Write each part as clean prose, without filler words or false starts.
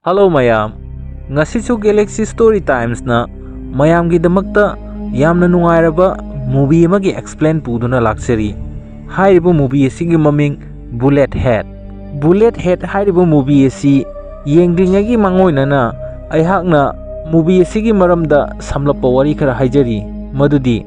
Hello mayam. Ngasisu Galaxy Story Times na mayam gi damakta yamna nungairaba movie amagi explain puduna laksari. Hairibo movie asigi maming Bullet Head. Bullet Head hairibo movie asi yengdingagi mangoinana aihakna movie asigi maramda samlappa wari khara haijari madudi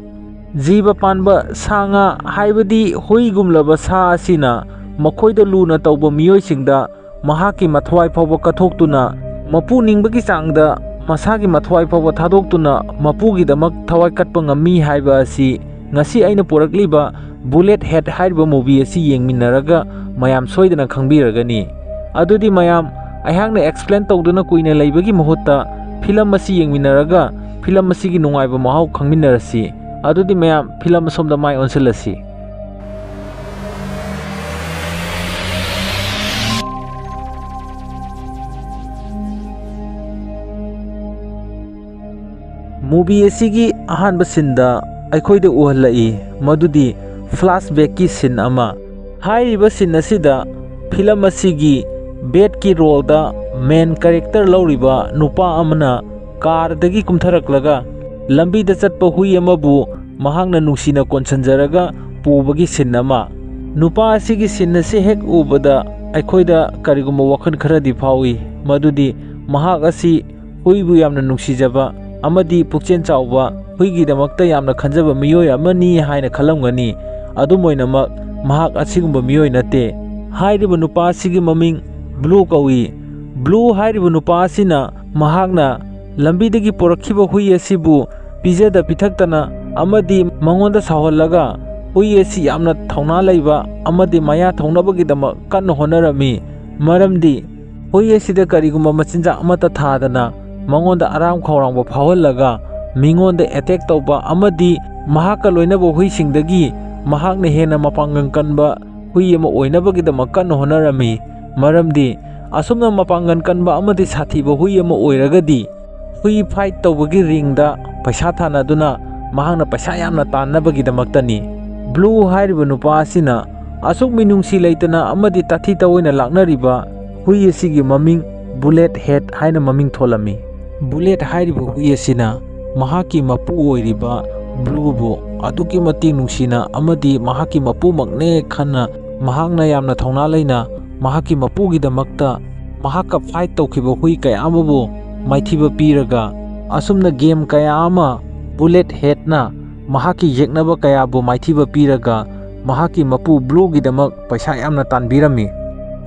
jiba panba sanga haibadi hoigumlaba sa asina makhoida luna tawba miyoisingda mahaki mathwai phawa kathoktuna mapu ningbagi changda masagi mathwai phawa thadoktuna mapugi damak thawai katpa ngami haiba asi ngasi aina porakliba Bullet Head haiba movie asi yengminaraga mayam soidana khangbiragani adudi mayam aihakna explain tawduna kuina leibagi mahutta film asi yengminaraga film asigi nungaiba mahau khangminarasi adudi mayam film somda mai onselasi movie asigi ahanba sinda aikhoida uhalai madudi flashback ki sin ama hairiba sin asida film asigi bed ki role da main character lauriba nupa amana car dagi kumtharaklaga lambi da chatpa hui amabu mahangna nungsina konsanjaraga pubagi sin ama nupa asigi sin ase hek ubada aikhoida kariguma wakhan kharadi phawi madudi mahak asi huibu yamna nungsijaba amadi pukchen chawba huigi damakta yamna khanjaba miyoi amani haina khalamgani adumoinamak mahak asigumba miyoi nate hairiba nupa asigi maming Blue kawi Blue hairiba nupa asina mahakna lambidagi porakhiba hui asibu pijada pithaktana amadi mangonda sahollaga hui asi yamna thauna leiba amadi maya thaunabagi dama kanna honarami maramdi hui asida karigumba machinja amata thadana mangonda aram khawrangba phawallaga mingonda attack tawba amadi mahaka loinaba hui singdagi mahakna hena mapangang kanba hui ama oinabagi dama kanna honarami maramdi asumna mapangan kanba amadi sathiba hui ama oiragadi hui fight tawbagi ringda paisa thanaduna mahangna paisa yamna tannabagi damaktani Blue hairiba nupa asina asuk minungsi leitana amadi tathi tawoina laknariba hui asigi maming Bullet Head haina maming tholami Bullet hairiba hui asina mahaki mapu oiriba Blue bu aduki mati nungsina amadi mahaki mapu makne khana mahangna yamna thauna leina mahaki mapugi damakta mahaka fight tawkhiba hui kaya amabu maithiba piraga asumna game kaya ama Bullet Head na mahaki yeknaba kaya bu maithiba piraga mahaki mapu Blue gi damak paisa yamna tanbirami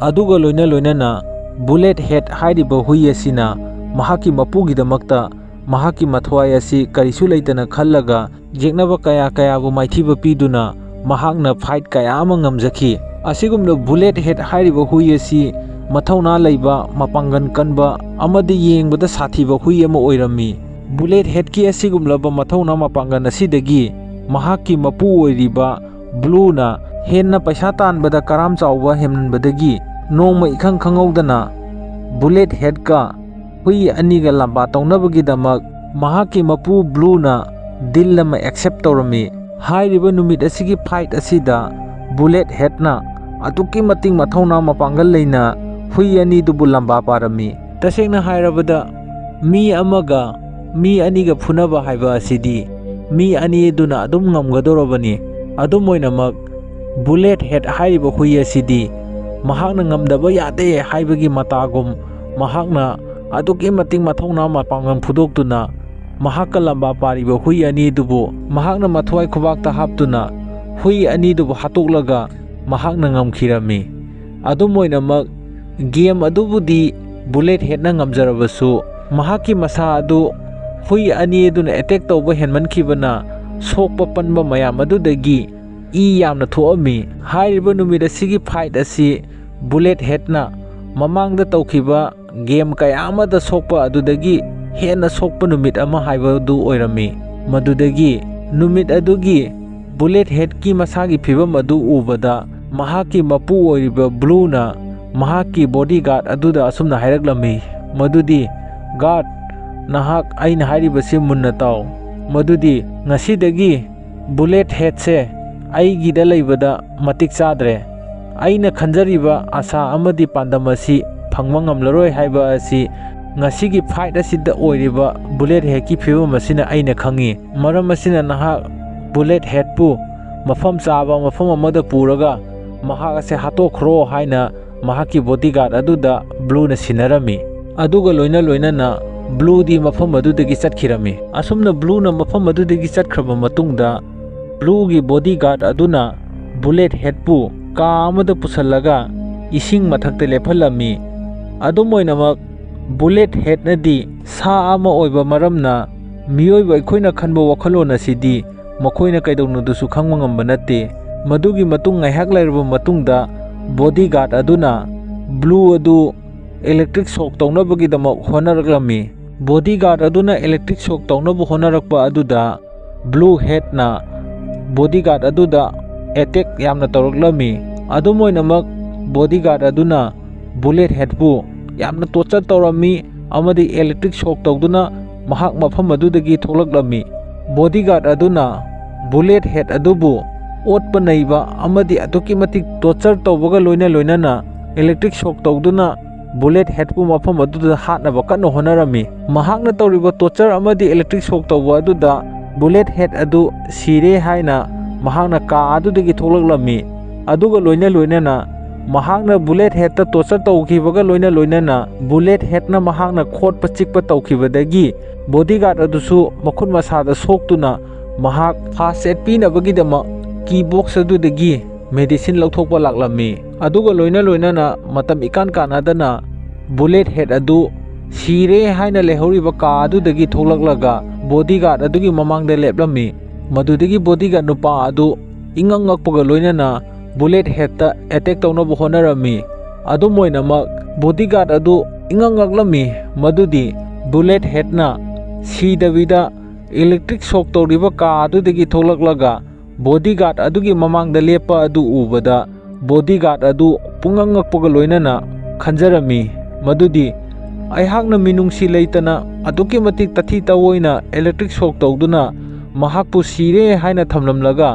aduga loina Bullet Head hairiba hui asina mahaki mapu gi damakta mahaki mathwai asi karisu leitana khallaga yeknaba kaya bu maithiba piduna mahakna fight kaya ama ngamjaki asigumna Bullet Head hairiba hui asi mathauna leiba mapangan kanba amadi yengbada sathiba hui ama oirami Bullet Head ki asigumlaba mathauna mapangan asidagi mahaki mapu oiriba Blue na henna paisa tanbada karam chawba hemnbadagi nongma ikhang khangawdana Bullet Head ka hui aniga lamba tawnabagi damak mahaki mapu Blue na dil lama accept tawrami hairiba numit asigi fight asida Bullet Head na aduki mating mathauna mapangal leina hui ani dubu lamba parami tasengna hairabada mi amaga mi aniga phunaba haiba asidi mi ani duna adum ngamgadorobani adum oinamak Bullet Head hairiba hui asidi mahakna ngamdaba yade haibagi matagum mahakna aduki mating mathauna mapangang phudoktuna mahakka lamba pariba hui ani dubu mahakna mathwai khubakta haptuna hui ani dubu hatoklaga mahakna ngamkhirami adum oinamak game adubudi Bullet Head na ngamjarabasu mahaki masa adu hui ani duna attack tawba henmankhibana sokpa panba mayam adudagi I yamna thoami hairiba numit asigi fight asi Bullet Head na mamangda tawkhiba game kaya amada sokpa adudagi hena sokpa numit ama haibadu oirami madudagi numit adugi Bullet Head ki masagi phibam adu ubada mahaki mapu oiriba Blue na mahaki bodyguard aduda asumna hairaklami madudi guard nahak aina hairibasi munna taw madudi ngasidagi Bullet Head se aigida leibada matik chadre aina khanjariba asa amadi pandam asi ꯐꯪꯕ ꯉꯝꯂꯔꯣꯏ ꯍꯥꯏꯕ ꯑꯁꯤ ꯉꯁꯤꯒꯤ fight ꯑꯁꯤꯗ ꯑꯣꯏꯔꯤꯕ bullet ꯍꯦꯗꯀꯤ ꯐꯤꯕꯝ ꯑꯁꯤꯅ ꯑꯩꯅ ꯈꯪꯉꯤ ꯃꯔꯝ ꯑꯁꯤꯅ ꯅꯍꯥꯛ ꯕꯨꯂꯦꯠ ꯍꯦꯗꯄꯨ ꯃꯐꯝ ꯆꯥꯕ ꯃꯐꯝ ꯑꯃꯗ ꯄꯨꯔꯒ ꯃꯍꯥꯛ ꯑꯁꯦ ꯍꯥꯠꯇꯣꯛꯈ꯭ꯔꯣ ꯍꯥꯏꯅ ꯃꯍꯥꯛꯀꯤ ꯕꯣꯗꯤꯒꯥꯔꯗ ꯑꯗꯨꯗ ꯕ꯭ꯂꯨꯅ ꯁꯤꯟꯅꯔꯝꯃꯤ ꯑꯗꯨꯒ ꯂꯣꯏꯅꯅ ꯕ꯭ꯂꯨꯗꯤ ꯃꯐꯝ ꯑꯗꯨꯗꯒꯤ ꯆꯠꯈꯤꯔꯝꯃꯤ ꯑꯁꯨꯝꯅ ꯕ꯭ꯂꯨꯅ mafam adudagi chatkraba matungda Bluegi bodyguard aduna bullet headpu ka amada pusallaga ising mathakta lephalami adumoinamak bullet head nadi sa ama oiba maramna miyoiba ikhoina khanba wakhalon asidi makoina kaidaunudusu khangma ngamba natte madugi matung ngaihak lairaba matungda bodyguard aduna Blue adu electric shock taunabagi damak honaraklami bodyguard aduna electric shock taunabu honarakpa aduda Blue head na bodyguard aduda attack yamna tawraklami adumoinamak bodyguard aduna bullet headpu yamna torture tawrami amadi electric shock tawduna mahak mafam adudagi tholaklami bodyguard aduna bullet head adubu otpa naiba amadi atuki matik torture tawbaga loinana electric shock tawduna bullet headpu mafam aduda hatnaba kanna honarami mahakna tawriba torture amadi electric shock tawba aduda bullet head adu sire haina mahakna ka adudagi tholaklami aduga loinana mahakna bullet head ta torture tawkibaga loinana bullet head na mahakna khotpa chikpa tawkibadagi bodyguard adusu makhut masada soktuna mahak first aid pinabagi dama key box adudagi medicine lauthokpa laklami aduga loinana matam ikan kanadana bullet head adu sire haina lehoriba ka adudagi tholaklaga bodyguard adugi mamangda leplami madudagi bodyguard nupa adu ingangakpaga loinana bullet head ta attack tawnabu honarami adumoinamak bodyguard adu ingangaklami madudi bullet head na sidavida electric shock tawriba ka adudagi tholaklaga bodyguard adugi mamangda lepa adu ubada bodyguard adu pungangakpaga loinana khanjarami madudi aihakna minungsi leitana aduki matik tathi tawoina electric shock tawduna mahakpu sire haina thamlamlaga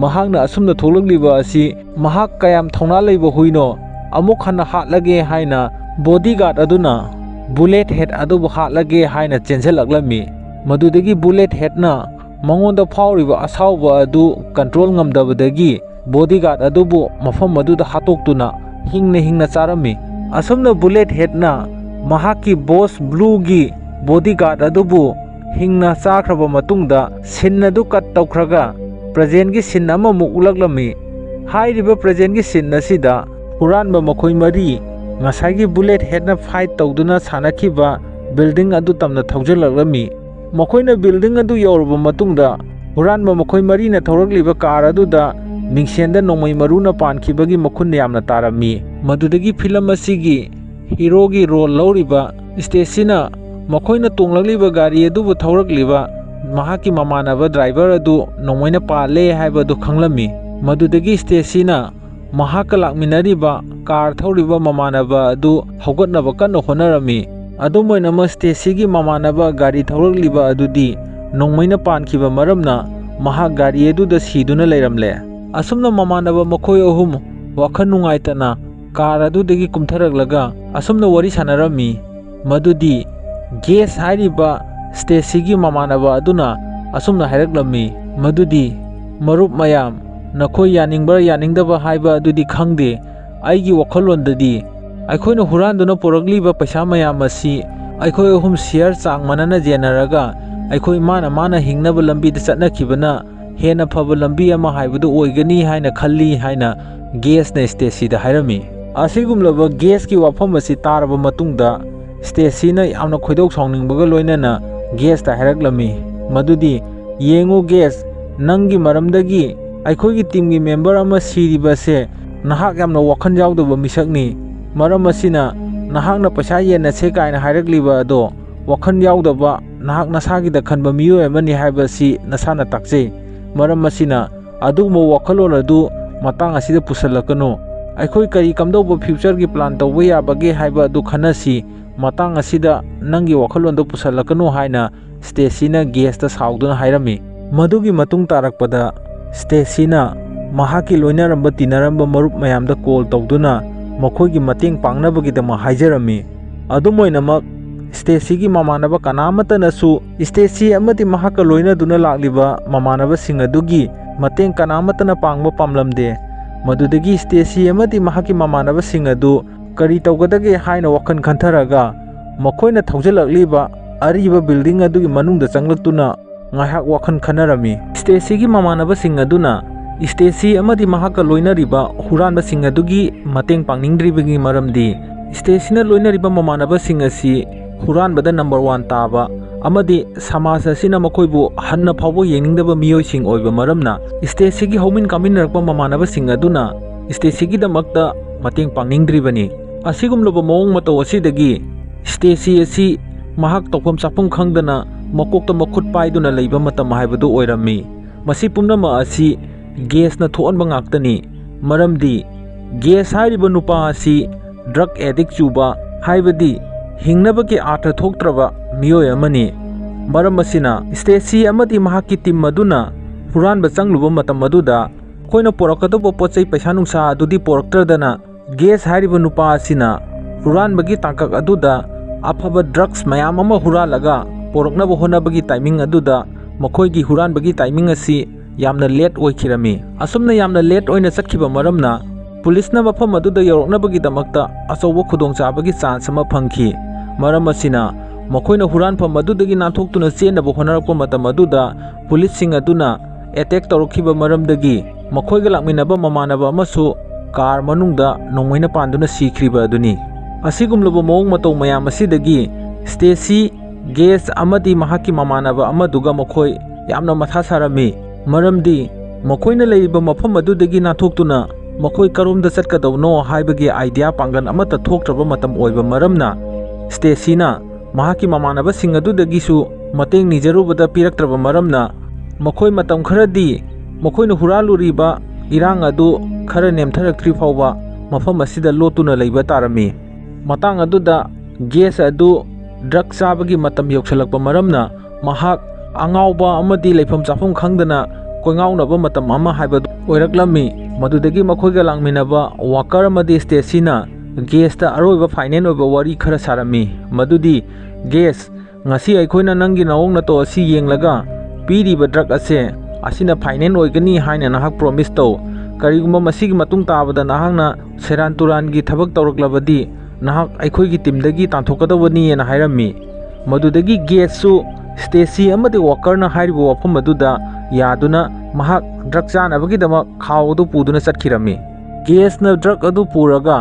mahakna asumna tholagliba asi mahak kayam thongna leiba huino amuk hana hatlage haina bodyguard aduna bullet head adubu hatlage haina chenjalaklami madudagi bullet head na mangonda phawriba asawba adu control ngamdabadagi bodyguard adubu mafam aduda hatoktuna hingna charami asumna bullet head na mahaki boss Bluegi bodyguard adubu hingna chakraba matungda sin adu cut tawkhraga present gi sin ama muk ulaklami hairiba present gi sin asida huranba makhoi mari ngasai gi bullet head na fight tawduna sanakhiba building adu tamna thawjalaklami makoina building adu yorba matungda huranba makhoi mari na thawrakliba car aduda mingsenda nongmai maruna pankibagi makhun yamna tarami madudagi film asigi hero gi role lawriba Stacy na makoina tonglagliba gari adubu thawrakliba mahaki mamanaba driver adu nongmoina pale haibadu khanglami madudagi Stacy na mahaka lakminariba car thawriba mamanaba adu haugatnaba kanna honarami adumoinama Stacy gi mamanaba gari thawrakliba adudi nongmoina pankhiba maramna mahak gari aduda siduna leiramle asumna mamanaba makhoi ahum wakhan nungaitana car adudagi kumtharaklaga asumna wari sanarami madudi gas hairiba Stacy gi mamanaba aduna asumna hairaklammi madudi marup mayam nakhoi yaningbar yaningdaba haiba adudi khangde aigi wakhalondadi aikhoina huranduna poragliba paisa mayam asi aikhoi ahum share chang manana jenaraga aikhoi mana hingnaba lambi da chatnakibana hena phaba lambi ama haibudu oigani haina khalli haina gas na Stacy da hairami asigumlaba gas ki wafam asi taraba matungda Stacy na yamna khoidok sawningbaga loinana gas ta hairaklammi madudi yengu gas nangi maramdagi aikhoigi team gi member ama siriba se nahak yamna wakhan yawdaba misakni maram asina nahakna paisa yenna se kaina hairakliba ado wakhan yawdaba nahak nasagi da khanba miyo amani haiba si nasana takje maram asina adugma wakhalon adu matang asida pusalakano aikhoi kari kamdauba future gi plan tawba yabage haiba adu khanasi matang asida nangi wakhalon do pusalakano haina Stacy na gas ta sauduna hairami madugi matung tarakpada Stacy na mahaki loinaramba tinaramba marup mayamda call tawduna ꯃꯈꯣꯏꯒꯤ ꯃꯇꯦꯡ ꯄꯥꯡꯅꯕꯒꯤꯗꯃꯛ ꯍꯥꯏꯖꯔꯝꯃꯤ꯫ ꯑꯗꯨꯝ ꯑꯣꯏꯅꯃꯛ ꯁ꯭ꯇꯦꯁꯤꯒꯤ ꯃꯃꯥꯟꯅꯕ ꯀꯅꯥꯃꯠꯇꯅꯁꯨ ꯁ꯭ꯇꯦꯁꯤ ꯑꯃꯗꯤ ꯃꯍꯥꯛꯀ ꯂꯣꯏꯅꯗꯨꯅ ꯂꯥꯛꯂꯤꯕ ꯃꯃꯥꯟꯅꯕꯁꯤꯡ ꯑꯗꯨꯒꯤ ꯃꯇꯦꯡ ꯀꯅꯥꯃꯠꯇꯅ ꯄꯥꯡꯕ ꯄꯥꯝꯂꯝꯗꯦ꯫ ꯃꯗꯨꯗꯒꯤ ꯁ꯭ꯇꯦꯁꯤ ꯑꯃꯗꯤ ꯃꯍꯥꯛꯀꯤ ꯃꯃꯥꯟꯅꯕꯁꯤꯡ ꯑꯗꯨ ꯀꯔꯤ ꯇꯧꯒꯗꯒꯦ ꯍꯥꯏꯅ ꯋꯥꯈꯜ ꯈꯟꯊꯔꯒ ꯃꯈꯣꯏꯅ ꯊꯧꯖꯤꯜꯂꯛꯂꯤꯕ ꯑꯔꯤꯕ ꯕꯤꯜꯗꯤꯡ ꯑꯗꯨꯒꯤ ꯃꯅꯨꯡꯗ ꯆꯪꯂꯛꯇꯨꯅ ꯉꯥꯏꯍꯥꯛ ꯋꯥꯈꯜ ꯈꯟꯅꯔꯝꯃꯤ꯫ ꯁ꯭ꯇꯦꯁꯤꯒꯤ ꯃꯃꯥꯟꯅꯕꯁꯤꯡ ꯑꯗꯨꯅ ꯁ꯭ꯇꯦꯁꯤ ꯑꯃꯗꯤ ꯃꯍꯥꯛꯀ ꯂꯣꯏꯅꯔꯤꯕ ꯍꯨꯔꯥꯟꯕꯁꯤꯡ ꯑꯗꯨꯒꯤ ꯃꯇꯦꯡ ꯄꯥꯡꯅꯤꯡꯗ꯭ꯔꯤꯕꯒꯤ ꯃꯔꯝꯗꯤ ꯁ꯭ꯇꯦꯁꯤꯅ ꯂꯣꯏꯅꯔꯤꯕ ꯃꯃꯥꯟꯅꯕꯁꯤꯡ ꯑꯁꯤ ꯍꯨꯔꯥꯟꯕꯗ ꯅꯝꯕꯔ 1 ꯇꯥꯕ ꯑꯃꯗꯤ ꯁꯃꯥꯖ ꯑꯁꯤꯅ ꯃꯈꯣꯏꯕꯨ ꯍꯟꯅ ꯐꯥꯎꯕ ꯌꯦꯡꯅꯤꯡꯗꯕ ꯃꯤꯑꯣꯏꯁꯤꯡ ꯑꯣꯏꯕ ꯃꯔꯝꯅ ꯁ꯭ꯇꯦꯁꯤꯒꯤ ꯍꯧꯃꯤꯟ ꯀꯥꯃꯤꯟꯅꯔꯛꯄ ꯃꯃꯥꯟꯅꯕꯁꯤꯡ ꯑꯗꯨꯅ ꯁ꯭ꯇꯦꯁꯤꯒꯤꯗꯃꯛꯇ ꯃꯇꯦꯡ ꯄꯥꯡꯅꯤꯡꯗ꯭ꯔꯤꯕꯅꯤ꯫ ꯑꯁꯤꯒꯨꯝꯂꯕ ꯃꯑꯣꯡ ꯃꯇꯧ ꯑꯁꯤꯗꯒꯤ ꯁ꯭ꯇꯦꯁꯤ ꯑꯁꯤ ꯃꯍꯥꯛ ꯇꯧꯐꯝ ꯆꯥꯐꯝ ꯈꯪꯗꯅ ꯃꯀꯣꯛꯇ ꯃꯈꯨꯠ ꯄꯥꯏꯗꯨꯅ ꯂꯩꯕ ꯃꯇꯝ ꯍꯥꯏꯕꯗꯨ ꯑꯣꯏꯔꯝꯃꯤ꯫ ꯃꯁꯤ ꯄꯨꯝꯅꯃꯛ ꯑꯁꯤ ꯒꯦꯁꯅ ꯊꯣꯛꯍꯟꯕ ꯉꯥꯛꯇꯅꯤ, ꯃꯔꯝꯗꯤ ꯒꯦꯁ ꯍꯥꯏꯔꯤꯕ ꯅꯨꯄꯥ ꯑꯁꯤ ꯗ꯭ꯔꯒ ꯑꯦꯗꯤꯛ ꯆꯨꯕ ꯍꯥꯏꯕꯗꯤ ꯍꯤꯡꯅꯕꯒꯤ ꯑꯥꯔꯊ ꯊꯣꯛꯇ꯭ꯔꯕ ꯃꯤꯑꯣꯏ ꯑꯃꯅꯤ꯫ ꯃꯔꯝ ꯑꯁꯤꯅ ꯁ꯭ꯇꯦꯁꯤ ꯑꯃꯗꯤ ꯃꯍꯥꯛꯀꯤ ꯇꯤꯝ ꯑꯗꯨꯅ ꯍꯨꯔꯥꯟꯕ ꯆꯪꯂꯨꯕ ꯃꯇꯝ ꯑꯗꯨꯗ ꯑꯩꯈꯣꯏꯅ ꯄꯣꯔꯛꯀꯗꯧꯕ ꯄꯣꯠꯆꯩ ꯄꯩꯁꯥ ꯅꯨꯡꯁꯥ ꯑꯗꯨꯗꯤ ꯄꯣꯔꯛꯇ꯭ꯔꯗꯅ ꯒꯦꯁ ꯍꯥꯏꯔꯤꯕ ꯅꯨꯄꯥ ꯑꯁꯤꯅ ꯍꯨꯔꯥꯟꯕꯒꯤ ꯇꯥꯡꯀꯛ ꯑꯗꯨꯗ ꯑꯐꯕ ꯗ꯭ꯔꯒꯁ ꯃꯌꯥꯝ ꯑꯃ ꯍꯨꯔꯥꯜꯂꯒ ꯄꯣꯔꯛꯅꯕ ꯍꯣꯠꯅꯕꯒꯤ ꯇꯥꯏꯃꯤꯡ ꯑꯗꯨꯗ ꯃꯈꯣꯏꯒꯤ ꯍꯨꯔꯥꯟꯕꯒꯤ ꯇꯥꯏꯃꯤꯡ ꯑꯁꯤ ꯌꯥꯝꯅ ꯂꯦꯠ ꯑꯣꯏꯈꯤꯔꯝꯃꯤ꯫ ꯑꯁꯨꯝꯅ ꯌꯥꯝꯅ ꯂꯦꯠ ꯑꯣꯏꯅ ꯆꯠꯈꯤꯕ ꯃꯔꯝꯅ ꯄꯨꯂꯤꯁꯅ ꯃꯐꯝ ꯑꯗꯨꯗ ꯌꯧꯔꯛꯅꯕꯒꯤꯗꯃꯛꯇ ꯑꯆꯧꯕ ꯈꯨꯗꯣꯡꯆꯥꯕꯒꯤ ꯆꯥꯟꯁ ꯑꯃ ꯐꯪꯈꯤ꯫ ꯃꯔꯝ ꯑꯁꯤꯅ ꯃꯈꯣꯏꯅ ꯍꯨꯔꯥꯟꯐꯝ ꯑꯗꯨꯗꯒꯤ ꯅꯥꯟꯊꯣꯛꯇꯨꯅ ꯆꯦꯟꯅꯕ ꯍꯣꯠꯅꯔꯛꯄ ꯃꯇꯝ ꯑꯗꯨꯗ ꯄꯨꯂꯤꯁꯁꯤꯡ ꯑꯗꯨꯅ ꯑꯦꯇꯦꯛ ꯇꯧꯔꯛꯈꯤꯕ ꯃꯔꯝꯗꯒꯤ ꯃꯈꯣꯏꯒ ꯂꯥꯛꯃꯤꯟꯅꯕ ꯃꯃꯥꯟꯅꯕ ꯑꯃꯁꯨ ꯀꯥꯔ ꯃꯅꯨꯡꯗ ꯅꯣꯡꯃꯩꯅ ꯄꯥꯟꯗꯨꯅ ꯁꯤꯈ꯭ꯔꯤꯕ ꯑꯗꯨꯅꯤ꯫ ꯑꯁꯤꯒꯨꯝꯂꯕ ꯃꯑꯣꯡ ꯃꯇꯧ ꯃꯌꯥꯝ ꯑꯁꯤꯗꯒꯤ ꯁ꯭ꯇꯦꯁꯤ, ꯒꯦꯁ ꯑꯃꯗꯤ ꯃꯍꯥꯛꯀꯤ ꯃꯃꯥꯟꯅꯕ ꯑꯃꯗꯨꯒ ꯃꯈꯣꯏ ꯌꯥꯝꯅ ꯃꯊꯥ ꯁꯥꯔꯝꯃꯤ, ꯃꯔꯝꯗꯤ ꯃꯈꯣꯏꯅ ꯂꯩꯔꯤꯕ ꯃꯐꯝ ꯑꯗꯨꯗꯒꯤ ꯅꯥꯟꯊꯣꯛꯇꯨꯅ ꯃꯈꯣꯏ ꯀꯔꯣꯝꯗ ꯆꯠꯀꯗꯧꯅꯣ ꯍꯥꯏꯕꯒꯤ ꯑꯥꯏꯗꯤꯌꯥ ꯄꯥꯡꯒꯜ ꯑꯃꯠꯇ ꯊꯣꯛꯇ꯭ꯔꯕ ꯃꯇꯝ ꯑꯣꯏꯕ ꯃꯔꯝꯅ ꯁ꯭ꯇꯦꯁꯤꯅ ꯃꯍꯥꯛꯀꯤ ꯃꯃꯥꯟꯅꯕꯁꯤꯡ ꯑꯗꯨꯗꯒꯤꯁꯨ ꯃꯇꯦꯡ ꯅꯤꯖꯔꯨꯕꯗ ꯄꯤꯔꯛꯇ꯭ꯔꯕ ꯃꯔꯝꯅ ꯃꯈꯣꯏ ꯃꯇꯝ ꯈꯔꯗꯤ ꯃꯈꯣꯏꯅ ꯍꯨꯔꯥꯜꯂꯨꯔꯤꯕ ꯏꯔꯥꯡ ꯑꯗꯨ ꯈꯔ ꯅꯦꯝꯊꯔꯛꯇ꯭ꯔꯤ ꯐꯥꯎꯕ ꯃꯐꯝ ꯑꯁꯤꯗ ꯂꯣꯠꯇꯨꯅ ꯂꯩꯕ ꯇꯥꯔꯝꯃꯤ꯫ ꯃꯇꯥꯡ ꯑꯗꯨꯗ ꯒꯦꯁ ꯑꯗꯨ ꯗ꯭ꯔꯒ ꯆꯥꯕꯒꯤ ꯃꯇꯝ ꯌꯧꯁꯤꯜꯂꯛꯄ ꯃꯔꯝꯅ ꯃꯍꯥꯛ ꯑꯉꯥꯎꯕ ꯑꯃꯗꯤ ꯂꯩꯐꯝ ꯆꯥꯐꯝ ꯈꯪꯗꯅ ꯀꯣꯏꯉꯥꯎꯅꯕ ꯃꯇꯝ ꯑꯃ ꯍꯥꯏꯕꯗꯨ ꯑꯣꯏꯔꯛꯂꯝꯃꯤ꯫ ꯃꯗꯨꯗꯒꯤ ꯃꯈꯣꯏꯒ ꯂꯥꯛꯃꯤꯟꯅꯕ ꯋꯥꯀꯔ ꯑꯃꯗꯤ ꯁ꯭ꯇꯦꯁꯤꯅ ꯒꯦꯁꯇ ꯑꯔꯣꯏꯕ ꯐꯥꯏꯅꯦꯜ ꯑꯣꯏꯕ ꯋꯥꯔꯤ ꯈꯔ ꯁꯥꯔꯝꯃꯤ, ꯃꯗꯨꯗꯤ ꯒꯦꯁ, ꯉꯁꯤ ꯑꯩꯈꯣꯏꯅ ꯅꯪꯒꯤ ꯅꯑꯣꯡ ꯅꯇꯧ ꯑꯁꯤ ꯌꯦꯡꯂꯒ ꯄꯤꯔꯤꯕ ꯗ꯭ꯔꯒ ꯑꯁꯦ ꯑꯁꯤꯅ ꯐꯥꯏꯅꯦꯜ ꯑꯣꯏꯒꯅꯤ ꯍꯥꯏꯅ ꯅꯍꯥꯛ ꯄ꯭ꯔꯣꯃꯤꯁ ꯇꯧ꯫ ꯀꯔꯤꯒꯨꯝꯕ ꯃꯁꯤꯒꯤ ꯃꯇꯨꯡ ꯇꯥꯕꯗ ꯅꯍꯥꯛꯅ ꯁꯦꯔꯥꯟ ꯇꯨꯔꯥꯟꯒꯤ ꯊꯕꯛ ꯇꯧꯔꯛꯂꯕꯗꯤ ꯅꯍꯥꯛ ꯑꯩꯈꯣꯏꯒꯤ ꯇꯤꯝꯗꯒꯤ ꯇꯥꯟꯊꯣꯛꯀꯗꯧꯕꯅꯤꯅ ꯍꯥꯏꯔꯝꯃꯤ꯫ ꯃꯗꯨꯗꯒꯤ ꯒꯦꯁꯁꯨ ꯁ꯭ꯇꯦꯁꯤ ꯑꯃꯗꯤ ꯋꯥꯀꯔꯅ ꯍꯥꯏꯔꯤꯕ ꯋꯥꯐꯝ ꯑꯗꯨꯗ ꯌꯥꯗꯨꯅ ꯃꯍꯥꯛ ꯗ꯭ꯔꯒ ꯆꯥꯅꯕꯒꯤꯗꯃꯛ ꯈꯥꯎ ꯑꯗꯨ ꯄꯨꯗꯨꯅ ꯆꯠꯈꯤꯔꯝꯃꯤ꯫ ꯒꯦꯁꯅ ꯗ꯭ꯔꯒ ꯑꯗꯨ ꯄꯨꯔꯒ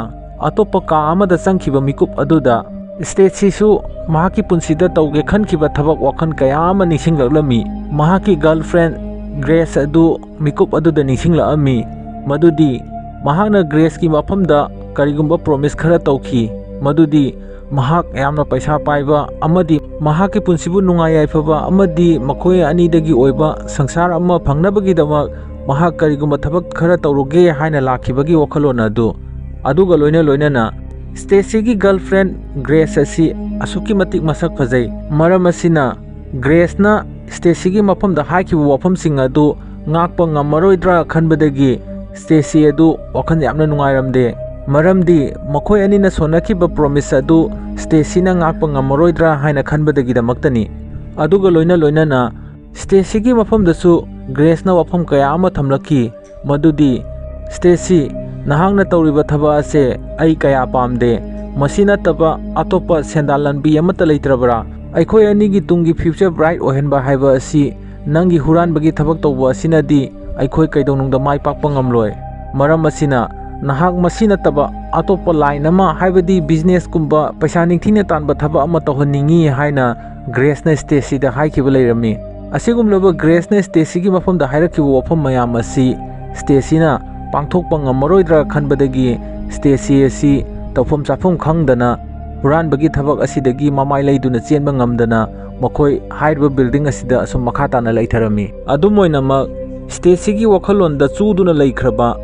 ꯑꯇꯣꯞꯄ ꯀꯥ ꯑꯃꯗ ꯆꯪꯈꯤꯕ ꯃꯤꯀꯨꯞ ꯑꯗꯨꯗ ꯁ꯭ꯇꯦꯁꯤꯁꯨ ꯃꯍꯥꯛꯀꯤ ꯄꯨꯟꯁꯤꯗ ꯇꯧꯒꯦ ꯈꯟꯈꯤꯕ ꯊꯕꯛ ꯋꯥꯈꯜ ꯀꯌꯥ ꯑꯃ ꯅꯤꯡꯁꯤꯡꯂꯛꯂꯝꯃꯤ꯫ ꯃꯍꯥꯛꯀꯤ ꯒꯔꯜꯐ꯭ꯔꯦꯟ ꯒ꯭ꯔꯦꯁ ꯑꯗꯨ ꯃꯤꯀꯨꯞ ꯑꯗꯨꯗ ꯅꯤꯡꯁꯤꯡꯂꯛꯑꯝꯃꯤ, ꯃꯗꯨꯗꯤ ꯃꯍꯥꯛꯅ ꯒ꯭ꯔꯦꯁꯀꯤ ꯃꯐꯝꯗ ꯀꯔꯤꯒꯨꯝꯕ ꯄ꯭ꯔꯣꯃꯤꯁ ꯈꯔ ꯇꯧꯈꯤ, ꯃꯗꯨꯗꯤ ꯃꯍꯥꯛ ꯌꯥꯝꯅ ꯄꯩꯁꯥ ꯄꯥꯏꯕ ꯑꯃꯗꯤ ꯃꯍꯥꯛꯀꯤ ꯄꯨꯟꯁꯤꯕꯨ ꯅꯨꯡꯉꯥꯏ ꯌꯥꯏꯐꯕ ꯑꯃꯗꯤ ꯃꯈꯣꯏ ꯑꯅꯤꯗꯒꯤ ꯑꯣꯏꯕ ꯁꯪꯁꯥꯔ ꯑꯃ ꯐꯪꯅꯕꯒꯤꯗꯃꯛ ꯃꯍꯥꯛ ꯀꯔꯤꯒꯨꯝꯕ ꯊꯕꯛ ꯈꯔ ꯇꯧꯔꯨꯒꯦ ꯍꯥꯏꯅ ꯂꯥꯛꯈꯤꯕꯒꯤ ꯋꯥꯈꯜꯂꯣꯟ ꯑꯗꯨ꯫ ꯑꯗꯨꯒ ꯂꯣꯏꯅꯅ ꯁ꯭ꯇꯦꯁꯤꯒꯤ ꯒꯔꯜꯐ꯭ꯔꯦꯟ ꯒ꯭ꯔꯦꯁ ꯑꯁꯤ ꯑꯁꯨꯛꯀꯤ ꯃꯇꯤꯛ ꯃꯁꯛ ꯐꯖꯩ꯫ ꯃꯔꯝ ꯑꯁꯤꯅ ꯒ꯭ꯔꯦꯁꯅ ꯁ꯭ꯇꯦꯁꯤꯒꯤ ꯃꯐꯝꯗ ꯍꯥꯏꯈꯤꯕ ꯋꯥꯐꯝꯁꯤꯡ ꯑꯗꯨ ꯉꯥꯛꯄ ꯉꯝꯃꯔꯣꯏꯗ꯭ꯔꯥ ꯈꯟꯕꯗꯒꯤ ꯁ꯭ꯇꯦꯁꯤ ꯑꯗꯨ ꯋꯥꯈꯜ ꯌꯥꯝꯅ ꯅꯨꯡꯉꯥꯏꯔꯝꯗꯦ, ꯃꯔꯝꯗꯤ ꯃꯈꯣꯏ ꯑꯅꯤꯅ ꯁꯣꯟꯅꯈꯤꯕ ꯄ꯭ꯔꯣꯃꯤꯁ ꯑꯗꯨ ꯁ꯭ꯇꯦꯁꯤꯅ ꯉꯥꯛꯄ ꯉꯝꯃꯔꯣꯏꯗ꯭ꯔꯥ ꯍꯥꯏꯅ ꯈꯟꯕꯗꯒꯤꯗꯃꯛꯇꯅꯤ꯫ ꯑꯗꯨꯒ ꯂꯣꯏꯅꯅ ꯁ꯭ꯇꯦꯁꯤꯒꯤ ꯃꯐꯝꯗꯁꯨ ꯒ꯭ꯔꯦꯁꯅ ꯋꯥꯐꯝ ꯀꯌꯥ ꯑꯃ ꯊꯝꯂꯛꯈꯤ, ꯃꯗꯨꯗꯤ ꯁ꯭ꯇꯦꯁꯤ, ꯅꯍꯥꯛꯅ ꯇꯧꯔꯤꯕ ꯊꯕꯛ ꯑꯁꯦ ꯑꯩ ꯀꯌꯥ ꯄꯥꯝꯗꯦ, ꯃꯁꯤ ꯅꯠꯇꯕ ꯑꯇꯣꯞꯄ ꯁꯦꯟꯗꯥꯟ ꯂꯟꯕꯤ ꯑꯃꯠꯇ ꯂꯩꯇ꯭ꯔꯕ꯭ꯔꯥ? ꯑꯩꯈꯣꯏ ꯑꯅꯤꯒꯤ ꯇꯨꯡꯒꯤ ꯐ꯭ꯌꯨꯆꯔ ꯕ꯭ꯔꯥꯏꯠ ꯑꯣꯏꯍꯟꯕ ꯍꯥꯏꯕ ꯑꯁꯤ ꯅꯪꯒꯤ ꯍꯨꯔꯥꯟꯕꯒꯤ ꯊꯕꯛ ꯇꯧꯕ ꯑꯁꯤꯅꯗꯤ ꯑꯩꯈꯣꯏ ꯀꯩꯗꯧꯅꯨꯡꯗ ꯃꯥꯏ ꯄꯥꯛꯄ ꯉꯝꯂꯣꯏ꯫ ꯃꯔꯝ ꯑꯁꯤꯅ ꯅꯍꯥꯛ ꯃꯁꯤ ꯅꯠꯇꯕ ꯑꯇꯣꯞꯄ ꯂꯥꯏꯟ ꯑꯃ ꯍꯥꯏꯕꯗꯤ ꯕꯤꯖꯤꯅꯦꯁꯀꯨꯝꯕ ꯄꯩꯁꯥ ꯅꯤꯡꯊꯤꯅ ꯇꯥꯟꯕ ꯊꯕꯛ ꯑꯃ ꯇꯧꯍꯟꯅꯤꯡꯉꯤ ꯍꯥꯏꯅ ꯒ꯭ꯔꯦꯁꯅ ꯁ꯭ꯇꯦꯁꯤꯗ ꯍꯥꯏꯈꯤꯕ ꯂꯩꯔꯝꯃꯤ꯫ ꯑꯁꯤꯒꯨꯝꯂꯕ ꯒ꯭ꯔꯦꯁꯅ ꯁ꯭ꯇꯦꯁꯤꯒꯤ ꯃꯐꯝꯗ ꯍꯥꯏꯔꯛꯈꯤꯕ ꯋꯥꯐꯝ ꯃꯌꯥꯝ ꯑꯁꯤ ꯁ꯭ꯇꯦꯁꯤꯅ ꯄꯥꯡꯊꯣꯛꯄ ꯉꯝꯃꯔꯣꯏꯗ꯭ꯔꯥ ꯈꯟꯕꯗꯒꯤ ꯁ꯭ꯇꯦꯁꯤ ꯑꯁꯤ ꯇꯧꯐꯝ ꯆꯥꯐꯝ ꯈꯪꯗꯅ ꯍꯨꯔꯥꯟꯕꯒꯤ ꯊꯕꯛ ꯑꯁꯤꯗꯒꯤ ꯃꯃꯥꯏ ꯂꯩꯗꯨꯅ ꯆꯦꯟꯕ ꯉꯝꯗꯅ ꯃꯈꯣꯏ ꯍꯥꯏꯔꯤꯕ ꯕꯤꯜꯗꯤꯡ ꯑꯁꯤꯗ ꯑꯁꯨꯝ ꯃꯈꯥ ꯇꯥꯅ ꯂꯩꯊꯔꯝꯃꯤ꯫ ꯑꯗꯨꯝ ꯑꯣꯏꯅꯃꯛ ꯁ꯭ꯇꯦꯁꯤꯒꯤ ꯋꯥꯈꯜꯂꯣꯟꯗ ꯆꯨꯗꯨꯅ ꯂꯩꯈ꯭ꯔꯕ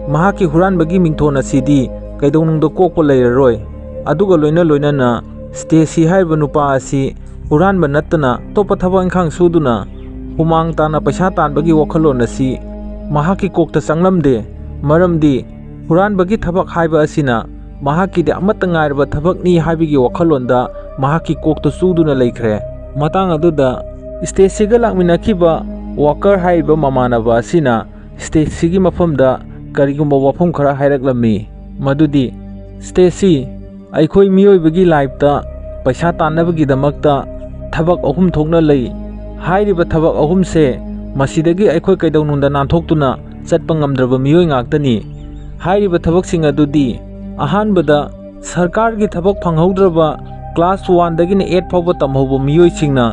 ꯃꯍꯥꯛꯀꯤ ꯍꯨꯔꯥꯟꯕꯒꯤ ꯃꯤꯡꯊꯣꯟ ꯑꯁꯤꯗꯤ ꯀꯩꯗꯧꯅꯨꯡꯗ ꯀꯣꯛꯄ ꯂꯩꯔꯔꯣꯏ꯫ ꯑꯗꯨꯒ ꯂꯣꯏꯅꯅ ꯁ꯭ꯇꯦꯁꯤ ꯍꯥꯏꯔꯤꯕ ꯅꯨꯄꯥ ꯑꯁꯤ ꯍꯨꯔꯥꯟꯕ ꯅꯠꯇꯅ ꯑꯇꯣꯞꯄ ꯊꯕꯛ ꯏꯪꯈꯥꯡ ꯁꯨꯗꯨꯅ ꯍꯨꯃꯥꯡ ꯇꯥꯅ ꯄꯩꯁꯥ ꯇꯥꯟꯕꯒꯤ ꯋꯥꯈꯜꯂꯣꯟ ꯑꯁꯤ ꯃꯍꯥꯛꯀꯤ ꯀꯣꯛꯇ ꯆꯪꯂꯝꯗꯦ, ꯃꯔꯝꯗꯤ ꯍꯨꯔꯥꯟꯕꯒꯤ ꯊꯕꯛ ꯍꯥꯏꯕ ꯑꯁꯤꯅ ꯃꯍꯥꯛꯀꯤꯗꯤ ꯑꯃꯠꯇ ꯉꯥꯏꯔꯕ ꯊꯕꯛꯅꯤ ꯍꯥꯏꯕꯒꯤ ꯋꯥꯈꯜꯂꯣꯟꯗ ꯃꯍꯥꯛꯀꯤ ꯀꯣꯛꯇ ꯆꯨꯗꯨꯅ ꯂꯩꯈ꯭ꯔꯦ꯫ ꯃꯇꯥꯡ ꯑꯗꯨꯗ ꯁ꯭ꯇꯦꯁꯤꯒ ꯂꯥꯛꯃꯤꯟꯅꯈꯤꯕ ꯋꯥꯀꯔ ꯍꯥꯏꯔꯤꯕ ꯃꯃꯥꯟꯅꯕ ꯑꯁꯤꯅ ꯁ꯭ꯇꯦꯁꯤꯒꯤ ꯃꯐꯝꯗ ꯀꯔꯤꯒꯨꯝꯕ ꯋꯥꯐꯝ ꯈꯔ ꯍꯥꯏꯔꯛꯂꯝꯃꯤ, ꯃꯗꯨꯗꯤ ꯁ꯭ꯇꯦꯁꯤ, ꯑꯩꯈꯣꯏ ꯃꯤꯑꯣꯏꯕꯒꯤ ꯂꯥꯏꯐꯇ ꯄꯩꯁꯥ ꯇꯥꯟꯅꯕꯒꯤꯗꯃꯛꯇ ꯊꯕꯛ 3 ꯊꯣꯛꯅ ꯂꯩ꯫ ꯍꯥꯏꯔꯤꯕ ꯊꯕꯛ 3ꯁꯦ ꯃꯁꯤꯗꯒꯤ ꯑꯩꯈꯣꯏ ꯀꯩꯗꯧꯅꯨꯡꯗ ꯅꯥꯟꯊꯣꯛꯇꯨꯅ ꯆꯠꯄ ꯉꯝꯗ꯭ꯔꯕ ꯃꯤꯑꯣꯏ ꯉꯥꯛꯇꯅꯤ꯫ ꯍꯥꯏꯔꯤꯕ ꯊꯕꯛꯁꯤꯡ ꯑꯗꯨꯗꯤ ꯑꯍꯥꯟꯕꯗ ꯁꯔꯀꯥꯔꯒꯤ ꯊꯕꯛ ꯐꯪꯍꯧꯗ꯭ꯔꯕ ꯀ꯭ꯂꯥꯁ 1ꯗꯒꯤꯅ 8 ꯐꯥꯎꯕ ꯇꯝꯍꯧꯕ ꯃꯤꯑꯣꯏꯁꯤꯡꯅ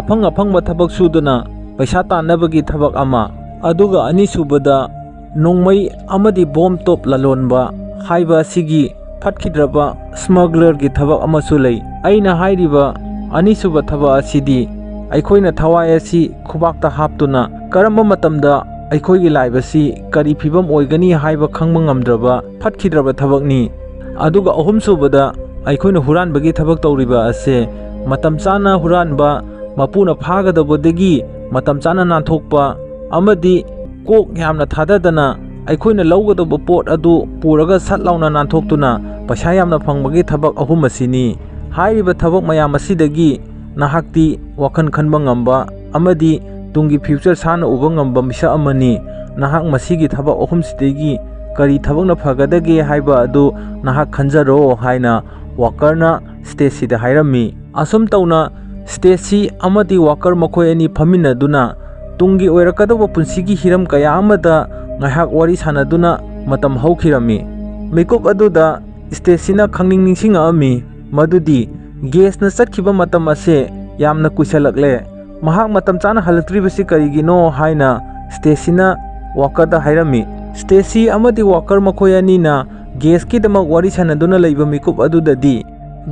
ꯑꯐꯪ-ꯑꯐꯪꯕ ꯊꯕꯛ ꯁꯨꯗꯨꯅ ꯄꯩꯁꯥ ꯇꯥꯟꯅꯕꯒꯤ ꯊꯕꯛ ꯑꯃ, ꯑꯗꯨꯒ ꯑꯅꯤꯁꯨꯕꯗ ꯅꯣꯡꯃꯩ ꯑꯃꯗꯤ ꯕꯣꯝ ꯇꯣꯞ ꯂꯂꯣꯟꯕ ꯍꯥꯏꯕ ꯑꯁꯤꯒꯤ ꯐꯠꯈꯤꯗ꯭ꯔꯕ ꯁ꯭ꯃꯒꯂꯔꯒꯤ ꯊꯕꯛ ꯑꯃꯁꯨ ꯂꯩ꯫ ꯑꯩꯅ ꯍꯥꯏꯔꯤꯕ ꯑꯅꯤꯁꯨꯕ ꯊꯕꯛ ꯑꯁꯤꯗꯤ ꯑꯩꯈꯣꯏꯅ ꯊꯋꯥꯏ ꯑꯁꯤ ꯈꯨꯕꯥꯛꯇ ꯍꯥꯞꯇꯨꯅ ꯀꯔꯝꯕ ꯃꯇꯝꯗ ꯑꯩꯈꯣꯏꯒꯤ ꯂꯥꯏꯐ ꯑꯁꯤ ꯀꯔꯤ ꯐꯤꯕꯝ ꯑꯣꯏꯒꯅꯤ ꯍꯥꯏꯕ ꯈꯪꯕ ꯉꯝꯗ꯭ꯔꯕ ꯐꯠꯈꯤꯗ꯭ꯔꯕ ꯊꯕꯛꯅꯤ꯫ ꯑꯗꯨꯒ ꯑꯍꯨꯝꯁꯨꯕꯗ ꯑꯩꯈꯣꯏꯅ ꯍꯨꯔꯥꯟꯕꯒꯤ ꯊꯕꯛ ꯇꯧꯔꯤꯕ ꯑꯁꯦ ꯃꯇꯝ ꯆꯥꯅ ꯍꯨꯔꯥꯟꯕ, ꯃꯄꯨꯅ ꯐꯥꯒꯗꯧꯕꯗꯒꯤ ꯃꯇꯝ ꯆꯥꯅ ꯅꯥꯟꯊꯣꯛꯄ, ꯑꯃꯗꯤ ꯀꯣꯛ ꯌꯥꯝꯅ ꯊꯥꯗꯗꯅ ꯑꯩꯈꯣꯏꯅ ꯂꯧꯒꯗꯧꯕ ꯄꯣꯠ ꯑꯗꯨ ꯄꯨꯔꯒ ꯁꯠ ꯂꯥꯎꯅ ꯅꯥꯟꯊꯣꯛꯇꯨꯅ ꯄꯩꯁꯥ ꯌꯥꯝꯅ ꯐꯪꯕꯒꯤ ꯊꯕꯛ 3 ꯑꯁꯤꯅꯤ꯫ ꯍꯥꯏꯔꯤꯕ ꯊꯕꯛ ꯃꯌꯥꯝ ꯑꯁꯤꯗꯒꯤ ꯅꯍꯥꯛꯇꯤ ꯋꯥꯈꯜ ꯈꯟꯕ ꯉꯝꯕ ꯑꯃꯗꯤ ꯇꯨꯡꯒꯤ ꯐ꯭ꯌꯨꯆꯔ ꯁꯥꯟꯅ ꯎꯕ ꯉꯝꯕ ꯃꯤꯁꯛ ꯑꯃꯅꯤ꯫ ꯅꯍꯥꯛ ꯃꯁꯤꯒꯤ ꯊꯕꯛ 3ꯁꯤꯗꯒꯤ ꯀꯔꯤ ꯊꯕꯛꯅ ꯐꯒꯗꯒꯦ ꯍꯥꯏꯕ ꯑꯗꯨ ꯅꯍꯥꯛ ꯈꯟꯖꯔꯣ ꯍꯥꯏꯅ ꯋꯥꯀꯔꯅ ꯁ꯭ꯇꯦꯁꯤꯗ ꯍꯥꯏꯔꯝꯃꯤ꯫ ꯑꯁꯨꯝ ꯇꯧꯅ ꯁ꯭ꯇꯦꯁꯤ ꯑꯃꯗꯤ ꯋꯥꯀꯔ ꯃꯈꯣꯏ ꯑꯅꯤ ꯐꯝꯃꯤꯟꯅꯗꯨꯅ ꯇꯨꯡꯒꯤ ꯑꯣꯏꯔꯛꯀꯗꯧꯕ ꯄꯨꯟꯁꯤꯒꯤ ꯍꯤꯔꯝ ꯀꯌꯥ ꯑꯃꯗ ꯉꯥꯏꯍꯥꯛ ꯋꯥꯔꯤ ꯁꯥꯟꯅꯗꯨꯅ ꯃꯇꯝ ꯍꯧꯈꯤꯔꯝꯃꯤ꯫ ꯃꯤꯀꯨꯞ ꯑꯗꯨꯗ ꯁ꯭ꯇꯦꯁꯤꯅ ꯈꯪꯅꯤꯡ ꯅꯤꯡꯁꯤꯡꯉꯛꯑꯝꯃꯤ ꯃꯗꯨꯗꯤ ꯒꯦꯁꯅ ꯆꯠꯈꯤꯕ ꯃꯇꯝ ꯑꯁꯦ ꯌꯥꯝꯅ ꯀꯨꯏꯁꯜꯂꯛꯂꯦ꯫ ꯃꯍꯥꯛ ꯃꯇꯝ ꯆꯥꯅ ꯍꯜꯂꯛꯇ꯭ꯔꯤꯕꯁꯤ ꯀꯔꯤꯒꯤꯅꯣ ꯍꯥꯏꯅ ꯁ꯭ꯇꯦꯁꯤꯅ ꯋꯥꯀꯔꯗ ꯍꯥꯏꯔꯝꯃꯤ꯫ ꯁ꯭ꯇꯦꯁꯤ ꯑꯃꯗꯤ ꯋꯥꯀꯔ ꯃꯈꯣꯏ ꯑꯅꯤꯅ ꯒꯦꯁꯀꯤꯗꯃꯛ ꯋꯥꯔꯤ ꯁꯥꯟꯅꯗꯨꯅ ꯂꯩꯕ ꯃꯤꯀꯨꯞ ꯑꯗꯨꯗꯗꯤ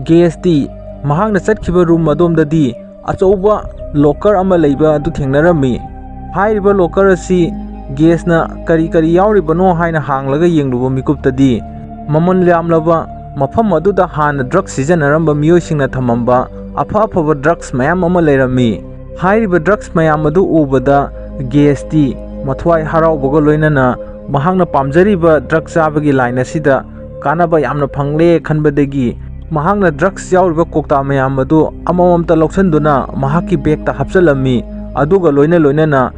ꯒꯦꯁꯇꯤ ꯃꯍꯥꯛꯅ ꯆꯠꯈꯤꯕ ꯔꯨꯝ ꯑꯗꯣꯝꯗꯗꯤ ꯑꯆꯧꯕ ꯂꯣꯀꯔ ꯑꯃ ꯂꯩꯕ ꯑꯗꯨ ꯊꯦꯡꯅꯔꯝꯃꯤ꯫ ꯍꯥꯏꯔꯤꯕ ꯂꯣꯀꯔ ꯑꯁꯤ ꯒꯦꯁꯅ ꯀꯔꯤ ꯀꯔꯤ ꯌꯥꯎꯔꯤꯕꯅꯣ ꯍꯥꯏꯅ ꯍꯥꯡꯂꯒ ꯌꯦꯡꯂꯨꯕ ꯃꯤꯀꯨꯞꯇꯗꯤ ꯃꯃꯜ ꯌꯥꯝꯂꯕ, ꯃꯐꯝ ꯑꯗꯨꯗ ꯍꯥꯟꯅ ꯗ꯭ꯔꯒ ꯁꯤꯖꯤꯟꯅꯔꯝꯕ ꯃꯤꯑꯣꯏꯁꯤꯡꯅ ꯊꯝꯃꯝꯕ ꯑꯐ-ꯑꯐꯕ ꯗ꯭ꯔꯒꯁ ꯃꯌꯥꯝ ꯑꯃ ꯂꯩꯔꯝꯃꯤ꯫ ꯍꯥꯏꯔꯤꯕ ꯗ꯭ꯔꯒꯁ ꯃꯌꯥꯝ ꯑꯗꯨ ꯎꯕꯗ ꯒꯦꯁꯇꯤ ꯃꯊ꯭ꯋꯥꯏ ꯍꯔꯥꯎꯕꯒ ꯂꯣꯏꯅꯅ ꯃꯍꯥꯛꯅ ꯄꯥꯝꯖꯔꯤꯕ ꯗ꯭ꯔꯒ ꯆꯥꯕꯒꯤ ꯂꯥꯏꯟ ꯑꯁꯤꯗ ꯀꯥꯟꯅꯕ ꯌꯥꯝꯅ ꯐꯪꯂꯦ ꯈꯟꯕꯗꯒꯤ ꯃꯍꯥꯛꯅ ꯗ꯭ꯔꯒꯁ ꯌꯥꯎꯔꯤꯕ ꯀꯧꯇꯥ ꯃꯌꯥꯝ ꯑꯗꯨ ꯑꯃꯃꯝꯇ ꯂꯧꯁꯤꯟꯗꯨꯅ ꯃꯍꯥꯛꯀꯤ ꯕꯦꯒꯇ ꯍꯥꯞꯆꯤꯜꯂꯝꯃꯤ꯫ ꯑꯗꯨꯒ ꯂꯣꯏꯅꯅ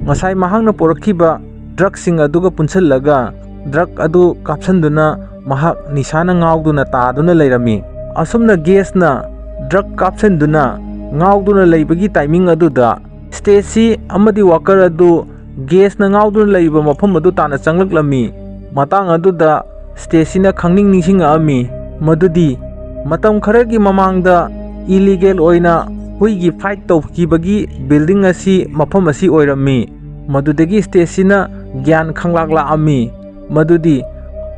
ꯉꯁꯥꯏ ꯃꯍꯥꯛꯅ ꯄꯣꯔꯛꯈꯤꯕ ꯗ꯭ꯔꯒꯁꯤꯡ ꯑꯗꯨꯒ ꯄꯨꯟꯁꯤꯜꯂꯒ ꯗ꯭ꯔꯒ ꯑꯗꯨ ꯀꯥꯞꯁꯤꯟꯗꯨꯅ ꯃꯍꯥꯛ ꯅꯤꯁꯥꯅ ꯉꯥꯎꯗꯨꯅ ꯇꯥꯗꯨꯅ ꯂꯩꯔꯝꯃꯤ꯫ ꯑꯁꯨꯝꯅ ꯒꯦꯁꯅ ꯗ꯭ꯔꯒ ꯀꯥꯞꯁꯤꯟꯗꯨꯅ ꯉꯥꯎꯗꯨꯅ ꯂꯩꯕꯒꯤ ꯇꯥꯏꯃꯤꯡ ꯑꯗꯨꯗ ꯁ꯭ꯇꯦꯁꯤ ꯑꯃꯗꯤ ꯋꯥꯀꯔ ꯑꯗꯨ ꯒꯦꯁꯅ ꯉꯥꯎꯗꯨꯅ ꯂꯩꯔꯤꯕ ꯃꯐꯝ ꯑꯗꯨ ꯇꯥꯟꯅ ꯆꯪꯂꯛꯂꯝꯃꯤ꯫ ꯃꯇꯥꯡ ꯑꯗꯨꯗ ꯁ꯭ꯇꯦꯁꯤꯅ ꯈꯪꯅꯤꯡ ꯅꯤꯡꯁꯤꯡꯉꯛꯑꯝꯃꯤ ꯃꯗꯨꯗꯤ ꯃꯇꯝ ꯈꯔꯒꯤ ꯃꯃꯥꯡꯗ ꯏꯂꯤꯒꯦꯜ ꯑꯣꯏꯅ ꯍꯨꯏꯒꯤ ꯐꯥꯏꯠ ꯇꯧꯈꯤꯕꯒꯤ ꯕꯤꯜꯗꯤꯡ ꯑꯁꯤ ꯃꯐꯝ ꯑꯁꯤ ꯑꯣꯏꯔꯝꯃꯤ꯫ ꯃꯗꯨꯗꯒꯤ ꯁ꯭ꯇꯦꯁꯤꯅ ꯒ꯭ꯌꯥꯟ ꯈꯪꯂꯛꯂꯛꯑꯝꯃꯤ ꯃꯗꯨꯗꯤ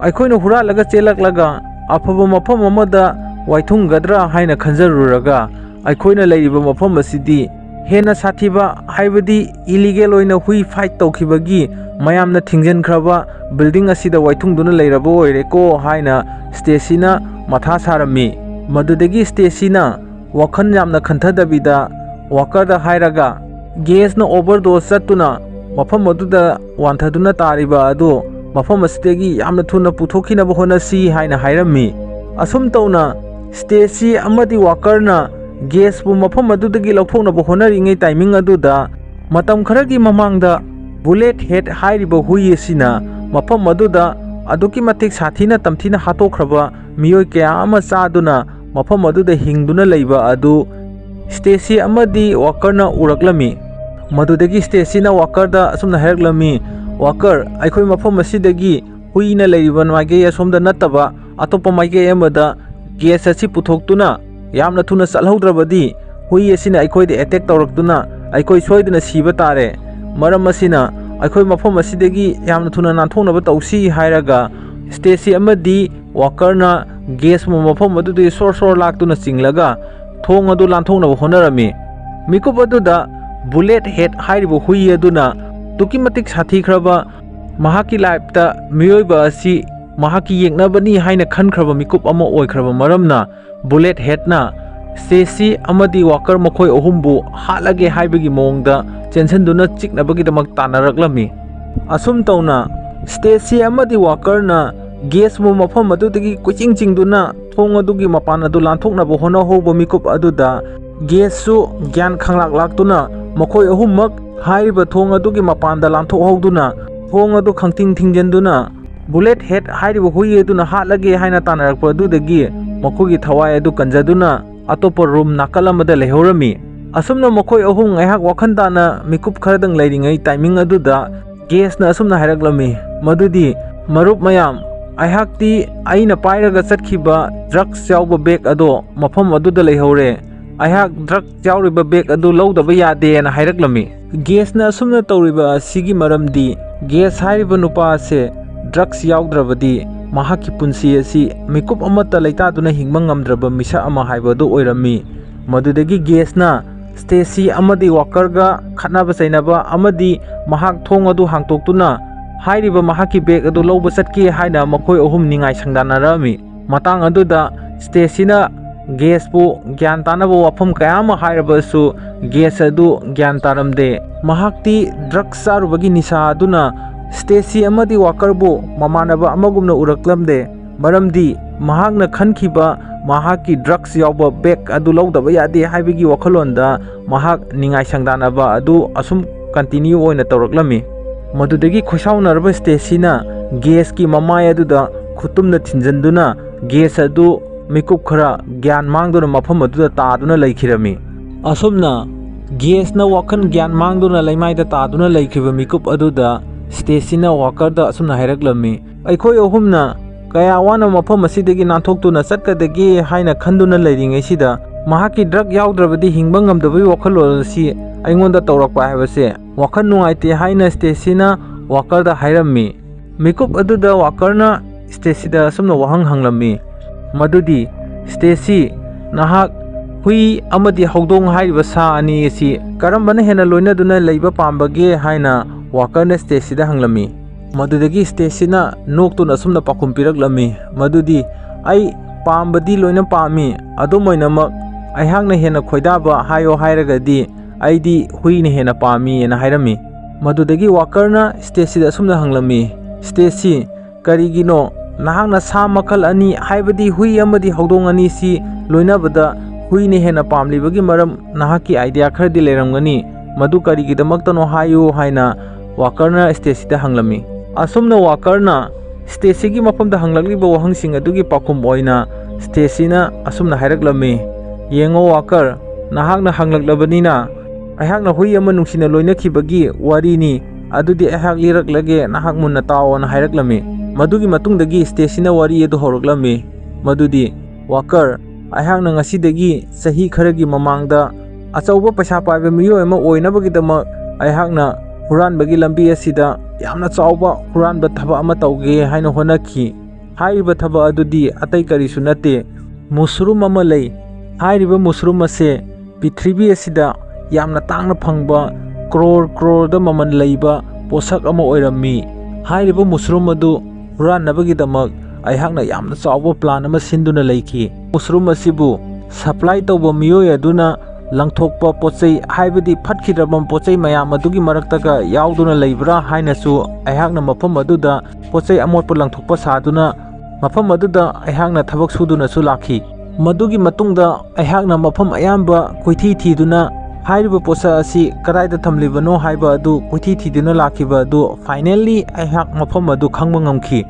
ꯑꯩꯈꯣꯏꯅ ꯍꯨꯔꯥꯜꯂꯒ ꯆꯦꯜꯂꯛꯂꯒ ꯑꯐꯕ ꯃꯐꯝ ꯑꯃꯗ ꯋꯥꯏꯊꯨꯡꯒꯗ꯭ꯔꯥ ꯍꯥꯏꯅ ꯈꯟꯖꯔꯨꯔꯒ ꯑꯩꯈꯣꯏꯅ ꯂꯩꯔꯤꯕ ꯃꯐꯝ ꯑꯁꯤꯗꯤ ꯍꯦꯟꯅ ꯁꯥꯊꯤꯕ, ꯍꯥꯏꯕꯗꯤ ꯏꯂꯤꯒꯦꯜ ꯑꯣꯏꯅ ꯍꯨꯏ ꯐꯥꯏꯠ ꯇꯧꯈꯤꯕꯒꯤ ꯃꯌꯥꯝꯅ ꯊꯤꯡꯖꯤꯟꯈ꯭ꯔꯕ ꯕꯤꯜꯗꯤꯡ ꯑꯁꯤꯗ ꯋꯥꯏꯊꯨꯡꯗꯨꯅ ꯂꯩꯔꯕ ꯑꯣꯏꯔꯦꯀꯣ ꯍꯥꯏꯅ ꯁ꯭ꯇꯦꯁꯤꯅ ꯃꯊꯥ ꯁꯥꯔꯝꯃꯤ꯫ ꯃꯗꯨꯗꯒꯤ ꯁ꯭ꯇꯦꯁꯤꯅ ꯋꯥꯈꯜ ꯌꯥꯝꯅ ꯈꯟꯊꯗꯕꯤꯗ ꯋꯥꯀꯔꯗ ꯍꯥꯏꯔꯒ ꯒꯦꯁꯅ ꯑꯣꯚꯔꯗꯣꯁ ꯆꯠꯇꯨꯅ ꯃꯐꯝ ꯑꯗꯨꯗ ꯋꯥꯟꯊꯗꯨꯅ ꯇꯥꯔꯤꯕ ꯑꯗꯨ ꯃꯐꯝ ꯑꯁꯤꯗꯒꯤ ꯌꯥꯝꯅ ꯊꯨꯅ ꯄꯨꯊꯣꯛꯈꯤꯅꯕ ꯍꯣꯠꯅꯁꯤ ꯍꯥꯏꯅ ꯍꯥꯏꯔꯝꯃꯤ꯫ ꯑꯁꯨꯝ ꯇꯧꯅ ꯁ꯭ꯇꯦꯁꯤ ꯑꯃꯗꯤ ꯋꯥꯀꯔꯅ ꯒꯦꯁꯄꯨ ꯃꯐꯝ ꯑꯗꯨꯗꯒꯤ ꯂꯧꯊꯣꯛꯅꯕ ꯍꯣꯠꯅꯔꯤꯉꯩ ꯇꯥꯏꯃꯤꯡ ꯑꯗꯨꯗ ꯃꯇꯝ ꯈꯔꯒꯤ ꯃꯃꯥꯡꯗ ꯕꯨꯂꯦꯠ ꯍꯦꯗ ꯍꯥꯏꯔꯤꯕ ꯍꯨꯏ ꯑꯁꯤꯅ ꯃꯐꯝ ꯑꯗꯨꯗ ꯑꯗꯨꯛꯀꯤ ꯃꯇꯤꯛ ꯁꯥꯊꯤꯅ ꯇꯝꯊꯤꯅ ꯍꯥꯠꯇꯣꯛꯈ꯭ꯔꯕ ꯃꯤꯑꯣꯏ ꯀꯌꯥ ꯑꯃ ꯆꯥꯗꯨꯅ ꯃꯐꯝ ꯑꯗꯨꯗ ꯍꯤꯡꯗꯨꯅ ꯂꯩꯕ ꯑꯗꯨ ꯁ꯭ꯇꯦꯁꯤ ꯑꯃꯗꯤ ꯋꯥꯀꯔꯅ ꯎꯔꯛꯂꯝꯃꯤ꯫ ꯃꯗꯨꯗꯒꯤ ꯁ꯭ꯇꯦꯁꯤꯅ ꯋꯥꯀꯔꯗ ꯑꯁꯨꯝꯅ ꯍꯥꯏꯔꯛꯂꯝꯃꯤ, ꯋꯥꯀꯔ, ꯑꯩꯈꯣꯏ ꯃꯐꯝ ꯑꯁꯤꯗꯒꯤ ꯍꯨꯏꯅ ꯂꯩꯔꯤꯕ ꯃꯥꯏꯀꯩ ꯑꯁꯣꯝꯗ ꯅꯠꯇꯕ ꯑꯇꯣꯞꯄ ꯃꯥꯏꯀꯩ ꯑꯃꯗ ꯒꯦꯁ ꯑꯁꯤ ꯄꯨꯊꯣꯛꯇꯨꯅ ꯌꯥꯝꯅ ꯊꯨꯅ ꯆꯠꯍꯧꯗ꯭ꯔꯕꯗꯤ ꯍꯨꯏ ꯑꯁꯤꯅ ꯑꯩꯈꯣꯏꯗ ꯑꯦꯇꯦꯛ ꯇꯧꯔꯛꯇꯨꯅ ꯑꯩꯈꯣꯏ ꯁꯣꯏꯗꯅ ꯁꯤꯕ ꯇꯥꯔꯦ꯫ ꯃꯔꯝ ꯑꯁꯤꯅ ꯑꯩꯈꯣꯏ ꯃꯐꯝ ꯑꯁꯤꯗꯒꯤ ꯌꯥꯝꯅ ꯊꯨꯅ ꯅꯥꯟꯊꯣꯛꯅꯕ ꯇꯧꯁꯤ ꯍꯥꯏꯔꯒ ꯁ꯭ꯇꯦꯁꯤ ꯑꯃꯗꯤ ꯋꯥꯀꯔꯅ ꯒꯦꯁꯄꯨ ꯃꯐꯝ ꯑꯗꯨꯗꯒꯤ ꯁꯣꯔ ꯂꯥꯛꯇꯨꯅ ꯆꯤꯡꯂꯒ ꯊꯣꯡ ꯑꯗꯨ ꯂꯥꯟꯊꯣꯛꯅꯕ ꯍꯣꯠꯅꯔꯝꯃꯤ꯫ ꯃꯤꯀꯨꯞ ꯑꯗꯨꯗ ꯕꯨꯂꯦꯠ ꯍꯦꯗ ꯍꯥꯏꯔꯤꯕ ꯍꯨꯏ ꯑꯗꯨꯅ ꯑꯗꯨꯛꯀꯤ ꯃꯇꯤꯛ ꯁꯥꯊꯤꯈ꯭ꯔꯕ, ꯃꯍꯥꯛꯀꯤ ꯂꯥꯏꯐꯇ ꯃꯤꯑꯣꯏꯕ ꯑꯁꯤ ꯃꯍꯥꯛꯀꯤ ꯌꯦꯛꯅꯕꯅꯤ ꯍꯥꯏꯅ ꯈꯟꯈ꯭ꯔꯕ ꯃꯤꯀꯨꯞ ꯑꯃ ꯑꯣꯏꯈ꯭ꯔꯕ ꯃꯔꯝꯅ ꯕꯨꯂꯦꯠ ꯍꯦꯗꯅ ꯁ꯭ꯇꯦꯁꯤ ꯑꯃꯗꯤ ꯋꯥꯀꯔ ꯃꯈꯣꯏ ꯑꯍꯨꯝꯕꯨ ꯍꯥꯠꯂꯒꯦ ꯍꯥꯏꯕꯒꯤ ꯃꯑꯣꯡꯗ ꯆꯦꯟꯁꯤꯟꯗꯨꯅ ꯆꯤꯛꯅꯕꯒꯤꯗꯃꯛ ꯇꯥꯟꯅꯔꯛꯂꯝꯃꯤ꯫ ꯑꯁꯨꯝ ꯇꯧꯅ ꯁ꯭ꯇꯦꯁꯤ ꯑꯃꯗꯤ ꯋꯥꯀꯔꯅ ꯒꯦꯁꯕꯨ ꯃꯐꯝ ꯑꯗꯨꯗꯒꯤ ꯀꯣꯏꯆꯤꯡ ꯆꯤꯡꯗꯨꯅ ꯊꯣꯡ ꯑꯗꯨꯒꯤ ꯃꯄꯥꯟ ꯑꯗꯨ ꯂꯥꯟꯊꯣꯛꯅꯕ ꯍꯣꯠꯅꯍꯧꯕ ꯃꯤꯀꯨꯞ ꯑꯗꯨꯗ ꯒꯦꯁꯁꯨ ꯒ꯭ꯌꯥꯟ ꯈꯪꯂꯥꯛ ꯂꯥꯛꯇꯨꯅ ꯃꯈꯣꯏ ꯑꯍꯨꯝꯃꯛ ꯍꯥꯏꯔꯤꯕ ꯊꯣꯡ ꯑꯗꯨꯒꯤ ꯃꯄꯥꯟꯗ ꯂꯥꯟꯊꯣꯛꯍꯧꯗꯨꯅ ꯊꯣꯡ ꯑꯗꯨ ꯈꯪꯊꯤꯡ ꯊꯤꯡꯖꯤꯟꯗꯨꯅ ꯕꯨꯂꯦꯠ ꯍꯦꯠ ꯍꯥꯏꯔꯤꯕ ꯍꯨꯏ ꯑꯗꯨꯅ ꯍꯥꯠꯂꯒꯦ ꯍꯥꯏꯅ ꯇꯥꯟꯅꯔꯛꯄ ꯑꯗꯨꯗꯒꯤ ꯃꯈꯣꯏꯒꯤ ꯊꯋꯥꯏ ꯑꯗꯨ ꯀꯟꯖꯗꯨꯅ ꯑꯇꯣꯞꯄ ꯔꯨꯝ ꯅꯥꯀꯜ ꯑꯃꯗ ꯂꯩꯍꯧꯔꯝꯃꯤ꯫ ꯑꯁꯨꯝꯅ ꯃꯈꯣꯏ ꯑꯍꯨꯝ ꯉꯥꯏꯍꯥꯛ ꯋꯥꯈꯜ ꯇꯥꯅ ꯃꯤꯀꯨꯞ ꯈꯔꯗꯪ ꯂꯩꯔꯤꯉꯩ ꯇꯥꯏꯃꯤꯡ ꯑꯗꯨꯗ ꯒꯦꯁꯅ ꯑꯁꯨꯝꯅ ꯍꯥꯏꯔꯛꯂꯝꯃꯤ ꯃꯗꯨꯗꯤ ꯃꯔꯨꯞ ꯃꯌꯥꯝ ꯑꯩꯍꯥꯛꯇꯤ ꯑꯩꯅ ꯄꯥꯏꯔꯒ ꯆꯠꯈꯤꯕ ꯗ꯭ꯔꯒꯁ ꯌꯥꯎꯕ ꯕꯦꯒ ꯑꯗꯣ ꯃꯐꯝ ꯑꯗꯨꯗ ꯂꯩꯍꯧꯔꯦ, ꯑꯩꯍꯥꯛ ꯗ꯭ꯔꯒꯁ ꯌꯥꯎꯔꯤꯕ ꯕꯦꯒ ꯑꯗꯨ ꯂꯧꯗꯕ ꯌꯥꯗꯦꯅ ꯍꯥꯏꯔꯛꯂꯝꯃꯤ꯫ ꯒꯦꯁꯅ ꯑꯁꯨꯝꯅ ꯇꯧꯔꯤꯕ ꯑꯁꯤꯒꯤ ꯃꯔꯝꯗꯤ ꯒꯦꯁ ꯍꯥꯏꯔꯤꯕ ꯅꯨꯄꯥ ꯑꯁꯦ ꯗ꯭ꯔꯒꯁ ꯌꯥꯎꯗ꯭ꯔꯕꯗꯤ ꯃꯍꯥꯛꯀꯤ ꯄꯨꯟꯁꯤ ꯑꯁꯤ ꯃꯤꯀꯨꯞ ꯑꯃꯠꯇ ꯂꯩꯇꯥꯗꯨꯅ ꯍꯤꯡꯕ ꯉꯝꯗ꯭ꯔꯕ ꯃꯤꯁꯛ ꯑꯃ ꯍꯥꯏꯕꯗꯨ ꯑꯣꯏꯔꯝꯃꯤ꯫ ꯃꯗꯨꯗꯒꯤ ꯒꯦꯁꯅ ꯁ꯭ꯇꯦꯁꯤ ꯑꯃꯗꯤ ꯋꯥꯀꯔꯒ ꯈꯠꯅꯕ ꯆꯩꯅꯕ ꯑꯃꯗꯤ ꯃꯍꯥꯛ ꯊꯣꯡ ꯑꯗꯨ ꯍꯥꯡꯇꯣꯛꯇꯨꯅ ꯍꯥꯏꯔꯤꯕ ꯃꯍꯥꯛꯀꯤ ꯕꯦꯒ ꯑꯗꯨ ꯂꯧꯕ ꯆꯠꯀꯦ ꯍꯥꯏꯅ ꯃꯈꯣꯏ ꯑꯍꯨꯝ ꯅꯤꯡꯉꯥꯏ ꯁꯪꯗꯥꯅꯔꯝꯃꯤ꯫ ꯃꯇꯥꯡ ꯑꯗꯨꯗ ꯁ꯭ꯇꯦꯁꯤꯅ ꯒꯦꯁꯄꯨ ꯒ꯭ꯌꯥꯟ ꯇꯥꯅꯕ ꯋꯥꯐꯝ ꯀꯌꯥ ꯑꯃ ꯍꯥꯏꯔꯕꯁꯨ ꯒꯦꯁ ꯑꯗꯨ ꯒ꯭ꯌꯥꯟ ꯇꯥꯔꯝꯗꯦ꯫ ꯃꯍꯥꯛꯇꯤ ꯗ꯭ꯔꯒꯁ ꯆꯥꯔꯨꯕꯒꯤ ꯅꯤꯁꯥ ꯑꯗꯨꯅ ꯁ꯭ꯇꯦꯁꯤ ꯑꯃꯗꯤ ꯋꯥꯀꯔꯕꯨ ꯃꯃꯥꯟꯅꯕ ꯑꯃꯒꯨꯝꯅ ꯎꯔꯛꯂꯝꯗꯦ, ꯃꯔꯝꯗꯤ ꯃꯍꯥꯛꯅ ꯈꯟꯈꯤꯕ ꯃꯍꯥꯛꯀꯤ ꯗ꯭ꯔꯒꯁ ꯌꯥꯎꯕ ꯕꯦꯒ ꯑꯗꯨ ꯂꯧꯗꯕ ꯌꯥꯗꯦ ꯍꯥꯏꯕꯒꯤ ꯋꯥꯈꯜꯂꯣꯟꯗ ꯃꯍꯥꯛ ꯅꯤꯡꯉꯥꯏ ꯁꯪꯗꯥꯅꯕ ꯑꯗꯨ ꯑꯁꯨꯝ ꯀꯟꯇꯤꯅ꯭ꯌꯨ ꯑꯣꯏꯅ ꯇꯧꯔꯛꯂꯝꯃꯤ꯫ ꯃꯗꯨꯗꯒꯤ ꯈꯣꯏꯁꯥꯎꯅꯔꯕ ꯁ꯭ꯇꯦꯁꯤꯅ ꯒꯦꯁꯀꯤ ꯃꯃꯥꯏ ꯑꯗꯨꯗ ꯈꯨꯠꯇꯨꯝꯅ ꯊꯤꯟꯖꯤꯟꯗꯨꯅ ꯒꯦꯁ ꯑꯗꯨ ꯃꯤꯀꯨꯞ ꯈꯔ ꯒ꯭ꯌꯥꯟ ꯃꯥꯡꯗꯨꯅ ꯃꯐꯝ ꯑꯗꯨꯗ ꯇꯥꯗꯨꯅ ꯂꯩꯈꯤꯔꯝꯃꯤ꯫ ꯑꯁꯨꯝꯅ ꯒꯦꯁꯅ ꯋꯥꯈꯜ ꯒ꯭ꯌꯥꯟ ꯃꯥꯡꯗꯨꯅ ꯂꯩꯃꯥꯏꯗ ꯇꯥꯗꯨꯅ ꯂꯩꯈꯤꯕ ꯃꯤꯀꯨꯞ ꯑꯗꯨꯗ ꯁ꯭ꯇꯦꯁꯤꯅ ꯋꯥꯀꯔꯗ ꯑꯁꯨꯝꯅ ꯍꯥꯏꯔꯛꯂꯝꯃꯤ, ꯑꯩꯈꯣꯏ ꯑꯍꯨꯝꯅ ꯀꯌꯥ ꯋꯥꯅ ꯃꯐꯝ ꯑꯁꯤꯗꯒꯤ ꯅꯥꯟꯊꯣꯛꯇꯨꯅ ꯆꯠꯀꯗꯒꯦ ꯍꯥꯏꯅ ꯈꯟꯗꯨꯅ ꯂꯩꯔꯤꯉꯩꯁꯤꯗ ꯃꯍꯥꯛꯀꯤ ꯗ꯭ꯔꯒ ꯌꯥꯎꯗ꯭ꯔꯕꯗꯤ ꯍꯤꯡꯕ ꯉꯝꯗꯕꯒꯤ ꯋꯥꯈꯜꯂꯣꯟ ꯑꯁꯤ ꯑꯩꯉꯣꯟꯗ ꯇꯧꯔꯛꯄ ꯍꯥꯏꯕꯁꯦ ꯋꯥꯈꯜ ꯅꯨꯡꯉꯥꯏꯇꯦ ꯍꯥꯏꯅ ꯁ꯭ꯇꯦꯁꯤꯅ ꯋꯥꯀꯔꯗ ꯍꯥꯏꯔꯝꯃꯤ꯫ ꯃꯤꯀꯨꯞ ꯑꯗꯨꯗ ꯋꯥꯀꯔꯅ ꯁ꯭ꯇꯦꯁꯤꯗ ꯑꯁꯨꯝꯅ ꯋꯥꯍꯪ ꯍꯪꯂꯝꯃꯤ ꯃꯗꯨꯗꯤ ꯁ꯭ꯇꯦꯁꯤ, ꯅꯍꯥꯛ ꯍꯨꯏ ꯑꯃꯗꯤ ꯍꯧꯗꯣꯡ ꯍꯥꯏꯔꯤꯕ ꯁꯥ ꯑꯅꯤ ꯑꯁꯤ ꯀꯔꯝꯕꯅ ꯍꯦꯟꯅ ꯂꯣꯏꯅꯗꯨꯅ ꯂꯩꯕ ꯄꯥꯝꯕꯒꯦ ꯍꯥꯏꯅ ꯋꯥꯀꯔꯅ ꯁ꯭ꯇꯦꯁꯤꯗ ꯍꯪꯂꯝꯃꯤ꯫ ꯃꯗꯨꯗꯒꯤ ꯁ꯭ꯇꯦꯁꯤꯅ ꯅꯣꯛꯇꯨꯅ ꯑꯁꯨꯝꯅ ꯄꯥꯎꯈꯨꯝ ꯄꯤꯔꯛꯂꯝꯃꯤ ꯃꯗꯨꯗꯤ ꯑꯩ ꯄꯥꯝꯕꯗꯤ ꯂꯣꯏꯅ ꯄꯥꯝꯃꯤ, ꯑꯗꯨꯝ ꯑꯣꯏꯅꯃꯛ ꯑꯩꯍꯥꯛꯅ ꯍꯦꯟꯅ ꯈꯣꯏꯗꯥꯕ ꯍꯥꯏꯌꯣ ꯍꯥꯏꯔꯒꯗꯤ ꯑꯩꯗꯤ ꯍꯨꯏꯅ ꯍꯦꯟꯅ ꯄꯥꯝꯃꯤꯅ ꯍꯥꯏꯔꯝꯃꯤ꯫ ꯃꯗꯨꯗꯒꯤ ꯋꯥꯀꯔꯅ ꯁ꯭ꯇꯦꯁꯤꯗ ꯑꯁꯨꯝꯅ ꯍꯪꯂꯝꯃꯤ, ꯁ꯭ꯇꯦꯁꯤ, ꯀꯔꯤꯒꯤꯅꯣ ꯅꯍꯥꯛꯅ ꯁꯥ ꯃꯈꯜ ꯑꯅꯤ ꯍꯥꯏꯕꯗꯤ ꯍꯨꯏ ꯑꯃꯗꯤ ꯍꯧꯗꯣꯡ ꯑꯅꯤꯁꯤ ꯂꯣꯏꯅꯕꯗ ꯍꯨꯏꯅ ꯍꯦꯟꯅ ꯄꯥꯝꯂꯤꯕꯒꯤ ꯃꯔꯝ ꯅꯍꯥꯛꯀꯤ ꯑꯥꯏꯗꯤꯌꯥ ꯈꯔꯗꯤ ꯂꯩꯔꯝꯒꯅꯤ, ꯃꯗꯨ ꯀꯔꯤꯒꯤꯗꯃꯛꯇꯅꯣ ꯍꯥꯏꯌꯨ ꯍꯥꯏꯅ ꯋꯥꯀꯔꯅ ꯁ꯭ꯇꯦꯁꯤꯗ ꯍꯪꯂꯝꯃꯤ꯫ ꯑꯁꯨꯝꯅ ꯋꯥꯀꯔꯅ ꯁ꯭ꯇꯦꯁꯤꯒꯤ ꯃꯐꯝꯗ ꯍꯪꯂꯛꯂꯤꯕ ꯋꯥꯍꯪꯁꯤꯡ ꯑꯗꯨꯒꯤ ꯄꯥꯎꯈꯨꯝ ꯑꯣꯏꯅ ꯁ꯭ꯇꯦꯁꯤꯅ ꯑꯁꯨꯝꯅ ꯍꯥꯏꯔꯛꯂꯝꯃꯤ, ꯌꯦꯡꯉꯣ ꯋꯥꯀꯔ, ꯅꯍꯥꯛꯅ ꯍꯪꯂꯛꯂꯕꯅꯤꯅ ꯑꯩꯍꯥꯛꯅ ꯍꯨꯏ ꯑꯃ ꯅꯨꯡꯁꯤꯅ ꯂꯣꯏꯅꯈꯤꯕꯒꯤ ꯋꯥꯔꯤꯅꯤ, ꯑꯗꯨꯗꯤ ꯑꯩꯍꯥꯛ ꯂꯤꯔꯛꯂꯒꯦ, ꯅꯍꯥꯛ ꯃꯨꯟꯅ ꯇꯥꯎꯑꯣꯅ ꯍꯥꯏꯔꯛꯂꯝꯃꯤ꯫ ꯃꯗꯨꯒꯤ ꯃꯇꯨꯡꯗꯒꯤ ꯁ꯭ꯇꯦꯁꯤꯅ ꯋꯥꯔꯤ ꯑꯗꯨ ꯍꯧꯔꯛꯂꯝꯃꯤ ꯃꯗꯨꯗꯤ ꯋꯥꯀꯔ, ꯑꯩꯍꯥꯛꯅ ꯉꯁꯤꯗꯒꯤ ꯆꯍꯤ ꯈꯔꯒꯤ ꯃꯃꯥꯡꯗ ꯑꯆꯧꯕ ꯄꯩꯁా ꯄꯥꯏꯕ ꯃꯤꯑꯣꯏ ꯑꯃ ꯑꯣꯏꯅꯕꯒꯤꯗꯃꯛ ꯑꯩꯍꯥꯛꯅ ꯍꯨꯔꯥꯟꯕꯒꯤ ꯂꯝꯕꯤ ꯑꯁꯤꯗ ꯌꯥꯝꯅ ꯆꯥꯎꯕ ꯍꯨꯔꯥꯟꯕ ꯊꯕꯛ ꯑꯃ ꯇꯧꯒꯦ ꯍꯥꯏꯅ ꯍꯣꯠꯅꯈꯤ꯫ ꯍꯥꯏꯔꯤꯕ ꯊꯕꯛ ꯑꯗꯨꯗꯤ ꯑꯇꯩ ꯀꯔꯤꯁꯨ ꯅꯠꯇꯦ, ꯃꯨꯁꯔꯨꯝ ꯑꯃ ꯂꯩ, ꯍꯥꯏꯔꯤꯕ ꯃꯨꯁꯔꯨꯝ ꯑꯁꯦ ꯄ꯭ꯔꯤꯊꯤꯕꯤ ꯑꯁꯤꯗ ꯌꯥꯝꯅ ꯇꯥꯡꯅ ꯐꯪꯕ ꯀ꯭ꯔꯣꯔꯗ ꯃꯃꯜ ꯂꯩꯕ ꯄꯣꯠꯁꯛ ꯑꯃ ꯑꯣꯏꯔꯝꯃꯤ꯫ ꯍꯥꯏꯔꯤꯕ ꯃꯨꯁꯔꯨꯝ ꯑꯗꯨ ꯍꯨꯔꯥꯟꯅꯕꯒꯤꯗꯃꯛ ꯑꯩꯍꯥꯛꯅ ꯌꯥꯝꯅ ꯆꯥꯎꯕ ꯄ꯭ꯂꯥꯟ ꯑꯃ ꯁꯤꯟꯗꯨꯅ ꯂꯩꯈꯤ꯫ ꯃꯨꯁꯔꯨꯝ ꯑꯁꯤꯕꯨ ꯁꯄ꯭ꯂꯥꯏ ꯇꯧꯕ ꯃꯤꯑꯣꯏ ꯑꯗꯨꯅ ꯂꯪꯊꯣꯛꯄ ꯄꯣꯠꯆꯩ ꯍꯥꯏꯕꯗꯤ ꯐꯠꯈꯤꯗ꯭ꯔꯕ ꯄꯣꯠꯆꯩ ꯃꯌꯥꯝ ꯑꯗꯨꯒꯤ ꯃꯔꯛꯇꯒ ꯌꯥꯎꯗꯨꯅ ꯂꯩꯕ꯭ꯔꯥ ꯍꯥꯏꯅꯁꯨ ꯑꯩꯍꯥꯛꯅ ꯃꯐꯝ ꯑꯗꯨꯗ ꯄꯣꯠꯆꯩ ꯑꯃꯣꯠꯄ ꯂꯪꯊꯣꯛꯄ ꯁꯥꯗꯨꯅ ꯃꯐꯝ ꯑꯗꯨꯗ ꯑꯩꯍꯥꯛꯅ ꯊꯕꯛ ꯁꯨꯗꯨꯅꯁꯨ ꯂꯥꯛꯈꯤ꯫ ꯃꯗꯨꯒꯤ ꯃꯇꯨꯡꯗ ꯑꯩꯍꯥꯛꯅ ꯃꯐꯝ ꯑꯌꯥꯝꯕ ꯀꯣꯏꯊꯤ ꯊꯤꯗꯨꯅ ꯍꯥꯏꯔꯤꯕ ꯄꯣꯠꯁꯛ ꯑꯁꯤ ꯀꯗꯥꯏꯗ ꯊꯝꯂꯤꯕꯅꯣ ꯍꯥꯏꯕ ꯑꯗꯨ ꯀꯣꯏꯊꯤ ꯊꯤꯗꯨꯅ ꯂꯥꯛꯈꯤꯕ ꯑꯗꯨ ꯐꯥꯏꯅꯦꯜꯂꯤ ꯑꯩꯍꯥꯛ ꯃꯐꯝ ꯑꯗꯨ ꯈꯪꯕ ꯉꯝꯈꯤ꯫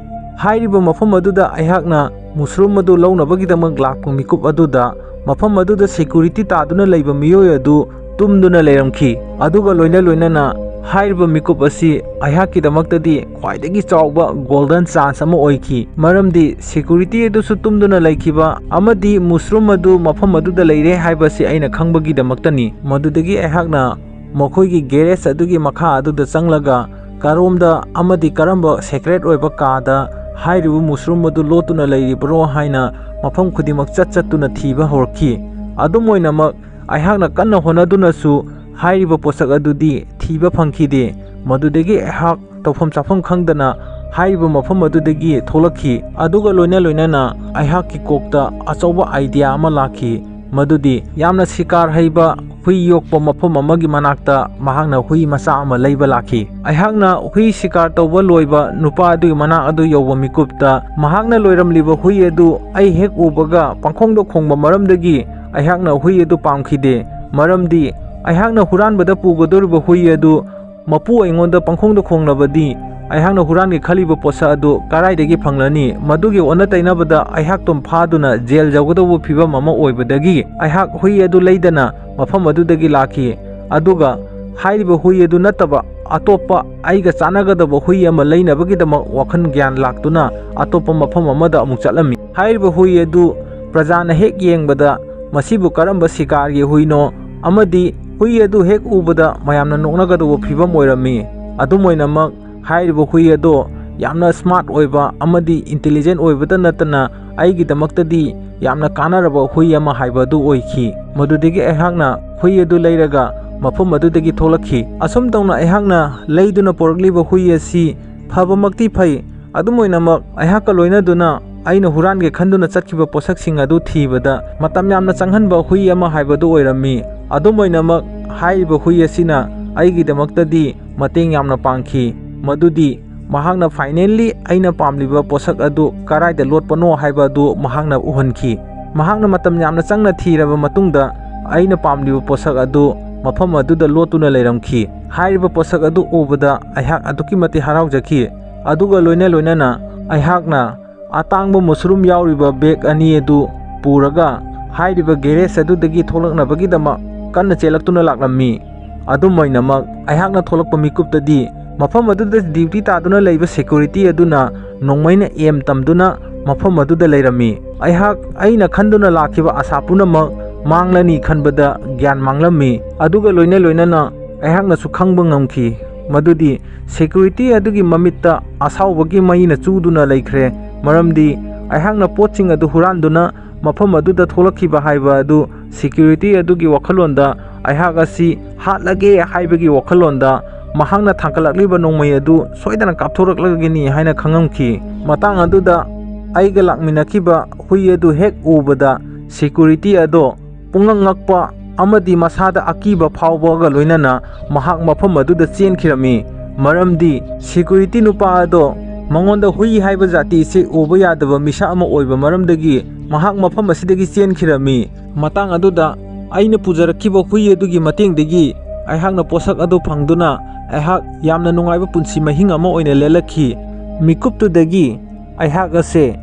ꯍꯥꯏꯔꯤꯕ ꯃꯐꯝ ꯑꯗꯨꯗ ꯑꯩꯍꯥꯛꯅ ꯃꯨꯁꯔꯨꯝ ꯑꯗꯨ ꯂꯧꯅꯕꯒꯤꯗꯃꯛ ꯂꯥꯛꯄ ꯃꯤꯀꯨꯞ ꯑꯗꯨꯗ ꯃꯐꯝ ꯑꯗꯨꯗ ꯁꯦꯀ꯭ꯌꯨꯔꯤꯇꯤ ꯇꯥꯗꯨꯅ ꯂꯩꯕ ꯃꯤꯑꯣꯏ ꯑꯗꯨ ꯇꯨꯝꯗꯨꯅ ꯂꯩꯔꯝꯈꯤ꯫ ꯑꯗꯨꯒ ꯂꯣꯏꯅꯅ ꯍꯥꯏꯔꯤꯕ ꯃꯤꯀꯨꯞ ꯑꯁꯤ ꯑꯩꯍꯥꯛꯀꯤꯗꯃꯛꯇꯗꯤ ꯈ꯭ꯋꯥꯏꯗꯒꯤ ꯆꯥꯎꯕ ꯒꯣꯜꯗꯟ ꯆꯥꯟꯁ ꯑꯃ ꯑꯣꯏꯈꯤ, ꯃꯔꯝꯗꯤ ꯁꯦꯀ꯭ꯌꯨꯔꯤꯇꯤ ꯑꯗꯨꯁꯨ ꯇꯨꯝꯗꯨꯅ ꯂꯩꯈꯤꯕ ꯑꯃꯗꯤ ꯃꯨꯁꯔꯨꯝ ꯑꯗꯨ ꯃꯐꯝ ꯑꯗꯨꯗ ꯂꯩꯔꯦ ꯍꯥꯏꯕꯁꯤ ꯑꯩꯅ ꯈꯪꯕꯒꯤꯗꯃꯛꯇꯅꯤ꯫ ꯃꯗꯨꯗꯒꯤ ꯑꯩꯍꯥꯛꯅ ꯃꯈꯣꯏꯒꯤ ꯒꯦꯔꯦꯖ ꯑꯗꯨꯒꯤ ꯃꯈꯥ ꯑꯗꯨꯗ ꯆꯪꯂꯒ ꯀꯔꯣꯝꯗ ꯑꯃꯗꯤ ꯀꯔꯝꯕ ꯁꯦꯀ꯭ꯔꯦꯠ ꯑꯣꯏꯕ ꯀꯥꯗ ꯍꯥꯏꯔꯤꯕ ꯃꯨꯁꯔꯨꯝ ꯑꯗꯨ ꯂꯣꯠꯇꯨꯅ ꯂꯩꯔꯤꯕ꯭ꯔꯣ ꯍꯥꯏꯅ ꯃꯐꯝ ꯈꯨꯗꯤꯡꯃꯛ ꯆꯠꯇꯨꯅ ꯊꯤꯕ ꯍꯧꯔꯛꯈꯤ꯫ ꯑꯗꯨꯝ ꯑꯣꯏꯅꯃꯛ ꯑꯩꯍꯥꯛꯅ ꯀꯟꯅ ꯍꯣꯠꯅꯗꯨꯅꯁꯨ ꯍꯥꯏꯔꯤꯕ ꯄꯣꯠꯁꯛ ꯑꯗꯨꯗꯤ ꯊꯤꯕ ꯐꯪꯈꯤꯗꯦ꯫ ꯃꯗꯨꯗꯒꯤ ꯑꯩꯍꯥꯛ ꯇꯧꯐꯝ ꯆꯥꯐꯝ ꯈꯪꯗꯅ ꯍꯥꯏꯔꯤꯕ ꯃꯐꯝ ꯑꯗꯨꯗꯒꯤ ꯊꯣꯛꯂꯛꯈꯤ꯫ ꯑꯗꯨꯒ ꯂꯣꯏꯅꯅ ꯑꯩꯍꯥꯛꯀꯤ ꯀꯣꯛꯇ ꯑꯆꯧꯕ ꯑꯥꯏꯗꯤꯌꯥ ꯑꯃ ꯂꯥꯛꯈꯤ ꯃꯗꯨꯗꯤ ꯌꯥꯝꯅ ꯁꯤꯀꯥꯔ ꯍꯩꯕ ꯍꯨꯏ ꯌꯣꯛꯄ ꯃꯐꯝ ꯑꯃꯒꯤ ꯃꯅꯥꯛꯇ ꯃꯍꯥꯛꯅ ꯍꯨꯏ ꯃꯆꯥ ꯑꯃ ꯂꯩꯕ ꯂꯥꯛꯈꯤ꯫ ꯑꯩꯍꯥꯛꯅ ꯍꯨꯏ ꯁꯤꯀꯥꯔ ꯇꯧꯕ ꯂꯣꯏꯕ ꯅꯨꯄꯥ ꯑꯗꯨꯒꯤ ꯃꯅꯥꯛ ꯑꯗꯨ ꯌꯧꯕ ꯃꯤꯀꯨꯞꯇ ꯃꯍꯥꯛꯅ ꯂꯣꯏꯔꯝꯂꯤꯕ ꯍꯨꯏ ꯑꯗꯨ ꯑꯩ ꯍꯦꯛ ꯎꯕꯒ ꯄꯪꯈꯣꯡꯗ ꯈꯣꯡꯕ ꯃꯔꯝꯗꯒꯤ ꯑꯩꯍꯥꯛꯅ ꯍꯨꯏ ꯑꯗꯨ ꯄꯥꯝꯈꯤꯗꯦ, ꯃꯔꯝꯗꯤ ꯑꯩꯍꯥꯛꯅ ꯍꯨꯔꯥꯟꯕꯗ ꯄꯨꯒꯗꯧꯔꯤꯕ ꯍꯨꯏ ꯑꯗꯨ ꯃꯄꯨ ꯑꯩꯉꯣꯟꯗ ꯄꯪꯈꯣꯡꯗ ꯈꯣꯡꯂꯕꯗꯤ ꯑꯩꯍꯥꯛꯅ ꯍꯨꯔꯥꯟꯒꯦ ꯈꯜꯂꯤꯕ ꯄꯣꯠꯁꯛ ꯑꯗꯨ ꯀꯗꯥꯏꯗꯒꯤ ꯐꯪꯂꯅꯤ? ꯃꯗꯨꯒꯤ ꯑꯣꯟꯅ ꯇꯩꯅꯕꯗ ꯑꯩꯍꯥꯛꯇꯨ ꯐꯥꯗꯨꯅ ꯖꯦꯜ ꯌꯧꯒꯗꯧꯕ ꯐꯤꯕꯝ ꯑꯃ ꯑꯣꯏꯕꯗꯒꯤ ꯑꯩꯍꯥꯛ ꯍꯨꯏ ꯑꯗꯨ ꯂꯩꯗꯅ ꯃꯐꯝ ꯑꯗꯨꯗꯒꯤ ꯂꯥꯛꯈꯤ꯫ ꯑꯗꯨꯒ ꯍꯥꯏꯔꯤꯕ ꯍꯨꯏ ꯑꯗꯨ ꯅꯠꯇꯕ ꯑꯇꯣꯞꯄ ꯑꯩꯒ ꯆꯥꯟꯅꯒꯗꯕ ꯍꯨꯏ ꯑꯃ ꯂꯩꯅꯕꯒꯤꯗꯃꯛ ꯋꯥꯈꯜ ꯒ꯭ꯌꯥꯟ ꯂꯥꯛꯇꯨꯅ ꯑꯇꯣꯞꯄ ꯃꯐꯝ ꯑꯃꯗ ꯑꯃꯨꯛ ꯆꯠꯂꯝꯃꯤ꯫ ꯍꯥꯏꯔꯤꯕ ꯍꯨꯏ ꯑꯗꯨ ꯄ꯭ꯔꯖꯥꯅ ꯍꯦꯛ ꯌꯦꯡꯕꯗ ꯃꯁꯤꯕꯨ ꯀꯔꯝꯕ ꯁꯤꯀꯥꯔꯒꯤ ꯍꯨꯏꯅꯣ ꯑꯃꯗꯤ ꯍꯨꯏ ꯑꯗꯨ ꯍꯦꯛ ꯎꯕꯗ ꯃꯌꯥꯝꯅ ꯅꯣꯛꯅꯒꯗꯧꯕ ꯐꯤꯕꯝ ꯑꯣꯏꯔꯝꯃꯤ꯫ ꯑꯗꯨꯝ ꯑꯣꯏꯅꯃꯛ ꯍꯥꯏꯔꯤꯕ ꯍꯨꯏ ꯑꯗꯣ ꯌꯥꯝꯅ ꯁ꯭ꯃꯥꯔꯠ ꯑꯣꯏꯕ ꯑꯃꯗꯤ ꯏꯟꯇꯦꯂꯤꯖꯦꯟꯠ ꯑꯣꯏꯕꯇ ꯅꯠꯇꯅ ꯑꯩꯒꯤꯗꯃꯛꯇꯗꯤ ꯌꯥꯝꯅ ꯀꯥꯟꯅꯔꯕ ꯍꯨꯏ ꯑꯃ ꯍꯥꯏꯕ ꯑꯗꯨ ꯑꯣꯏꯈꯤ꯫ ꯃꯗꯨꯗꯒꯤ ꯑꯩꯍꯥꯛꯅ ꯍꯨꯏ ꯑꯗꯨ ꯂꯩꯔꯒ ꯃꯐꯝ ꯑꯗꯨꯗꯒꯤ ꯊꯣꯛꯂꯛꯈꯤ꯫ ꯑꯁꯨꯝ ꯇꯧꯅ ꯑꯩꯍꯥꯛꯅ ꯂꯩꯗꯨꯅ ꯄꯣꯔꯛꯂꯤꯕ ꯍꯨꯏ ꯑꯁꯤ ꯐꯕꯃꯛꯇꯤ ꯐꯩ, ꯑꯗꯨꯝ ꯑꯣꯏꯅꯃꯛ ꯑꯩꯍꯥꯛꯀ ꯂꯣꯏꯅꯗꯨꯅ ꯑꯩꯅ ꯍꯨꯔꯥꯟꯒꯦ ꯈꯟꯗꯨꯅ ꯆꯠꯈꯤꯕ ꯄꯣꯠꯁꯛꯁꯤꯡ ꯑꯗꯨ ꯊꯤꯕꯗ ꯃꯇꯝ ꯌꯥꯝꯅ ꯆꯪꯍꯟꯕ ꯍꯨꯏ ꯑꯃ ꯍꯥꯏꯕꯗꯨ ꯑꯣꯏꯔꯝꯃꯤ꯫ ꯑꯗꯨꯝ ꯑꯣꯏꯅꯃꯛ ꯍꯥꯏꯔꯤꯕ ꯍꯨꯏ ꯑꯁꯤꯅ ꯑꯩꯒꯤꯗꯃꯛꯇꯗꯤ ꯃꯇꯦꯡ ꯌꯥꯝꯅ ꯄꯥꯡꯈꯤ, ꯃꯗꯨꯗꯤ ꯃꯍꯥꯛꯅ ꯐꯥꯏꯅꯦꯜꯂꯤ ꯑꯩꯅ ꯄꯥꯝꯂꯤꯕ ꯄꯣꯠꯁꯛ ꯑꯗꯨ ꯀꯗꯥꯏꯗ ꯂꯣꯠꯄꯅꯣ ꯍꯥꯏꯕ ꯑꯗꯨ ꯃꯍꯥꯛꯅ ꯎꯍꯟꯈꯤ꯫ ꯃꯍꯥꯛꯅ ꯃꯇꯝ ꯌꯥꯝꯅ ꯆꯪꯅ ꯊꯤꯔꯕ ꯃꯇꯨꯡꯗ ꯑꯩꯅ ꯄꯥꯝꯂꯤꯕ ꯄꯣꯠꯁꯛ ꯑꯗꯨ ꯃꯐꯝ ꯑꯗꯨꯗ ꯂꯣꯠꯇꯨꯅ ꯂꯩꯔꯝꯈꯤ꯫ ꯍꯥꯏꯔꯤꯕ ꯄꯣꯠꯁꯛ ꯑꯗꯨ ꯎꯕꯗ ꯑꯩꯍꯥꯛ ꯑꯗꯨꯛꯀꯤ ꯃꯇꯤꯛ ꯍꯔꯥꯎꯖꯈꯤ꯫ ꯑꯗꯨꯒ ꯂꯣꯏꯅꯅ ꯑꯩꯍꯥꯛꯅ ꯑꯇꯥꯡꯕ ꯃꯨꯁꯔꯨꯝ ꯌꯥꯎꯔꯤꯕ ꯕꯦꯒ ꯑꯅꯤ ꯑꯗꯨ ꯄꯨꯔꯒ ꯍꯥꯏꯔꯤꯕ ꯒꯦꯔꯦꯖ ꯑꯗꯨꯗꯒꯤ ꯊꯣꯛꯂꯛꯅꯕꯒꯤꯗꯃꯛ ꯀꯟꯅ ꯆꯦꯜꯂꯛꯇꯨꯅ ꯂꯥꯛꯂꯝꯃꯤ꯫ ꯑꯗꯨꯝ ꯑꯣꯏꯅꯃꯛ ꯑꯩꯍꯥꯛꯅ ꯊꯣꯛꯂꯛꯄ ꯃꯤꯀꯨꯞꯇꯗꯤ ꯃꯐꯝ ꯑꯗꯨꯗ ꯗ꯭ꯌꯨꯇꯤ ꯇꯥꯗꯨꯅ ꯂꯩꯕ ꯁꯦꯀ꯭ꯌꯨꯔꯤꯇꯤ ꯑꯗꯨꯅ ꯅꯣꯡꯃꯩꯅ ꯑꯦꯝ ꯇꯝꯗꯨꯅ ꯃꯐꯝ ꯑꯗꯨꯗ ꯂꯩꯔꯝꯃꯤ꯫ ꯑꯩꯅ ꯈꯟꯗꯨꯅ ꯂꯥꯛꯈꯤꯕ ꯑꯁꯥ ꯄꯨꯝꯅꯃꯛ ꯃꯥꯡꯂꯅꯤ ꯈꯟꯕꯗ ꯒ꯭ꯌꯥꯟ ꯃꯥꯡꯂꯝꯃꯤ꯫ ꯑꯗꯨꯒ ꯂꯣꯏꯅꯅ ꯑꯩꯍꯥꯛꯅꯁꯨ ꯈꯪꯕ ꯉꯝꯈꯤ ꯃꯗꯨꯗꯤ ꯁꯦꯀ꯭ꯌꯨꯔꯤꯇꯤ ꯑꯗꯨꯒꯤ ꯃꯃꯤꯠꯇ ꯑꯁꯥꯎꯕꯒꯤ ꯃꯩꯅ ꯆꯨꯗꯨꯅ ꯂꯩꯈ꯭ꯔꯦ, ꯃꯔꯝꯗꯤ ꯑꯩꯍꯥꯛꯅ ꯄꯣꯠꯁꯤꯡ ꯑꯗꯨ ꯍꯨꯔꯥꯟꯗꯨꯅ ꯃꯐꯝ ꯑꯗꯨꯗ ꯊꯣꯛꯂꯛꯈꯤꯕ ꯍꯥꯏꯕ ꯑꯗꯨ ꯁꯦꯀ꯭ꯌꯨꯔꯤꯇꯤ ꯑꯗꯨꯒꯤ ꯋꯥꯈꯜꯂꯣꯟꯗ ꯑꯩꯍꯥꯛ ꯑꯁꯤ ꯍꯥꯠꯂꯒꯦ ꯍꯥꯏꯕꯒꯤ ꯋꯥꯈꯜꯂꯣꯟꯗ ꯃꯍꯥꯛꯅ ꯊꯥꯡꯒꯠꯂꯛꯂꯤꯕ ꯅꯣꯡꯃꯩ ꯑꯗꯨ ꯁꯣꯏꯗꯅ ꯀꯥꯞꯊꯣꯔꯛꯂꯒꯅꯤ ꯍꯥꯏꯅ ꯈꯪꯉꯝꯈꯤ꯫ ꯃꯇꯥꯡ ꯑꯗꯨꯗ ꯑꯩꯒ ꯂꯥꯛꯃꯤꯟꯅꯈꯤꯕ ꯍꯨꯏ ꯑꯗꯨ ꯍꯦꯛ ꯎꯕꯗ ꯁꯦꯀ꯭ꯌꯨꯔꯤꯇꯤ ꯑꯗꯣ ꯄꯨꯡꯉꯛ ꯉꯛꯄ ꯑꯃꯗꯤ ꯃꯁꯥꯗ ꯑꯀꯤꯕ ꯐꯥꯎꯕꯒ ꯂꯣꯏꯅꯅ ꯃꯍꯥꯛ ꯃꯐꯝ ꯑꯗꯨꯗ ꯆꯦꯟꯈꯤꯔꯝꯃꯤ, ꯃꯔꯝꯗꯤ ꯁꯦꯀ꯭ꯌꯨꯔꯤꯇꯤ ꯅꯨꯄꯥ ꯑꯗꯣ ꯃꯉꯣꯟꯗ ꯍꯨꯏ ꯍꯥꯏꯕ ꯖꯥꯇꯤ ꯑꯁꯤ ꯎꯕ ꯌꯥꯗꯕ ꯃꯤꯁꯛ ꯑꯃ ꯑꯣꯏꯕ ꯃꯔꯝꯗꯒꯤ ꯃꯍꯥꯛ ꯃꯐꯝ ꯑꯁꯤꯗꯒꯤ ꯆꯦꯟꯈꯤꯔꯝꯃꯤ꯫ ꯃꯇꯥꯡ ꯑꯗꯨꯗ ꯑꯩꯅ ꯄꯨꯖꯔꯛꯈꯤꯕ ꯍꯨꯏ ꯑꯗꯨꯒꯤ ꯃꯇꯦꯡꯗꯒꯤ ꯑꯩꯍꯥꯛꯅ ꯄꯣꯠꯁꯛ ꯑꯗꯨ ꯐꯪꯗꯨꯅ ꯑꯩꯍꯥꯛ ꯌꯥꯝꯅ ꯅꯨꯡꯉꯥꯏꯕ ꯄꯨꯟꯁꯤ ꯃꯍꯤꯡ ꯑꯃ ꯑꯣꯏꯅ ꯂꯦꯜꯂꯛꯈꯤ꯫ ꯃꯤꯀꯨꯞꯇꯨꯗꯒꯤ ꯑꯩꯍꯥꯛ ꯑꯁꯦ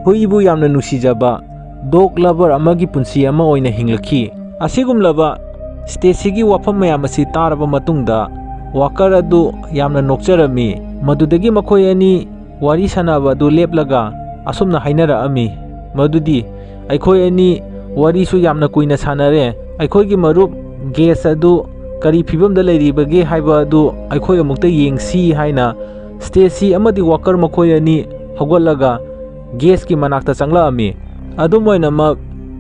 ꯍꯨꯏꯕꯨ ꯌꯥꯝꯅ ꯅꯨꯡꯁꯤꯖꯕ ꯗꯣꯒ ꯂꯚꯔ ꯑꯃꯒꯤ ꯄꯨꯟꯁꯤ ꯑꯃ ꯑꯣꯏꯅ ꯍꯤꯡꯂꯛꯈꯤ꯫ ꯑꯁꯤꯒꯨꯝꯂꯕ ꯁ꯭ꯇꯦꯁꯤꯒꯤ ꯋꯥꯐꯝ ꯃꯌꯥꯝ ꯑꯁꯤ ꯇꯥꯔꯕ ꯃꯇꯨꯡꯗ ꯋꯥꯀꯔ ꯑꯗꯨ ꯌꯥꯝꯅ ꯅꯣꯛꯆꯔꯝꯃꯤ꯫ ꯃꯗꯨꯗꯒꯤ ꯃꯈꯣꯏ ꯑꯅꯤ ꯋꯥꯔꯤ ꯁꯥꯅꯕ ꯑꯗꯨ ꯂꯦꯞꯂꯒ ꯑꯁꯨꯝꯅ ꯍꯥꯏꯅꯔꯛꯑꯝꯃꯤ ꯃꯗꯨꯗꯤ ꯑꯩꯈꯣꯏ ꯑꯅꯤ ꯋꯥꯔꯤꯁꯨ ꯌꯥꯝꯅ ꯀꯨꯏꯅ ꯁꯥꯅꯔꯦ, ꯑꯩꯈꯣꯏꯒꯤ ꯃꯔꯨꯞ ꯒꯦꯁ ꯑꯗꯨ ꯀꯔꯤ ꯐꯤꯕꯝꯗ ꯂꯩꯔꯤꯕꯒꯦ ꯍꯥꯏꯕ ꯑꯗꯨ ꯑꯩꯈꯣꯏ ꯑꯃꯨꯛꯇ yꯦꯡꯁꯤ ꯍꯥꯏꯅ ꯁ꯭ꯇꯦꯁꯤ ꯑꯃꯗꯤ ꯋꯥꯀꯔ ꯃꯈꯣꯏ ꯑꯅꯤ ꯍꯧꯒꯠꯂꯒ ꯒꯦꯁꯀꯤ ꯃꯅꯥꯛꯇ ꯆꯪꯂꯛꯑꯝꯃꯤ꯫ ꯑꯗꯨꯝ ꯑꯣꯏꯅꯃꯛ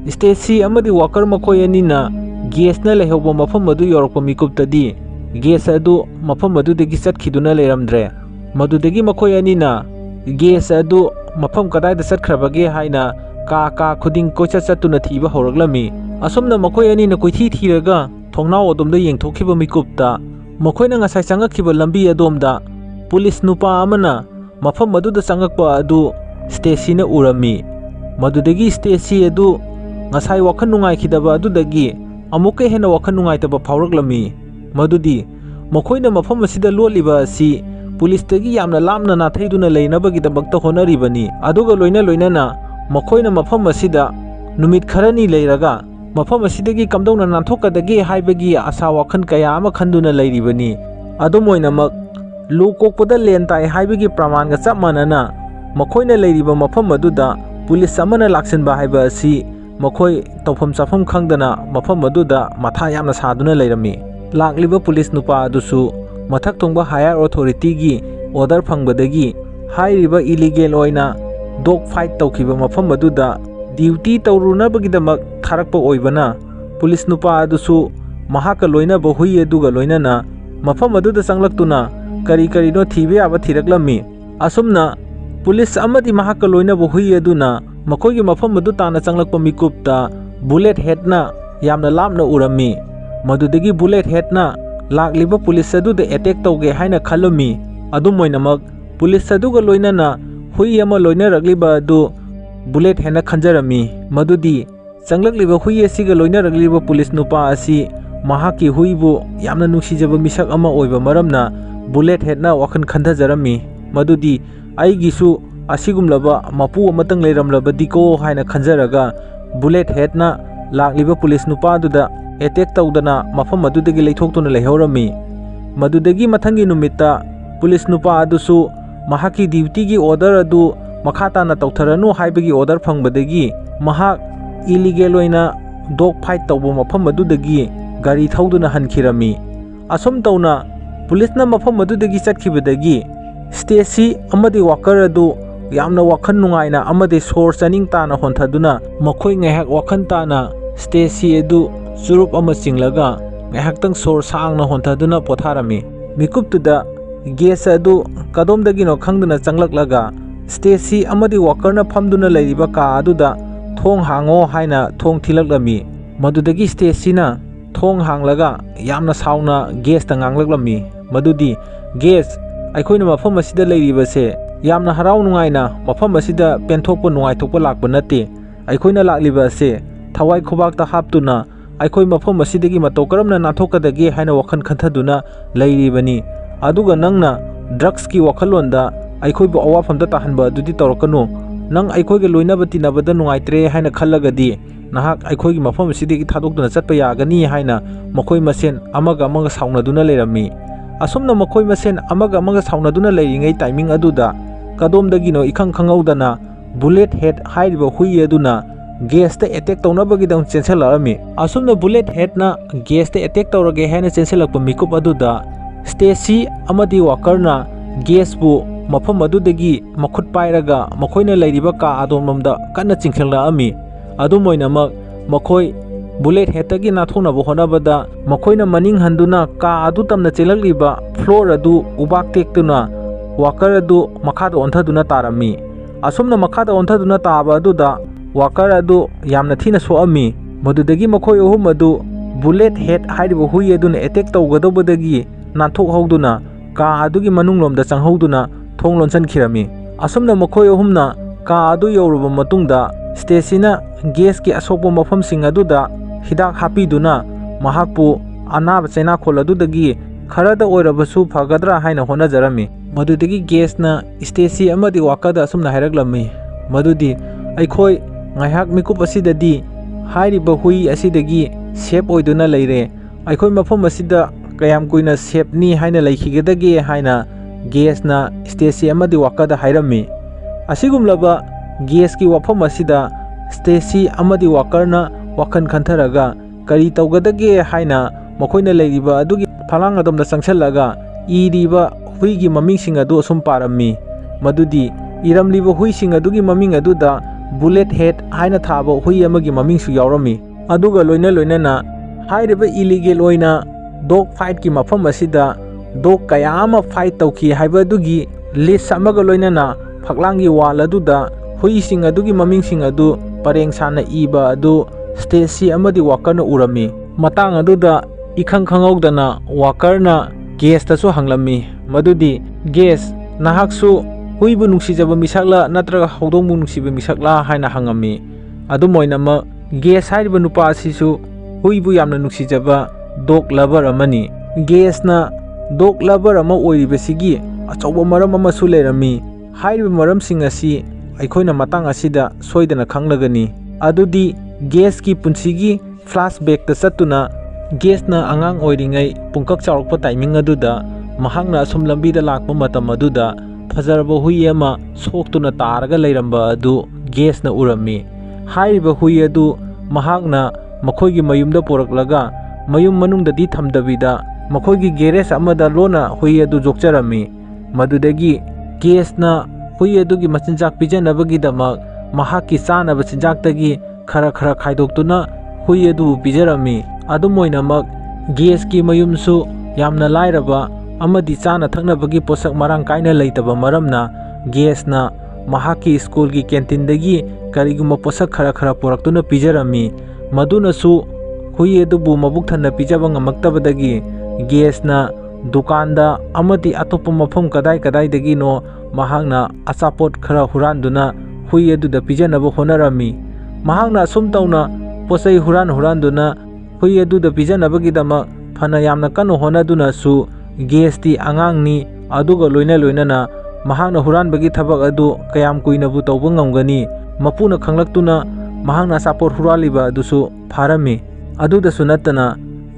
ꯁ꯭ꯇꯦꯁꯤ ꯑꯃꯗꯤ ꯋꯥꯀꯔ ꯃꯈꯣꯏ ꯑꯅꯤꯅ ꯒꯦꯁꯅ ꯂꯩꯍꯧꯕ ꯃꯐꯝ ꯑꯗꯨ ꯌꯧꯔꯛꯄ ꯃꯤꯀꯨꯞꯇꯗꯤ ꯒꯦꯁ ꯑꯗꯨ ꯃꯐꯝ ꯑꯗꯨꯗꯒꯤ ꯆꯠꯈꯤꯗꯨꯅ ꯂꯩꯔꯝꯗ꯭ꯔꯦ꯫ ꯃꯗꯨꯗꯒꯤ ꯃꯈꯣꯏ ꯑꯅꯤꯅ ꯒꯦꯁ ꯑꯗꯨ ꯃꯐꯝ ꯀꯗꯥꯏꯗ ꯆꯠꯈ꯭ꯔꯕꯒꯦ ꯍꯥꯏꯅ ꯀꯥ ꯈꯨꯗꯤꯡ ꯀꯣꯏꯆꯠ ꯆꯠꯇꯨꯅ ꯊꯤꯕ ꯍꯧꯔꯛꯂꯝꯃꯤ꯫ ꯑꯁꯨꯝꯅ ꯃꯈꯣꯏ ꯑꯅꯤꯅ ꯀꯣꯏꯊꯤ ꯊꯤꯔꯒ ꯊꯣꯡꯅꯥꯎ ꯑꯗꯣꯝꯗ ꯌꯦꯡꯊꯣꯛꯈꯤꯕ ꯃꯤꯀꯨꯞꯇ ꯃꯈꯣꯏꯅ ꯉꯁꯥꯏ ꯆꯪꯉꯛꯈꯤꯕ ꯂꯝꯕꯤ ꯑꯗꯣꯝꯗ ꯄꯨꯂꯤꯁ ꯅꯨꯄꯥ ꯑꯃꯅ ꯃꯐꯝ ꯑꯗꯨꯗ ꯆꯪꯉꯛꯄ ꯑꯗꯨ ꯁ꯭ꯇꯦꯁꯤꯅ ꯎꯔꯝꯃꯤ꯫ ꯃꯗꯨꯗꯒꯤ ꯁ꯭ꯇꯦꯁꯤ ꯑꯗꯨ ꯉꯁꯥꯏ ꯋꯥꯈꯜ ꯅꯨꯡꯉꯥꯏꯈꯤꯗꯕ ꯑꯗꯨꯗꯒꯤ ꯑꯃꯨꯛꯀ ꯍꯦꯟꯅ ꯋꯥꯈꯜ ꯅꯨꯡꯉꯥꯏꯇꯕ ꯐꯥꯎꯔꯛꯂꯝꯃꯤ, ꯃꯗꯨꯗꯤ ꯃꯈꯣꯏꯅ ꯃꯐꯝ ꯑꯁꯤꯗ ꯂꯣꯠꯂꯤꯕ ꯑꯁꯤ ꯄꯨꯂꯤꯁꯇꯒꯤ ꯌꯥꯝꯅ ꯂꯥꯞꯅ ꯅꯥꯊꯩꯗꯨꯅ ꯂꯩꯅꯕꯒꯤꯗꯃꯛꯇ ꯍꯣꯠꯅꯔꯤꯕꯅꯤ꯫ ꯑꯗꯨꯒ ꯂꯣꯏꯅꯅ ꯃꯈꯣꯏꯅ ꯃꯐꯝ ꯑꯁꯤꯗ ꯅꯨꯃꯤꯠ ꯈꯔꯅꯤ ꯂꯩꯔꯒ ꯃꯐꯝ ꯑꯁꯤꯗꯒꯤ ꯀꯝꯗꯧꯅ ꯅꯥꯟꯊꯣꯛꯀꯗꯒꯦ ꯍꯥꯏꯕꯒꯤ ꯑꯁꯥ ꯋꯥꯈꯜ ꯀꯌꯥ ꯑꯃ ꯈꯟꯗꯨꯅ ꯂꯩꯔꯤꯕꯅꯤ꯫ ꯑꯗꯨꯝ ꯑꯣꯏꯅꯃꯛ ꯂꯨ ꯀꯣꯛꯄꯗ ꯂꯦꯟ ꯇꯥꯏ ꯍꯥꯏꯕꯒꯤ ꯄ꯭ꯔꯃꯥꯟꯒ ꯆꯞ ꯃꯥꯟꯅꯅ ꯃꯈꯣꯏꯅ ꯂꯩꯔꯤꯕ ꯃꯐꯝ ꯑꯗꯨꯗ ꯄꯨꯂꯤꯁ ꯑꯃꯅ ꯂꯥꯛꯁꯤꯟꯕ ꯍꯥꯏꯕ ꯑꯁꯤ ꯃꯈꯣꯏ ꯇꯧꯐꯝ ꯆꯥꯐꯝ ꯈꯪꯗꯅ ꯃꯐꯝ ꯑꯗꯨꯗ ꯃꯊꯥ ꯌꯥꯝꯅ ꯁꯥꯗꯨꯅ ꯂꯩꯔꯝꯃꯤ꯫ ꯂꯥꯛꯂꯤꯕ ꯄꯨꯂꯤꯁ ꯅꯨꯄꯥ ꯑꯗꯨꯁꯨ ꯃꯊꯛ ꯊꯣꯡꯕ ꯍꯥꯌꯔ ꯑꯣꯊꯣꯔꯤꯇꯤꯒꯤ ꯑꯣꯔꯗꯔ ꯐꯪꯕꯗꯒꯤ ꯍꯥꯏꯔꯤꯕ ꯏꯂꯤꯒꯦꯜ ꯑꯣꯏꯅ ꯗꯣꯒ ꯐꯥꯏꯠ ꯇꯧꯈꯤꯕ ꯃꯐꯝ ꯑꯗꯨꯗ ꯗ꯭ꯌꯨꯇꯤ ꯇꯧꯔꯨꯅꯕꯒꯤꯗꯃꯛ ꯊꯥꯔꯛꯄ ꯑꯣꯏꯕꯅ ꯄꯨꯂꯤꯁ ꯅꯨꯄꯥ ꯑꯗꯨꯁꯨ ꯃꯍꯥꯛꯀ ꯂꯣꯏꯅꯕ ꯍꯨꯏ ꯑꯗꯨꯒ ꯂꯣꯏꯅꯅ ꯃꯐꯝ ꯑꯗꯨꯗ ꯆꯪꯂꯛꯇꯨꯅ ꯀꯔꯤꯅꯣ ꯊꯤꯕ ꯌꯥꯕ ꯊꯤꯔꯛꯂꯝꯃꯤ꯫ ꯑꯁꯨꯝꯅ ꯄꯨꯂꯤꯁ ꯑꯃꯗꯤ ꯃꯍꯥꯛꯀ ꯂꯣꯏꯅꯕ ꯍꯨꯏ ꯑꯗꯨꯅ ꯃꯈꯣꯏꯒꯤ ꯃꯐꯝ ꯑꯗꯨ ꯇꯥꯟꯅ ꯆꯪꯂꯛꯄ ꯃꯤꯀꯨꯞꯇ bullet headna yamna lamna urami madudagi bullet headna lakliba police aduda attack tawge haina khalumi adumoinamak police aduga loinana hui ama loinaragliba adu bullet headna khanjarami madudi changlakliba hui asiga loinaragliba police nupa asi mahaki huibu yamna nungsijaba misak ama oiba maramna bullet headna wakhan khandajarami madudi aigisu asigumlaba mapu amatang leiramlabadiko haina khanjaraga bullet headna lakliba police nupa duda attack tawdana mafam adudagi leithoktuna leihorami madudagi mathangi numita police nupa adusu mahaki duty gi order adu makhata na tawtharanu haibagi order phangbadagi mahak illegal oina dog fight tawbo mafam adudagi gari thauduna hankhirami asum tawna police na mafam adudagi chatkibadagi Stacy amadi Walker adu yamna wakhan nungaina amadi sor chaning tana honthaduna makhoi ngaihak wakhan tana Stacy adu churup ama chinglaga ngaihak sor saangna honthaduna potharami mikuptuda gas adu kadomdagino khangduna changlaklaga Stacy amadi Walker na phamduna leiriba ka aduda thong hango haina thong thilaklami madudagi Stacy na thong hanglaga yamna sauna gas ta nganglaklami madudi gas aikoina mafam asida leiribase yamna harau nungaina mafam asida penthokpa nungaithokpa lakpa nate aikoina laklibase thawai khobakta haptuna aikoi mafam asidagi matau karamna nathokadagi haina wakhan khanthaduna leiribani aduga nangna drugs ki wakhalonda aikoi bu awafamda tahanba adudi tawrakanu nang aikoi ge loinaba tinabada nungaitre haina khallagadi nahak aikoi gi mafam asidagi thadokduna chatpa yagani haina makoi masen amaga saunaduna leirami asumna makoi masen amaga saunaduna leiringai timing aduda kadomdagino ikhang khangaudana bullet head hairiba hui aduna gas ta attack tawnabagi dang chenselarami asumna bullet head na gas ta attack tawrage haina chenselakpa mikup aduda Stacy amadi Walker na gas bu mafam adudagi makhut pairaga makhoina leiriba ka adomamda kanna chingkhelami adumoinamak makhoi bullet head tagi nathonaba honabada makhoina maning handuna ka adu tamna chelakliba floor adu ubak tektuna Walker adu makhada onthaduna tarami asumna makhada onthaduna taba aduda Walker adu yamna thina soami madudagi makhoi ohum adu bullet head hairiba hui aduna attack tawgadobadagi nanthok hauduna ka adugi manunglomda changhauduna thong lonsan khirami asumna makhoi ohumna ka adu yoruba matungda Stacy na gas ki asokpa mafam sing aduda hidak hapiduna mahakpu anaba chaina kholadudagi kharada oirabasu phagadra haina honajarami madudagi gas na Stacy amadi Walker da asumna hairaklammi madudi aikoi ngaihak mikup asidadi hairiba hui asidagi sep oiduna leire aikoi mafam asida kayam kuina sep ni haina leikhigedagi haina gas na Stacy amadi Walker da hairami asigumlaba gas ki wafam asida Stacy amadi Walker na wakhan khantharaga kari tawgadage haina makhoina leiriba adugi phalang adomda changsellaga iriba huigi mamingsing adu asum parami madudi iramliba huising adugi maming aduda bullet head haina thaba hui amagi mamingsu yaurami aduga loinana hairiba illegal oina dog fight ki mafam asida dog kaya ama fight tawki haiba adugi list amaga loinana phaklangi wall aduda huising adugi mamingsing adu pareng sana iba adu Stacy amadi Walker na urami matang aduda ikhang khangaudana Walker na gas tasu hanglami madudi gas nahaksu huibu nungsijaba misakla natraga haudongbu nungsiba misakla haina hangami adumoinama gas hairiba nupa asisu huibu yamna nungsijaba dog lover amani gas na dog lover ama oiribasigi achauba maram amasu leirami hairiba maramsing asi aikoina matang asida soidana khanglagani adudi gas ki punsigi flashback ta satuna gas na angang oiringai pungkak chaurokpa timing aduda mahakna asum lambida lakpa matam aduda fajaraba hui ama soktuna taraga leiramba adu gas na urami hairiba hui adu mahakna makhoigi mayumda poraklaga mayum manungdadi thamdabida makhoigi garage amada lona hui adu jokcharami madudagi gas na hui adugi machinjak pijanabagi damak mahakki chanaba chinjaktagi khara khaidoktuna hui adu pijarami adumoinamak gas ki mayumsu yamna lairaba amadi chana thaknabagi posak marang kaina leitaba maramna gas na mahaki school ki canteen dagi kariguma posak khara poraktuna pijarami Madunasꯨ hui adubu mabuk thanna pijaba ngamaktabadagi gesna dukanda amati atopa mafam kadai no mahakna achapot khara huranduna hui aduda pijanaba honarami. Mahakna asum tauna posai huranduna hui aduda pijanabagidama phana yamna kanu honadunasu gesti angangni aduga loinana mahakna huranbagi thabak adu kayam kuinabu tawba ngamgani mapuna khanglaktuna mahakna achapot huraliba adusu pharami. Adudasu natana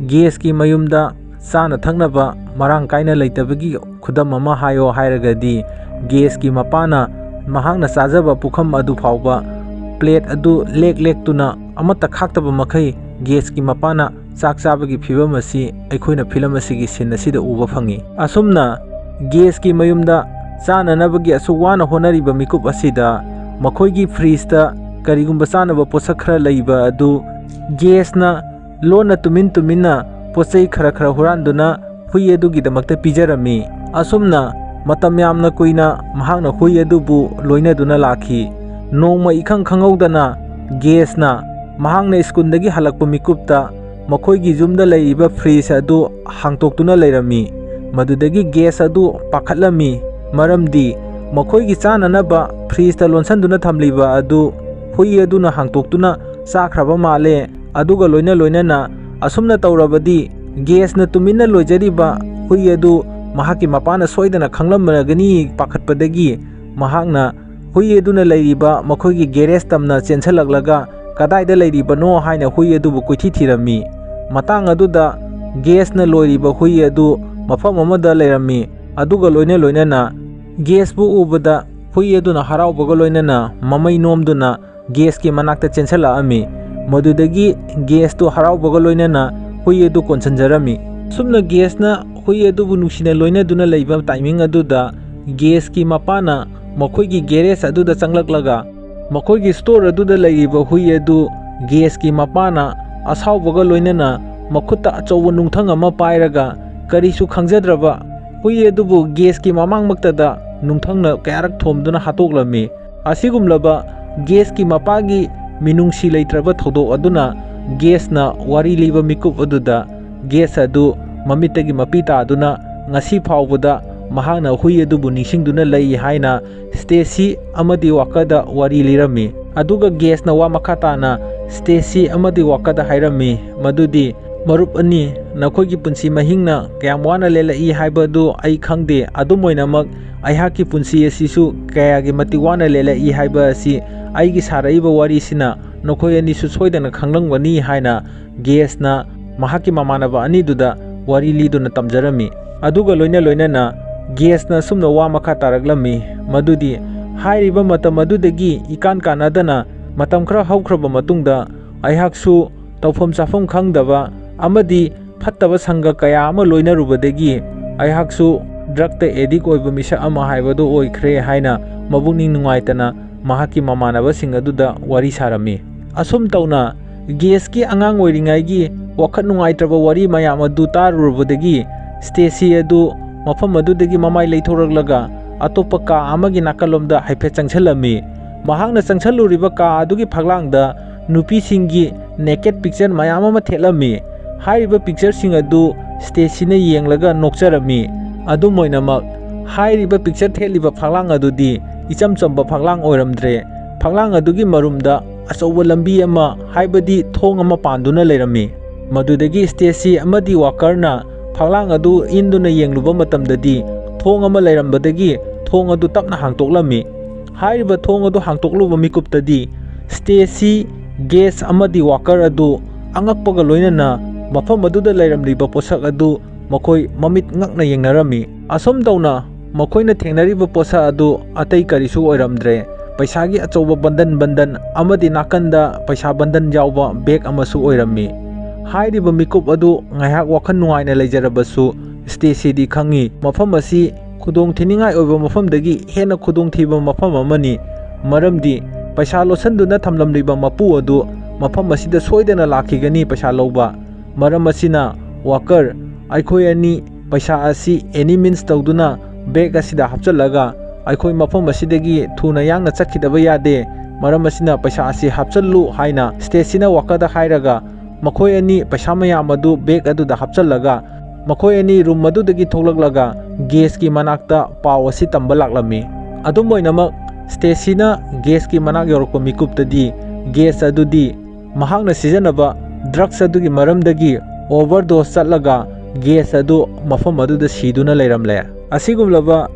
geski mayumda chana thangnaba marang kaina leitabagi khudam ama hayo hairagadi geski mapana mahakna chajaba pukham adu phawba plate adu lek tuna amata khaktaba makhai geski mapana chak chabagi phibam asi aikhoina film asigi sin asida uba phangi. Asumna geski mayumda chana nabagi asu wana honariba mikup asida makhoigi fridge ta karigumba chanaba posak khara leiba adu gesna lona tuminna posai khara huranduna hui adugi damakta pijarami. Asumna matam yamna kuina mahakna hui adubu loinaduna lakhi. Nongma ikhang khangawdana gesna mahakna skundagi halakpa mikupta makhoigi jumda leiba fridge adu hangtoktuna leirami. Madudagi gas adu pakhatlami maramdi makhoigi chananaba fridge ta lonsanduna thamliba adu hui aduna hangtoktuna chakhraba male. Aduga loinana asumna tawrabadi gesna tuminna loijariba hui adu mahaki mapana soidana khanglamagani pakhatpadagi mahakna hui aduna leiriba makhoigi garage tamna chensalaglaga kadaida leiribano haina hui adubu koithi thirami. Matang aduda gesna loiriba hui adu mafam amada leirami. Aduga loinana gas bu ubada hui aduna haraubaga loinana mamai nomduna geski manakta chensalami. Madudagi gas tu haraubaga loinana hui adu konsanjarami. Sumna gesna hui adubu nuksina loinaduna leiba timing aduda geski mapana makhoigi garage aduda changlaklaga makhoigi store aduda leiba hui adu geski mapana asaubaga loinana makhutta achauba nungthang ama pairaga karisu khangjadraba hui adubu geski mamangmaktada nungthangna kayarak thomduna hatoklami. Asigumlaba geski mapagi minungsi leitraba thodok aduna gesna wari liba mikup aduda gas adu mamitagi mapita aduna ngasi phawbada mahakna hui adubu ningsingduna lei haina Stacy amadi wakada wari lirami. Aduga gesna wa makhatana Stacy amadi wakada hairami madudi marup ani nakhoigi punsi mahingna kayam wana lelai haibadu ai khangde adumoinamak aihaki punsi asisu kayagi mati wana lelai haiba asi aigi saraiba wari sina nokhoi ani su soidana khanglangwani haina gesna mahaki mamanaba ani duda wari liduna tamjarami. Aduga loinana gesna sumna wa makha taraglami madudi hairiba matam adudagi ikan kanadana matam khara haukraba matungda aihaksu tawfam chafam khangdaba amadi phattaba sanga kaya ama loinarubadagi aihaksu drug ta addict oiba misa ama haibado oikhre haina mabukning nungaitana mahaki mamanaba sing aduda wari sarami. Asum tauna geski angang oiringaigi wakhat nungaitraba wari mayam adu tarurubadagi Stacy adu mafam adudagi mamai leithoraglaga atopa ka amagi nakalomda haifet changchalami. Mahakna changchaluriba ka adugi phaglangda nupi singi naked picture mayam ama thelami. Hairiba picture sing adu Stacy na yenglaga nokcharami. Adu moinamak hairiba picture theliba phaglang adudi icham chamba phaglang oiramdre. Phaglang adugi marumda achauba lambi ama haibadi thong ama panduna leirami. Madudagi Stacy amadi wakarna phaglang adu induna yengluba matamdadi thong ama leirambadagi thong adu tapna hangtoklami. Hairiba thong adu hangtokluba mikuptadi Stacy gas amadi wakar adu angakpaga loinana mafam aduda leiramliba posak adu makhoi mamit ngakna yengnarami. Asum tauna makhoina thengnariba posa adu atai karisu oiramdre paisagi achauba bandan amadi nakanda paisa bandan jawba bag amasu oirami. Hairiba mikup adu ngaihak wakhan nungaina leijarabasu Stacy di khangi mafam asi khudong thiningai oiba mafamdagi hena khudong thiba mafam amani maramdi paisa losanduna thamlamliba mapu adu mafam asida soidana lakhigani paisa lawba maram asina worker aikhoi ani paisa asi any means tawduna bag asida hapchalaga aikhoi mafam asidagi thuna yangna chakhidaba yade ꯃꯔꯝ ꯑꯁꯤꯅ ꯄꯩꯁꯥ ꯑꯁꯤ ꯍꯥꯞꯆꯜꯂꯨ ꯍꯥꯏꯅ ꯁ꯭ꯇꯦꯁꯤꯅ ꯋꯥꯀꯔꯗ ꯍꯥꯏꯔꯒ ꯃꯈꯣꯏ ꯑꯅꯤ ꯄꯩꯁꯥ ꯃꯌꯥꯝ ꯑꯗꯨ ꯕꯦꯒ ꯑꯗꯨꯗ ꯍꯥꯞꯆꯜꯂꯒ ꯃꯈꯣꯏ ꯑꯅꯤ ꯔꯨꯝ ꯑꯗꯨꯗꯒꯤ ꯊꯣꯛꯂꯛꯂꯒ ꯒꯦꯁꯀꯤ ꯃꯅꯥꯛꯇ ꯄꯥꯎ ꯑꯁꯤ ꯇꯝꯕ ꯂꯥꯛꯂꯝꯃꯤ꯫ ꯑꯗꯨꯝ ꯑꯣꯏꯅꯃꯛ ꯁ꯭ꯇꯦꯁꯤꯅ ꯒꯦꯁꯀꯤ ꯃꯅꯥꯛ ꯌꯧꯔꯛꯄ ꯃꯤꯀꯨꯞꯇꯗꯤ ꯒꯦꯁ ꯑꯗꯨꯗꯤ ꯃꯍꯥꯛꯅ ꯁꯤꯖꯤꯟꯅꯕ ꯗ꯭ꯔꯒꯁ ꯑꯗꯨꯒꯤ ꯃꯔꯝꯗꯒꯤ ꯑꯣꯚꯔꯗꯣꯁ ꯆꯠꯂꯒ ꯒꯦꯁ ꯑꯗꯨ ꯃꯐꯝ ꯑꯗꯨꯗ ꯁꯤꯗꯨꯅ ꯂꯩꯔꯝꯂꯦ꯫ ꯑꯁꯤꯒꯨꯝꯂꯕ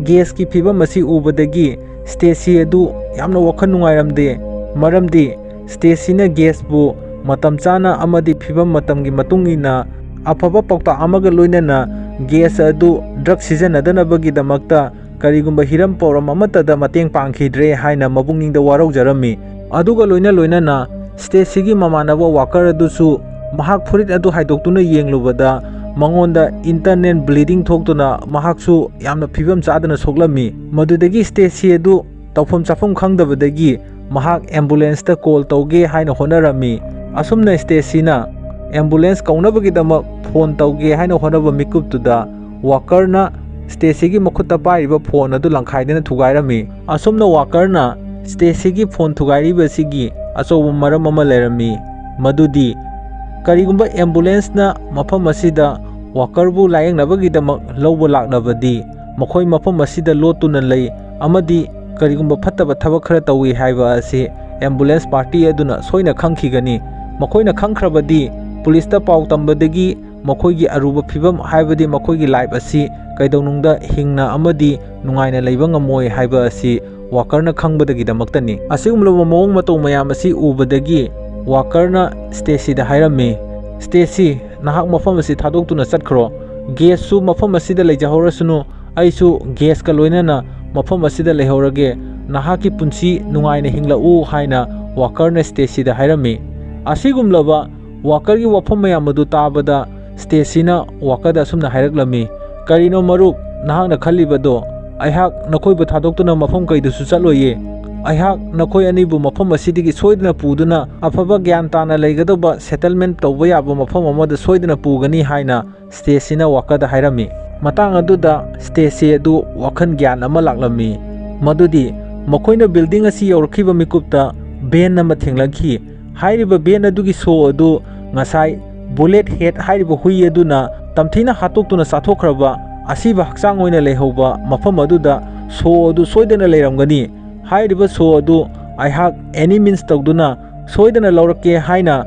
ꯒꯦꯁꯀꯤ ꯐꯤꯚꯝ ꯑꯁꯤ ꯎꯕꯗꯒꯤ ꯁ꯭ꯇꯦꯁꯤ ꯑꯗꯨ ꯌꯥꯝꯅ ꯋꯥꯈꯜ ꯅꯨꯡꯉꯥꯏꯔꯝꯗꯦ, ꯃꯔꯝꯗꯤ ꯁ꯭ꯇꯦꯁꯤꯅ ꯒꯦꯁꯄꯨ ꯃꯇꯝ ꯆꯥꯅ ꯑꯃꯗꯤ ꯐꯤꯚꯝ ꯃꯇꯝꯒꯤ ꯃꯇꯨꯡ ꯏꯟꯅ ꯑꯐꯕ ꯄꯥꯎꯇꯥꯛ ꯑꯃꯒ ꯂꯣꯏꯅꯅ ꯒꯦꯁ ꯑꯗꯨ ꯗ꯭ꯔꯒ ꯁꯤꯖꯤꯟꯅꯗꯅꯕꯒꯤꯗꯃꯛꯇ ꯀꯔꯤꯒꯨꯝꯕ ꯍꯤꯔꯝ ꯄꯥꯎꯔꯝ ꯑꯃꯠꯇꯗ ꯃꯇꯦꯡ ꯄꯥꯡꯈꯤꯗ꯭ꯔꯦ ꯍꯥꯏꯅ ꯃꯕꯨꯛꯅꯤꯡꯗ ꯋꯥꯔꯧꯖꯔꯝꯃꯤ꯫ ꯑꯗꯨꯒ ꯂꯣꯏꯅꯅ ꯁ꯭ꯇꯦꯁꯤꯒꯤ ꯃꯃꯥꯟꯅꯕ ꯋꯥꯀꯔ ꯑꯗꯨꯁꯨ ꯃꯍꯥꯛ ꯐꯨꯔꯤꯠ ꯑꯗꯨ ꯍꯥꯏꯗꯣꯛꯇꯨꯅ ꯌꯦꯡꯂꯨꯕꯗ ꯃꯉꯣꯟꯗ ꯏꯟꯇꯔꯅꯦꯜ ꯕ꯭ꯂꯤꯗꯤꯡ ꯊꯣꯛꯇꯨꯅ ꯃꯍꯥꯛꯁꯨ ꯌꯥꯝꯅ ꯐꯤꯚꯝ ꯆꯥꯗꯅ ꯁꯣꯛꯂꯝꯃꯤ꯫ ꯃꯗꯨꯗꯒꯤ ꯁ꯭ꯇꯦꯁꯤ ꯑꯗꯨ ꯇꯧꯐꯝ ꯆꯥꯐꯝ ꯈꯪꯗꯕꯗꯒꯤ ꯃꯍꯥꯛ ꯑꯦꯝꯕꯨꯂꯦꯟꯁꯇ ꯀꯣꯜ ꯇꯧꯒꯦ ꯍꯥꯏꯅ ꯍꯣꯠꯅꯔꯝꯃꯤ꯫ ꯑꯁꯨꯝꯅ ꯁ꯭ꯇꯦꯁꯤꯅ ꯑꯦꯝꯕꯨꯂꯦꯟꯁ ꯀꯧꯅꯕꯒꯤꯗꯃꯛ ꯐꯣꯟ ꯇꯧꯒꯦ ꯍꯥꯏꯅ ꯍꯣꯠꯅꯕ ꯃꯤꯀꯨꯞꯇꯨꯗ ꯋꯥꯀꯔꯅ ꯁ꯭ꯇꯦꯁꯤꯒꯤ ꯃꯈꯨꯠꯇ ꯄꯥꯏꯔꯤꯕ ꯐꯣꯟ ꯑꯗꯨ ꯂꯪꯈꯥꯏꯗꯨꯅ ꯊꯨꯒꯥꯏꯔꯝꯃꯤ꯫ ꯑꯁꯨꯝꯅ ꯋꯥꯀꯔꯅ ꯁ꯭ꯇꯦꯁꯤꯒꯤ ꯐꯣꯟ ꯊꯨꯒꯥꯏꯔꯤꯕꯁꯤꯒꯤ ꯑꯆꯧꯕ ꯃꯔꯝ ꯑꯃ ꯂꯩꯔꯝꯃꯤ, ꯃꯗꯨꯗꯤ ꯀꯔꯤꯒꯨꯝꯕ ꯑꯦꯝꯕꯨꯂꯦꯟꯁꯅ ꯃꯐꯝ ꯑꯁꯤꯗ ꯋꯥꯀꯔꯕꯨ ꯂꯥꯌꯦꯡꯅꯕꯒꯤꯗꯃꯛ ꯂꯧꯕ ꯂꯥꯛꯂꯕꯗꯤ ꯃꯈꯣꯏ ꯃꯐꯝ ꯑꯁꯤꯗ ꯂꯣꯠꯇꯨꯅ ꯂꯩ ꯑꯃꯗꯤ ꯀꯔꯤꯒꯨꯝꯕ ꯐꯠꯇꯕ ꯊꯕꯛ ꯈꯔ ꯇꯧꯏ ꯍꯥꯏꯕ ꯑꯁꯤ ꯑꯦꯝꯕꯨꯂꯦꯟꯁ ꯄꯥꯔꯇꯤ ꯑꯗꯨꯅ ꯁꯣꯏꯅ ꯈꯪꯈꯤꯒꯅꯤ꯫ ꯃꯈꯣꯏꯅ ꯈꯪꯈ꯭ꯔꯕꯗꯤ ꯄꯨꯂꯤꯁꯇ ꯄꯥꯎ ꯇꯝꯕꯗꯒꯤ ꯃꯈꯣꯏꯒꯤ ꯑꯔꯨꯕ ꯐꯤꯚꯝ ꯍꯥꯏꯕꯗꯤ ꯃꯈꯣꯏꯒꯤ ꯂꯥꯏꯐ ꯑꯁꯤ ꯀꯩꯗꯧꯅꯨꯡꯗ ꯍꯤꯡꯅ ꯑꯃꯗꯤ ꯅꯨꯡꯉꯥꯏꯅ ꯂꯩꯕ ꯉꯝꯃꯣꯏ ꯍꯥꯏꯕ ꯑꯁꯤ ꯋꯥꯀꯔꯅ ꯈꯪꯕꯗꯒꯤꯗꯃꯛꯇꯅꯤ꯫ ꯑꯁꯤꯒꯨꯝꯂꯕ ꯃꯑꯣꯡ ꯃꯇꯧ ꯃꯌꯥꯝ ꯑꯁꯤ ꯎꯕꯗꯒꯤ ꯋꯥꯀꯔꯅ ꯁ꯭ꯇꯦꯁꯤꯗ ꯍꯥꯏꯔꯝꯃꯤ, ꯁ꯭ꯇꯦꯁꯤ, ꯅꯍꯥꯛ ꯃꯐꯝ ꯑꯁꯤ ꯊꯥꯗꯣꯛꯇꯨꯅ ꯆꯠꯈ꯭ꯔꯣ, ꯒꯦꯁꯁꯨ ꯃꯐꯝ ꯑꯁꯤꯗ ꯂꯩꯖꯍꯧꯔꯁꯅꯨ, ꯑꯩꯁꯨ ꯒꯦꯁꯀ ꯂꯣꯏꯅꯅ ꯃꯐꯝ ꯑꯁꯤꯗ ꯂꯩꯍꯧꯔꯒꯦ, ꯅꯍꯥꯛꯀꯤ ꯄꯨꯟꯁꯤ ꯅꯨꯡꯉꯥꯏꯅ ꯍꯤꯡꯂꯛꯎ ꯍꯥꯏꯅ ꯋꯥꯀꯔꯅ ꯁ꯭ꯇꯦꯁꯤꯗ ꯍꯥꯏꯔꯝꯃꯤ꯫ ꯑꯁꯤꯒꯨꯝꯂꯕ ꯋꯥꯀꯔꯒꯤ ꯋꯥꯐꯝ ꯃꯌꯥꯝ ꯑꯗꯨ ꯇꯥꯕꯗ ꯁ꯭ꯇꯦꯁꯤꯅ ꯋꯥꯀꯔꯗ ꯑꯁꯨꯝꯅ ꯍꯥꯏꯔꯛꯂꯝꯃꯤ, ꯀꯔꯤꯅꯣ ꯃꯔꯨꯞ, ꯅꯍꯥꯛꯅ ꯈꯜꯂꯤꯕꯗꯣ? ꯑꯩꯍꯥꯛ ꯅꯈꯣꯏꯕꯨ ꯊꯥꯗꯣꯛꯇꯨꯅ ꯃꯐꯝ ꯀꯩꯗꯁꯨ ꯆꯠꯂꯣꯏꯌꯦ꯫ ꯑꯩꯍꯥꯛ ꯅꯈꯣꯏ ꯑꯅꯤꯕꯨ ꯃꯐꯝ ꯑꯁꯤꯗꯒꯤ ꯁꯣꯏꯗꯅ ꯄꯨꯗꯨꯅ ꯑꯐꯕ ꯒ꯭ꯌꯥꯟ ꯇꯥꯅ ꯂꯩꯒꯗꯧꯕ ꯁꯦꯇꯜꯃꯦꯟꯠ ꯇꯧꯕ ꯌꯥꯕ ꯃꯐꯝ ꯑꯃꯗ ꯁꯣꯏꯗꯅ ꯄꯨꯒꯅꯤ ꯍꯥꯏꯅ ꯁ꯭ꯇꯦꯁꯤꯅ ꯋꯥꯀꯔꯗ ꯍꯥꯏꯔꯝꯃꯤ꯫ ꯃꯇꯥꯡ ꯑꯗꯨꯗ ꯁ꯭ꯇꯦꯁꯤ ꯑꯗꯨ ꯋꯥꯈꯜ ꯒ꯭ꯌꯥꯟ ꯑꯃ ꯂꯥꯛꯂꯝꯃꯤ, ꯃꯗꯨꯗꯤ ꯃꯈꯣꯏꯅ ꯕꯤꯜꯗꯤꯡ ꯑꯁꯤ ꯌꯧꯔꯛꯈꯤꯕ ꯃꯤꯀꯨꯞꯇ ꯚꯦꯟ ꯑꯃ ꯊꯦꯡꯅꯈꯤ꯫ ꯍꯥꯏꯔꯤꯕ ꯚꯦꯟ ꯑꯗꯨꯒꯤ ꯁꯣ ꯑꯗꯨ ꯉꯁꯥꯏ ꯕꯨꯂꯦꯠ ꯍꯦꯗ ꯍꯥꯏꯔꯤꯕ ꯍꯨꯏ ꯑꯗꯨꯅ ꯇꯝꯊꯤꯅ ꯍꯥꯠꯇꯣꯛꯇꯨꯅ ꯆꯥꯊꯣꯛꯈ꯭ꯔꯕ ꯑꯁꯤꯕ ꯍꯛꯆꯥꯡ ꯑꯣꯏꯅ ꯂꯩꯍꯧꯕ ꯃꯐꯝ ꯑꯗꯨꯗ ꯁꯣ ꯑꯗꯨ ꯁꯣꯏꯗꯅ ꯂꯩꯔꯝꯒꯅꯤ꯫ ꯍꯥꯏꯔꯤꯕ ꯁꯣ ꯑꯗꯨ ꯑꯩꯍꯥꯛ ꯑꯦꯅꯤ ꯃꯤꯟꯁ ꯇꯧꯗꯨꯅ ꯁꯣꯏꯗꯅ ꯂꯧꯔꯛꯀꯦ ꯍꯥꯏꯅ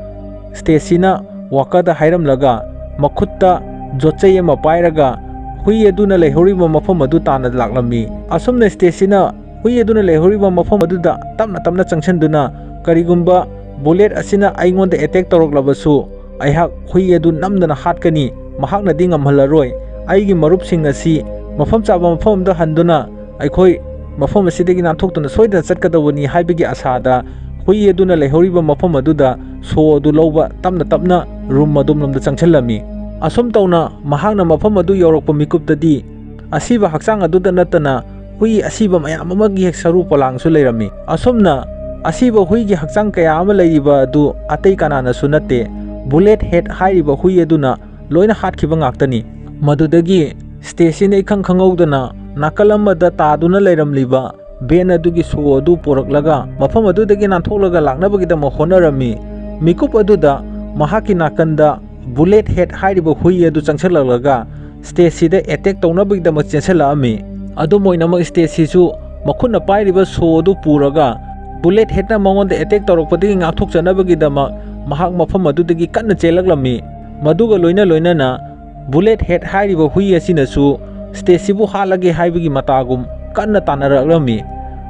ꯁ꯭ꯇꯦꯁꯤꯅ ꯋꯥꯀꯔꯗ ꯍꯥꯏꯔꯝꯂꯒ ꯃꯈꯨꯠꯇ ꯖꯣꯠꯆꯩ ꯑꯃ ꯄꯥꯏꯔꯒ ꯍꯨꯏ ꯑꯗꯨꯅ ꯂꯩꯍꯧꯔꯤꯕ ꯃꯐꯝ ꯑꯗꯨ ꯇꯥꯟꯅ ꯂꯥꯛꯂꯝꯃꯤ꯫ ꯑꯁꯨꯝꯅ ꯁ꯭ꯇꯦꯁꯤꯅ ꯍꯨꯏ ꯑꯗꯨꯅ ꯂꯩꯍꯧꯔꯤꯕ ꯃꯐꯝ ꯑꯗꯨꯗ ꯇꯞꯅ ꯆꯪꯁꯤꯟꯗꯨꯅ ꯀꯔꯤꯒꯨꯝꯕ ꯕꯨꯂꯦꯠ ꯑꯁꯤꯅ ꯑꯩꯉꯣꯟꯗ ꯑꯦꯇꯦꯛ ꯇꯧꯔꯛꯂꯕꯁꯨ ꯑꯩꯍꯥꯛ ꯍꯨꯏ ꯑꯗꯨ ꯅꯝꯗꯅ ꯍꯥꯠꯀꯅꯤ, ꯃꯍꯥꯛꯅꯗꯤ ꯉꯝꯍꯜꯂꯔꯣꯏ, ꯑꯩꯒꯤ ꯃꯔꯨꯞꯁꯤꯡ ꯑꯁꯤ ꯃꯐꯝ ꯆꯥꯕ ꯃꯐꯝ ꯑꯃꯗ ꯍꯟꯗꯨꯅ ꯑꯩꯈꯣꯏ ꯃꯐꯝ ꯑꯁꯤꯗꯒꯤ ꯅꯥꯟꯊꯣꯛꯇꯨꯅ ꯁꯣꯏꯗꯅ ꯆꯠꯀꯗꯧꯕꯅꯤ ꯍꯥꯏꯕꯒꯤ ꯑꯁꯥꯗ ꯍꯨꯏ ꯑꯗꯨꯅ ꯂꯩꯍꯧꯔꯤꯕ ꯃꯐꯝ ꯑꯗꯨꯗ ꯁꯣ ꯑꯗꯨ ꯂꯧꯕ ꯇꯞꯅ ꯔꯨꯝ ꯑꯗꯣꯝꯂꯣꯝꯗ ꯆꯪꯁꯤꯜꯂꯝꯃꯤ꯫ ꯑꯁꯨꯝ ꯇꯧꯅ ꯃꯍꯥꯛꯅ ꯃꯐꯝ ꯑꯗꯨ ꯌꯧꯔꯛꯄ ꯃꯤꯀꯨꯞꯇꯗꯤ ꯑꯁꯤꯕ ꯍꯛꯆꯥꯡ ꯑꯗꯨꯗ ꯅꯠꯇꯅ ꯍꯨꯏ ꯑꯁꯤꯕ ꯃꯌꯥꯝ ꯑꯃꯒꯤ ꯁꯔꯨ ꯄꯣꯂꯥꯡꯁꯨ ꯂꯩꯔꯝꯃꯤ꯫ ꯑꯁꯨꯝꯅ ꯑꯁꯤꯕ ꯍꯨꯏꯒꯤ ꯍꯛꯆꯥꯡ ꯀꯌꯥ ꯑꯃ ꯂꯩꯔꯤꯕ ꯑꯗꯨ ꯑꯇꯩ ꯀꯅꯥꯅꯁꯨ ꯅꯠꯇꯦ, ꯕꯨꯂꯦꯠ ꯍꯦꯗ ꯍꯥꯏꯔꯤꯕ ꯍꯨꯏ ꯑꯗꯨꯅ ꯂꯣꯏꯅ ꯍꯥꯠꯈꯤꯕ ꯉꯥꯛꯇꯅꯤ꯫ ꯃꯗꯨꯗꯒꯤ ꯁ꯭ꯇꯦꯁꯤꯅ ꯏꯈꯪ ꯈꯪꯍꯧꯗꯅ ꯅꯥꯀꯜ ꯑꯃꯗ ꯇꯥꯗꯨꯅ ꯂꯩꯔꯝꯂꯤꯕ ꯚꯦꯟ ꯑꯗꯨꯒꯤ ꯁꯣ ꯑꯗꯨ ꯄꯣꯔꯛꯂꯒ ꯃꯐꯝ ꯑꯗꯨꯗꯒꯤ ꯅꯥꯟꯊꯣꯛꯂꯒ ꯂꯥꯛꯅꯕꯒꯤꯗꯃꯛ ꯍꯣꯠꯅꯔꯝꯃꯤ꯫ ꯃꯤꯀꯨꯞ ꯑꯗꯨꯗ ꯃꯍꯥꯛꯀꯤ ꯅꯥꯀꯟꯗ ꯕꯨꯂꯦꯠ ꯍꯦꯗ ꯍꯥꯏꯔꯤꯕ ꯍꯨꯏ ꯑꯗꯨ ꯆꯪꯁꯤꯜꯂꯛꯂꯒ ꯁ꯭ꯇꯦꯁꯤꯗ ꯑꯦꯇꯦꯛ ꯇꯧꯅꯕꯒꯤꯗꯃꯛ ꯆꯦꯟꯁꯤꯜꯂꯛꯑꯝꯃꯤ꯫ ꯑꯗꯨꯝ ꯑꯣꯏꯅꯃꯛ ꯁ꯭ꯇꯦꯁꯤꯁꯨ ꯃꯈꯨꯠꯅ ꯄꯥꯏꯔꯤꯕ ꯁꯣ ꯑꯗꯨ ꯄꯨꯔꯒ ꯕꯨꯂꯦꯠ ꯍꯦꯗꯅ ꯃꯉꯣꯟꯗ ꯑꯦꯇꯦꯛ ꯇꯧꯔꯛꯄꯗꯒꯤ ꯉꯥꯛꯊꯣꯛꯆꯅꯕꯒꯤꯗꯃꯛ ꯃꯍꯥꯛ ꯃꯐꯝ ꯑꯗꯨꯗꯒꯤ ꯀꯟꯅ ꯆꯦꯜꯂꯛꯂꯝꯃꯤ꯫ ꯃꯗꯨꯒ ꯂꯣꯏꯅꯅ ꯕꯨꯂꯦꯠ ꯍꯦꯗ ꯍꯥꯏꯔꯤꯕ ꯍꯨꯏ ꯑꯁꯤꯅꯁꯨ ꯁ꯭ꯇꯦꯁꯤꯕꯨ ꯍꯥꯠꯂꯒꯦ ꯍꯥꯏꯕꯒꯤ ꯃꯇꯥꯒꯨꯝ ꯀꯟꯅ ꯇꯥꯟꯅꯔꯛꯂꯝꯃꯤ꯫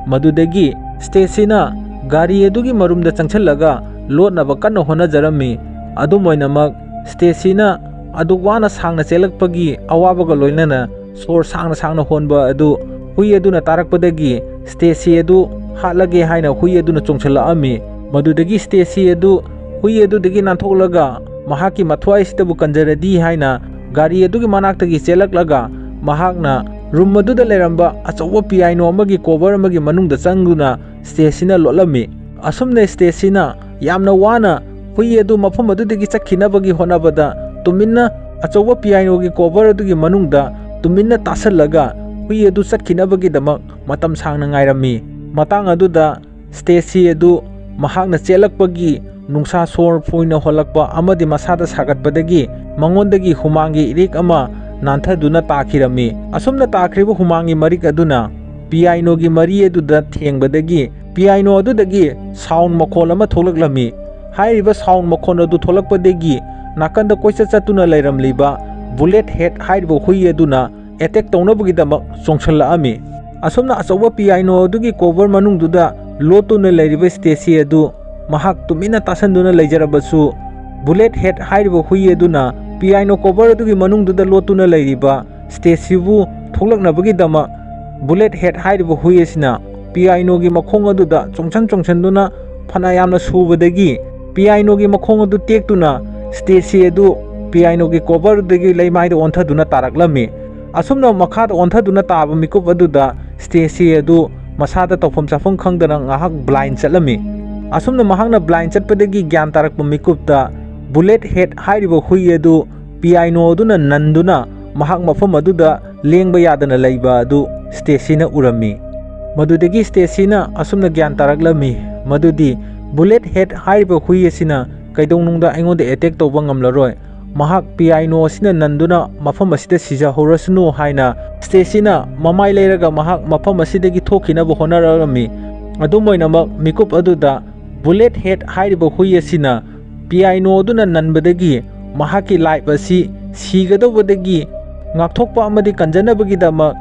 ꯃꯗꯨꯗꯒꯤ ꯁ꯭ꯇꯦꯁꯤꯅ ꯒꯥꯔꯤ ꯑꯗꯨꯒꯤ ꯃꯔꯨꯝꯗ ꯆꯪꯁꯤꯜꯂꯒ ꯂꯣꯠꯅꯕ ꯀꯟꯅ ꯍꯣꯠꯅꯖꯔꯝꯃꯤ꯫ ꯑꯗꯨꯝ ꯑꯣꯏꯅꯃꯛ ꯁ꯭ꯇꯦꯁꯤꯅ ꯑꯗꯨꯛ ꯋꯥꯅ ꯁꯥꯡꯅ ꯆꯦꯜꯂꯛꯄꯒꯤ ꯑꯋꯥꯕꯒ ꯂꯣꯏꯅꯅ ꯁꯣꯔ ꯁꯥꯡꯅ ꯍꯣꯟꯕ ꯑꯗꯨ ꯍꯨꯏ ꯑꯗꯨꯅ ꯇꯥꯔꯛꯄꯗꯒꯤ ꯁ꯭ꯇꯦꯁꯤ ꯑꯗꯨ ꯍꯥꯠꯂꯒꯦ ꯍꯥꯏꯅ ꯍꯨꯏ ꯑꯗꯨꯅ ꯆꯣꯡꯁꯤꯜꯂꯛꯑꯝꯃꯤ꯫ ꯃꯗꯨꯗꯒꯤ ꯁ꯭ꯇꯦꯁꯤ ꯑꯗꯨ ꯍꯨꯏ ꯑꯗꯨꯗꯒꯤ ꯅꯥꯟꯊꯣꯛꯂꯒ ꯃꯍꯥꯛꯀꯤ ꯃꯊ꯭ꯋꯥꯏꯁꯤꯗꯕꯨ ꯀꯟꯖꯔꯗꯤ ꯍꯥꯏꯅ ꯒꯥꯔꯤ ꯑꯗꯨꯒꯤ ꯃꯅꯥꯛꯇꯒꯤ ꯆꯦꯜꯂꯛꯂꯒ ꯃꯍꯥꯛꯅ ꯔꯨꯝ ꯑꯗꯨꯗ ꯂꯩꯔꯝꯕ ꯑꯆꯧꯕ ꯄꯤꯌꯥꯅꯣ ꯑꯃꯒꯤ ꯀꯣꯚꯔ ꯑꯃꯒꯤ ꯃꯅꯨꯡꯗ ꯆꯪꯗꯨꯅ ꯁ꯭ꯇꯦꯁꯤꯅ ꯂꯣꯠꯂꯝꯃꯤ꯫ ꯑꯁꯨꯝꯅ ꯁ꯭ꯇꯦꯁꯤꯅ ꯌꯥꯝꯅ ꯋꯥꯅ ꯍꯨꯏ ꯑꯗꯨ ꯃꯐꯝ ꯑꯗꯨꯗꯒꯤ ꯆꯠꯈꯤꯅꯕꯒꯤ ꯍꯣꯠꯅꯕꯗ ꯇꯨꯃꯤꯟꯅ ꯑꯆꯧꯕ ꯄꯤꯌꯥꯅꯣꯒꯤ ꯀꯣꯚꯔ ꯑꯗꯨꯒꯤ ꯃꯅꯨꯡꯗ ꯇꯨꯃꯤꯟꯅ ꯇꯥꯁꯜꯂꯒ ꯍꯨꯏ ꯑꯗꯨ ꯆꯠꯈꯤꯅꯕꯒꯤꯗꯃꯛ ꯃꯇꯝ ꯁꯥꯡꯅ ꯉꯥꯏꯔꯝꯃꯤ꯫ ꯃꯇꯥꯡ ꯑꯗꯨꯗ Stacy adu mahakna chelakpagi nungsa sor phoina holakpa amadi masada sagatpadagi mangondagi humangi irik ama nanthaduna takhirami. Asumna takhriba humangi marik aduna piano gi mari aduda thengbadagi piano adudagi sound makhol ama tholaklami. Hairiba sound makhon adu tholakpadagi nakanda koisa chatuna leiramliba bullet head hairiba hui aduna attack taunabagidama chongshalaami. Asumna achoba piano adugi cover manungduda lotuna leiriba Stacy adu mahak tumina tasanduna leijarabasu bullet head hairiba hui aduna piano cover adugi manungduda lotuna leiriba Stacy bu tholaknabagidama bullet head hairiba hui asina piano gi makhong aduda chongsanduna phana yamna subadagi piano gi makhong adu tektuna Stacy adu piano gi cover dagi leimaida onthaduna taraklami. Asumna makhada onthaduna taba mikup aduda Stacy adu masada tawfam chafam khangdana ngahak blind chatlami. Asumna mahakna blind chatpadagi gyan tarakpa mikupta bullet head hairiba hui adu piano aduna nanduna mahak mafam aduda lengba yadana leiba adu Stacy na urami. Madudagi Stacy na asumna gyan taraklami madudi bullet head hairiba hui asina kaidongnungda aingonda attack tawba ngamlaroi mahak piano asina nanduna mafam asida sija horasnu haina Stacy na mamai leiraga mahak mafam asidagi thokhinaba honarami. Adumoinamak mikup aduda bullet head hairiba hui asina piano aduna nanbadagi mahaki life asi sigadobadagi ngakthokpa amadi kanjanabagidama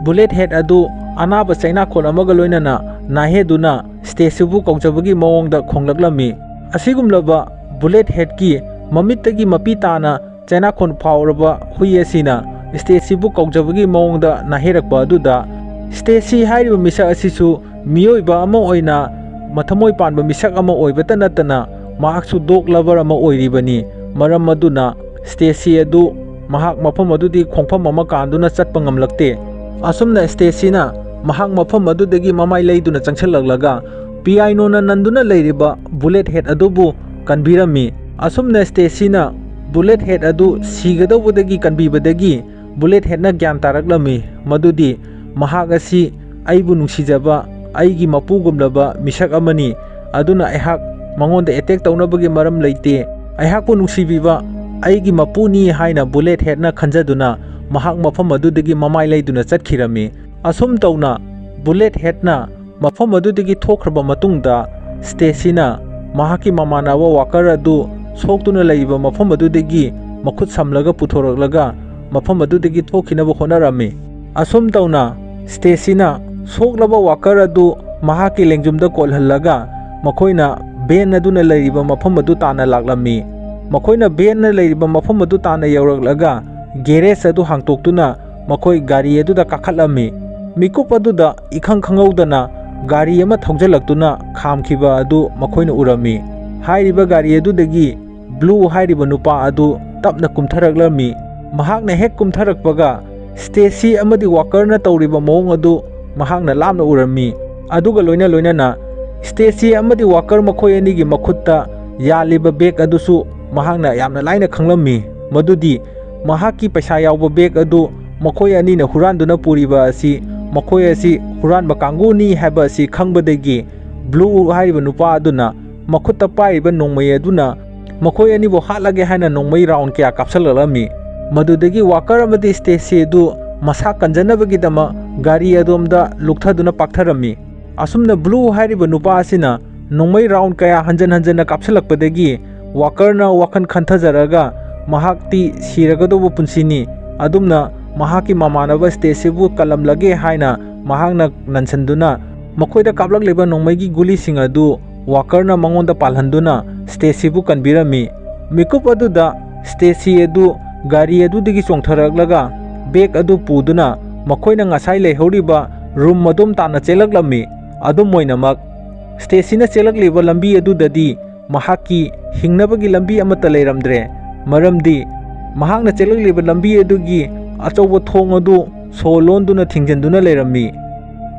bullet head adu anaba chaina khon amaga loinana naheduna Stacy bu kaujabagi mawongda khonglaklami. Asigumlaba bullet head ki mamittagi mapi tana chaina khon phawraba hui asina Stacy bu kaujabagi mawongda naherakpa aduda Stacy hairiba misak asisu miyoiba ama oina mathamoi panba misak ama oibata natana mahaksu dog lover ama oiribani. Maram aduna Stacy adu mahak mafam adudi khongpham ama kanduna chatpa ngamlakte. Asumna Stacy na mahak mafam adudagi mamai leiduna changchalaklaga piano na nanduna leiriba bullet head adubu kanbirami. Asumna Stacy na bullet head adu sigadobadagi kanbibadagi bullet head na gyan taraklami madudi mahak asi aibu nungsijaba aigi mapugumlaba misak amani aduna aihak mangonda attack taunabagi maram leite aihakpu nungsibiba aigi mapuni haina bullet head na khanjaduna mahak mafam adudagi mamai leiduna chatkhirami. Asum tauna bullet head na mafam adudagi thokhraba matungda Stacy na mahaki mamanaba worker adu soktuna leiba mafam adudagi makhut samlaga puthoraklaga mafam adudagi thokhinaba honarami. Asum tauna Stacy na soklaba worker adu mahaki lengjumda kolhallaga makoina ben aduna leiriba mafam adu tana laklami. Makoina ben na leiriba mafam adu tana yauraklaga garage adu hangtoktuna makoi gari aduda kakhatlami. Mikup aduda ikhang khangaudana gari ama thongjalaktuna khamkhiba adu makoina urami. Hairiba gari adudagi blue hairiba nupa adu tapna kumtharaklami. Mahakna hek kumtharakpaga Stacy amadi worker na tawriba mawong adu mahakna lamna urami. Aduga loinana Stacy amadi worker makhoi anigi makhutta yaliba bag adusu mahakna yamna laina khanglami madudi mahaki paisa yawba bag adu makhoi anina huranduna puriba asi makhoi asi huranba kanguni haba asi khangbadagi blue hairiba nupa aduna makhutta paiba nongmai aduna makhoi ani bo hatlage haina nongmai round kya kapsalalami. Madudagi worker amadi Stacy adu masa kanjanabagidama gari adomda lukthaduna paktharami. Asumna blue hairiba nupa asina nongmai round kaya hanjana kapsalakpadagi worker na wakan khanthajaraga mahakti siragadobo punsini adumna mahaki mamanaba Stacy bu kalamlage haina mahakna nansanduna makoida kaplakleba nongmaigi guli sing adu worker na mangonda palhanduna Stacy bu kanbirami. Mikup aduda Stacy adu gari adudagi chongtharaklaga bag adu puduna makoina ngasai leihoriba room madum tana chelaklami. Adumoinamak Stacy na chelakliba lambi adudadi mahaki hingnabagi lambi amata leiramdre maramdi mahakna chelakliba lambi adugi achauba thong adu solonduna thingjanduna leirami.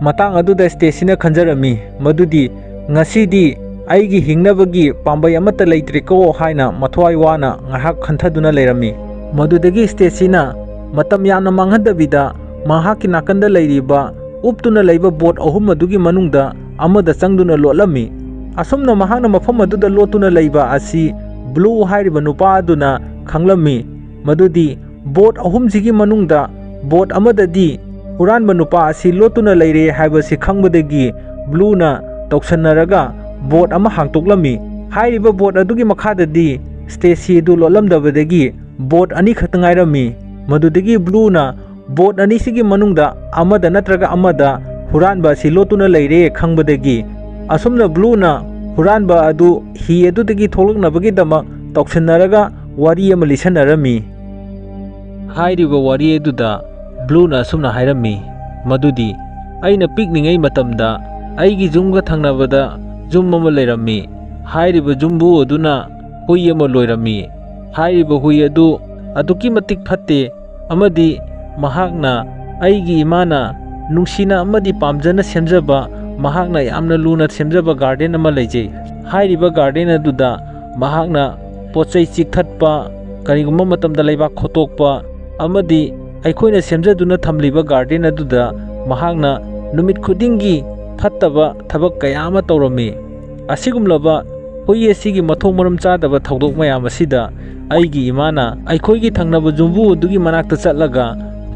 Matang aduda Stacy na khanjarami madudi ngasidi aigi hingnabagi pambai amata leitriko haina mathwai wana ngahak khanthaduna leirami. Madudagi Stacy na matam yamna manghadabida mahaki nakanda leiriba uptuna leiba boat ahum adugi manungda amada changduna lotlami asumna mahakna mafam aduda lotuna leiba asi blue hairiba nupa aduna khanglami madudi boat ahumsigi manungda boat amadadi huranba nupa asi lotuna leire haibasi khangbadagi blue na toksanaraga boat ama hangtoklami hairiba boat adugi makhadadi Stacy du lotlamdabadagi boat ani khatangairami madudagi blue na boat ani sigi manungda amada natraga amada huranba asi lotuna leire khangbadagi asumna blue na huranba adu hi adudagi tholaknabagi dama toksanaraga wari ama lisanarami hairiba wari aduda blue na asumna hairami madudi aina pikningai matamda aigi jumga thangnabada jum ama leirami hairiba jumbu aduna hui ama loirami hairiba hui adu aduki matik phatte amadi mahakna aigi imana nungsina amadi pamjana semjaba mahakna yamna luna semjaba garden ama leijai hairiba garden aduda mahakna pochai chikthatpa karigumma matamda leiba khotokpa amadi aikhoina semjaduna thamliba garden aduda mahakna numit khudingi phattaba thabak kaya ama tawrami asigumlaba hui asigi mathong maram chadaba thodok mayam asida aigi imana aikhoigi thangnaba jumbu adugi manakta chatlaga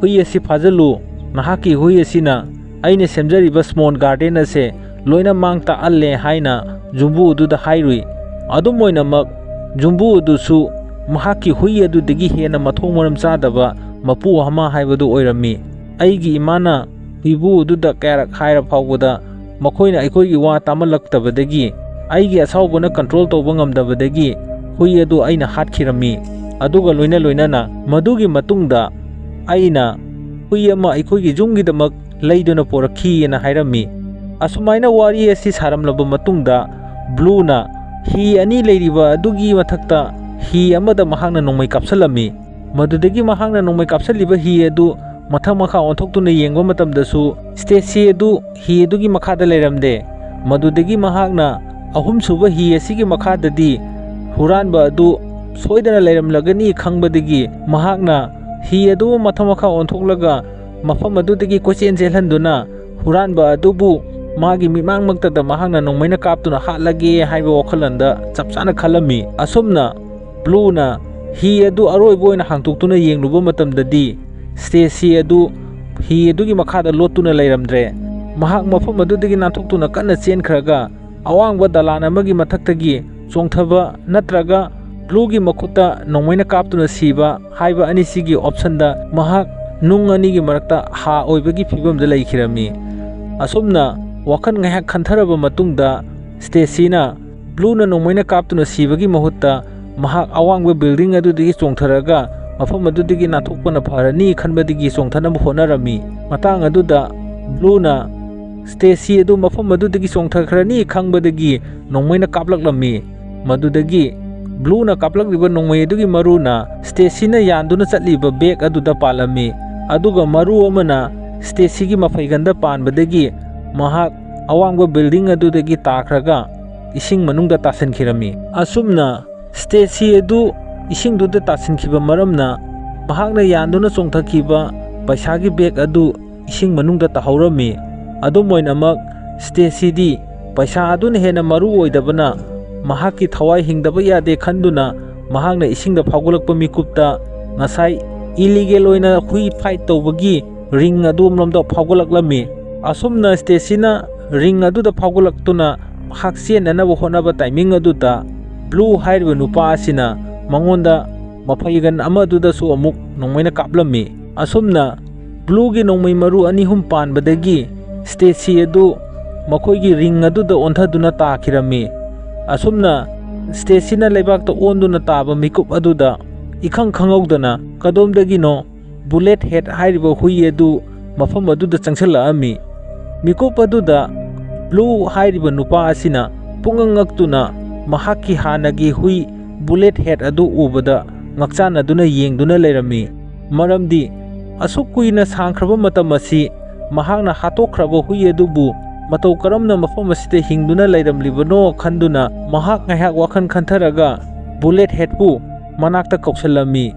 hui asi phajalu nahaki hui asina aine semjariba small garden ase loina mangta alle haina jumbu aduda hairui adumoinamak jumbu adusu mahaki hui adudagi hena mathong maram chadaba mapu hama haibadu oirami aigi imana huibu aduda kayarak haira phawbada makoina aikhoigi wa tamalaktabadagi aigi asaubana control tawba ngamdabadagi hui adu aina hatkirami aduga loina loinana madugi matungda aina hui ama aikhoigi jumgi damak leiduna porakhi na hairami asumaina wari asi saramlaba matungda blue na hi ani leiriba adugi mathakta hi amada mahakna nongmai kapsalami madudagi mahakna nongmai kapsaliba hi adu mathang makha onthokutuna yengba matamdasu Stacy adu hi adugi makhada leiramde madudagi mahakna ahum suba hi asigi makhadadi huranba adu soidana leiramlagani khangbadagi mahakna hi adu mathang makha onthoklaga mafam adudagi kochen jelhanduna huranba adubu magi mimang magtada mahakna nongmaina kaptuna hatlage haiba wakhalanda chapchana khalami asumna blue na hi adu aroiboina hangtoktuna yengluba matamdadi Stacy adu hi adugi makhada lotuna leiramdre mahak mafam adudagi nantoktuna kanna chenkhraga awangba dalan amagi mathaktagi chongthaba natraga blue gi makhuta nongmaina kaptuna siba haiba anisigi option da mahak nung anigi marakta ha oibagi phibamda leikhirami asumna wakhan ngahak khantharaba matungda Stacy na blue na nongmaina kaptuna sibagi mahutta mahak awangba building adudagi chongtharaga mafam adudagi nathokpana pharani khanbadagi chongthanaba honarami matang aduda blue na Stacy adu mafam adudagi chongthakhrani khangbadagi nongmaina kaplaklami madudagi blue na kaplakliba nongmai adugi maruna Stacy na yanduna chatliba bag aduda palami aduga maru amana Stacy gi mafaiganda panbadagi mahak awangba building adudagi takhraga ising manungda tasankhirami asumna Stacy adu ising duda tasankhiba maramna mahakna yanduna chongthakhiba paisagi bag adu ising manungda tahaurami adumoinamak Stacy di paisa aduna hena maru oidabana mahaki thawai hingdaba yade khanduna mahakna isingda phagulakpa mikupta ngasai illegal oina hui fight tawbagi ring adu mlomda phagulaklami asumna Stacy na ring adu da phagulaktuna mahak senanaba honaba timing aduda blue hairiba nupa asina mangonda mafaigan amaduda su amuk nongmaina kaplami asumna blue gi nongmai maru ani hum panbadagi Stacy adu makoigi ring aduda onthaduna takhirami asumna Stacy na leibakta onduna taba mikup aduda ikhang khangawdana kadomdagi no bullet head hairiba hui adu mafam aduda changsalami mikup aduda blue hairiba nupa asina pungangaktuna mahaki hanagi hui bullet head adu ubada ngakchana duna yengduna leirami maramdi asuk kuina sangkhraba matam asi mahakna hatokhraba hui adubu matau karamna mafam asite hingduna leiramlibano khanduna mahak ngahak wakhan khantharaga bullet head pu manakta kauksalami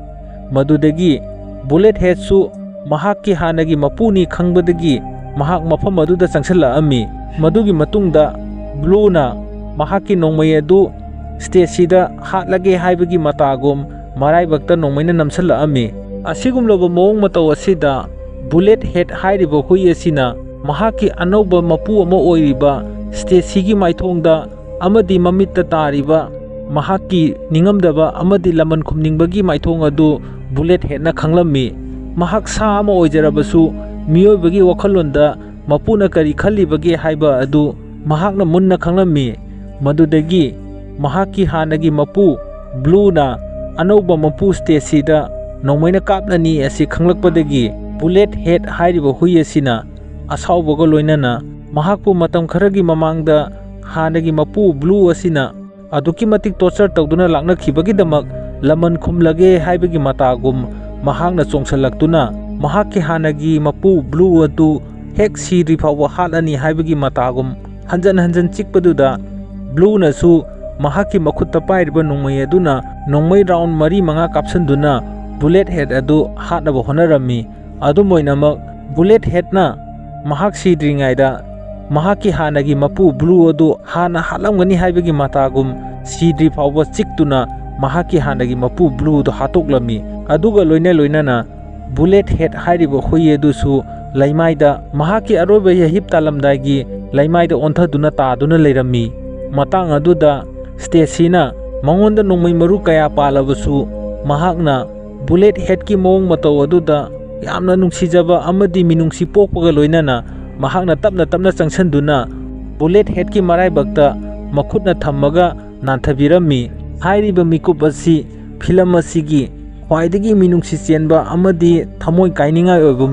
madudagi bullet head su mahakki hanagi mapuni khangbadagi mahak mafam aduda changsalami madugi matungda Bluena mahaki nongmai adu Stacyda hatlage haibagi matagum maraibakta nongmaina namsalami asigumloba mawong mataw asida bullet head hairiba hui asina mahaki anauba mapu ama oiriba Stacygi maithongda amadi mamitta tariba mahaki ningamdaba amadi laman khumningbagi maithong adu bullet head na khanglammi mahak sa ama oijarabasu miyoibagi wakhalonda mapuna kari khallibagi haiba adu mahakna munna khanglammi madudagi mahaki hanagi mapu Bluena anauba mapu Stacyda nongmaina kapnani asi khanglakpadagi bullet head hairiba hui asina asaubaga loinana mahakpu matam kharagi mamangda hanagi mapu Blue asina aduki matik torture tawduna laknakhibagi-damak laman khumlage haibagi matagum mahakna chongsallaktuna mahaki hanagi mapu Blue adu hek siri phawba halani haibagi matagum hanjan chikpaduda Bluena su mahaki makhutta pairiba nongmai aduna nongmai round mari manga kapsanduna bullet head adu hatnaba honarami adu moinamak bullet head na mahak sidringaida mahaki hanagi mapu Blue adu hana halamgani haibagi matagum sidri phawba chiktuna mahaki hanagi mapu Blue do hatoklami aduga loinana bullet head hairiba hui adusu laimaida mahaki aroba yahip talamdagi laimaida onthaduna taduna leirami matang aduda Stacyna mangonda nongmai maru kaya palabasu mahakna bullet head ki mawong mataw aduda yamna nungsijaba amadi minungsi pokpaga loinana mahakna tapna changsanduna bullet head ki maraibakta makhutna thammaga nanthabirami hairiba mikup asi film asigi khwaidagi minungsi chenba amadi thamoi kainingai oiba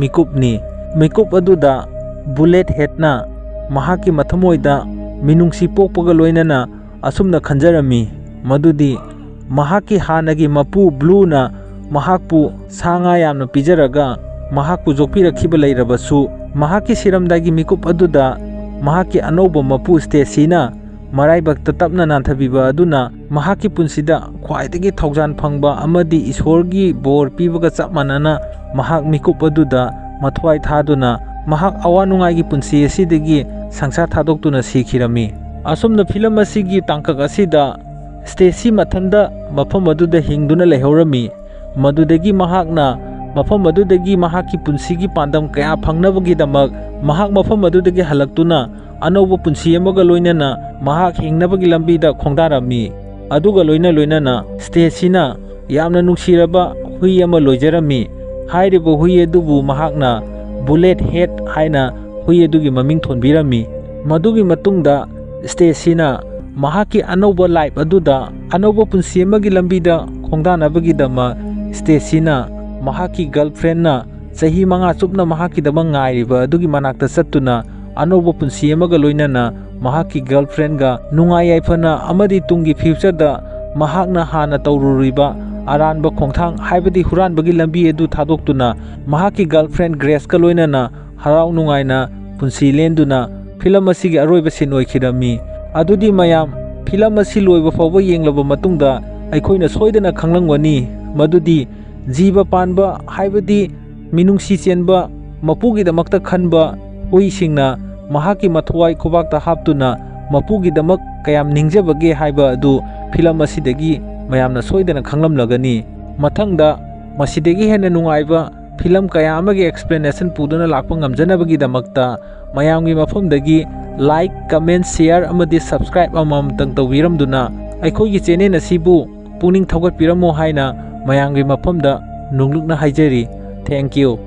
mikup aduda bullet head na mahaki mathamoida minungsi pokpaga loinana asumna khanjarami madudi mahaki hanagi mapu Bluena mahakpu sanga yamna pijaraga mahakpu jokpirakhiba leirabasu mahaki siramdagi mikup aduda mahaki anauba mapu Stacyna maraibakta tapna nanthabiba aduna mahaki punsida khwaidagi thaujan phangba amadi isorgi bor pibaga chap manana mahak mikup aduda mathwai thaduna mahak awanungai punsi asidagi sangsar thadoktuna sikhirami asumna film asigi tangkak asida Stacy mathanda mafam aduda hingduna lehorami madudagi mahakna mafam adudagi mahaki punsigi pandam kaya phangnabagi-damak mahak mafam adudagi halaktuna anauba punsi amaga loinana mahak hingnabagi lambida khongdarami aduga loinana Stacyna yamna nungsiraba hui ama loijarami hairiba hui adubu mahakna bullet head haina hui adugi maming thonbirami madugi matungda Stacyna mahaki anauba life aduda anauba punsi amagi lambida khongdanabagi-damak Stacyna mahaki girlfriend na chahi manga chupna mahaki dama ngairiba adugi manakta chattuna anauba punsi amaga loinana mahaki girlfriend ga nungai yaifana amadi tungi future da mahakna hana tawruriba aranba khongthang haibadi huranbagi lambi edu thadoktuna mahaki girlfriend Grace ka loinana harau nungaina punsi lenduna film asigi aroiba sin oikhirami adudi mayam film asi loiba fawba yenglaba matungda aikoina soidana khanglangwani madudi jiba panba haibadi minungsi chenba mapugidamakta khanba uisingna mahaki mathwai khobakta haptuna mapugidamak kayam ningjabage haiba adu film asidagi mayamna soidana khanglamlagani mathangda masidagi hena nungaiba film kaya amagi explanation puduna lakpa ngamjanabagi damakta mayamgi mafamdagi like comment share amadi subscribe amamtang tawiramduna aikogi channel asibu puning thogat piramo haina mayamgi mafamda nunglukna haijari thank you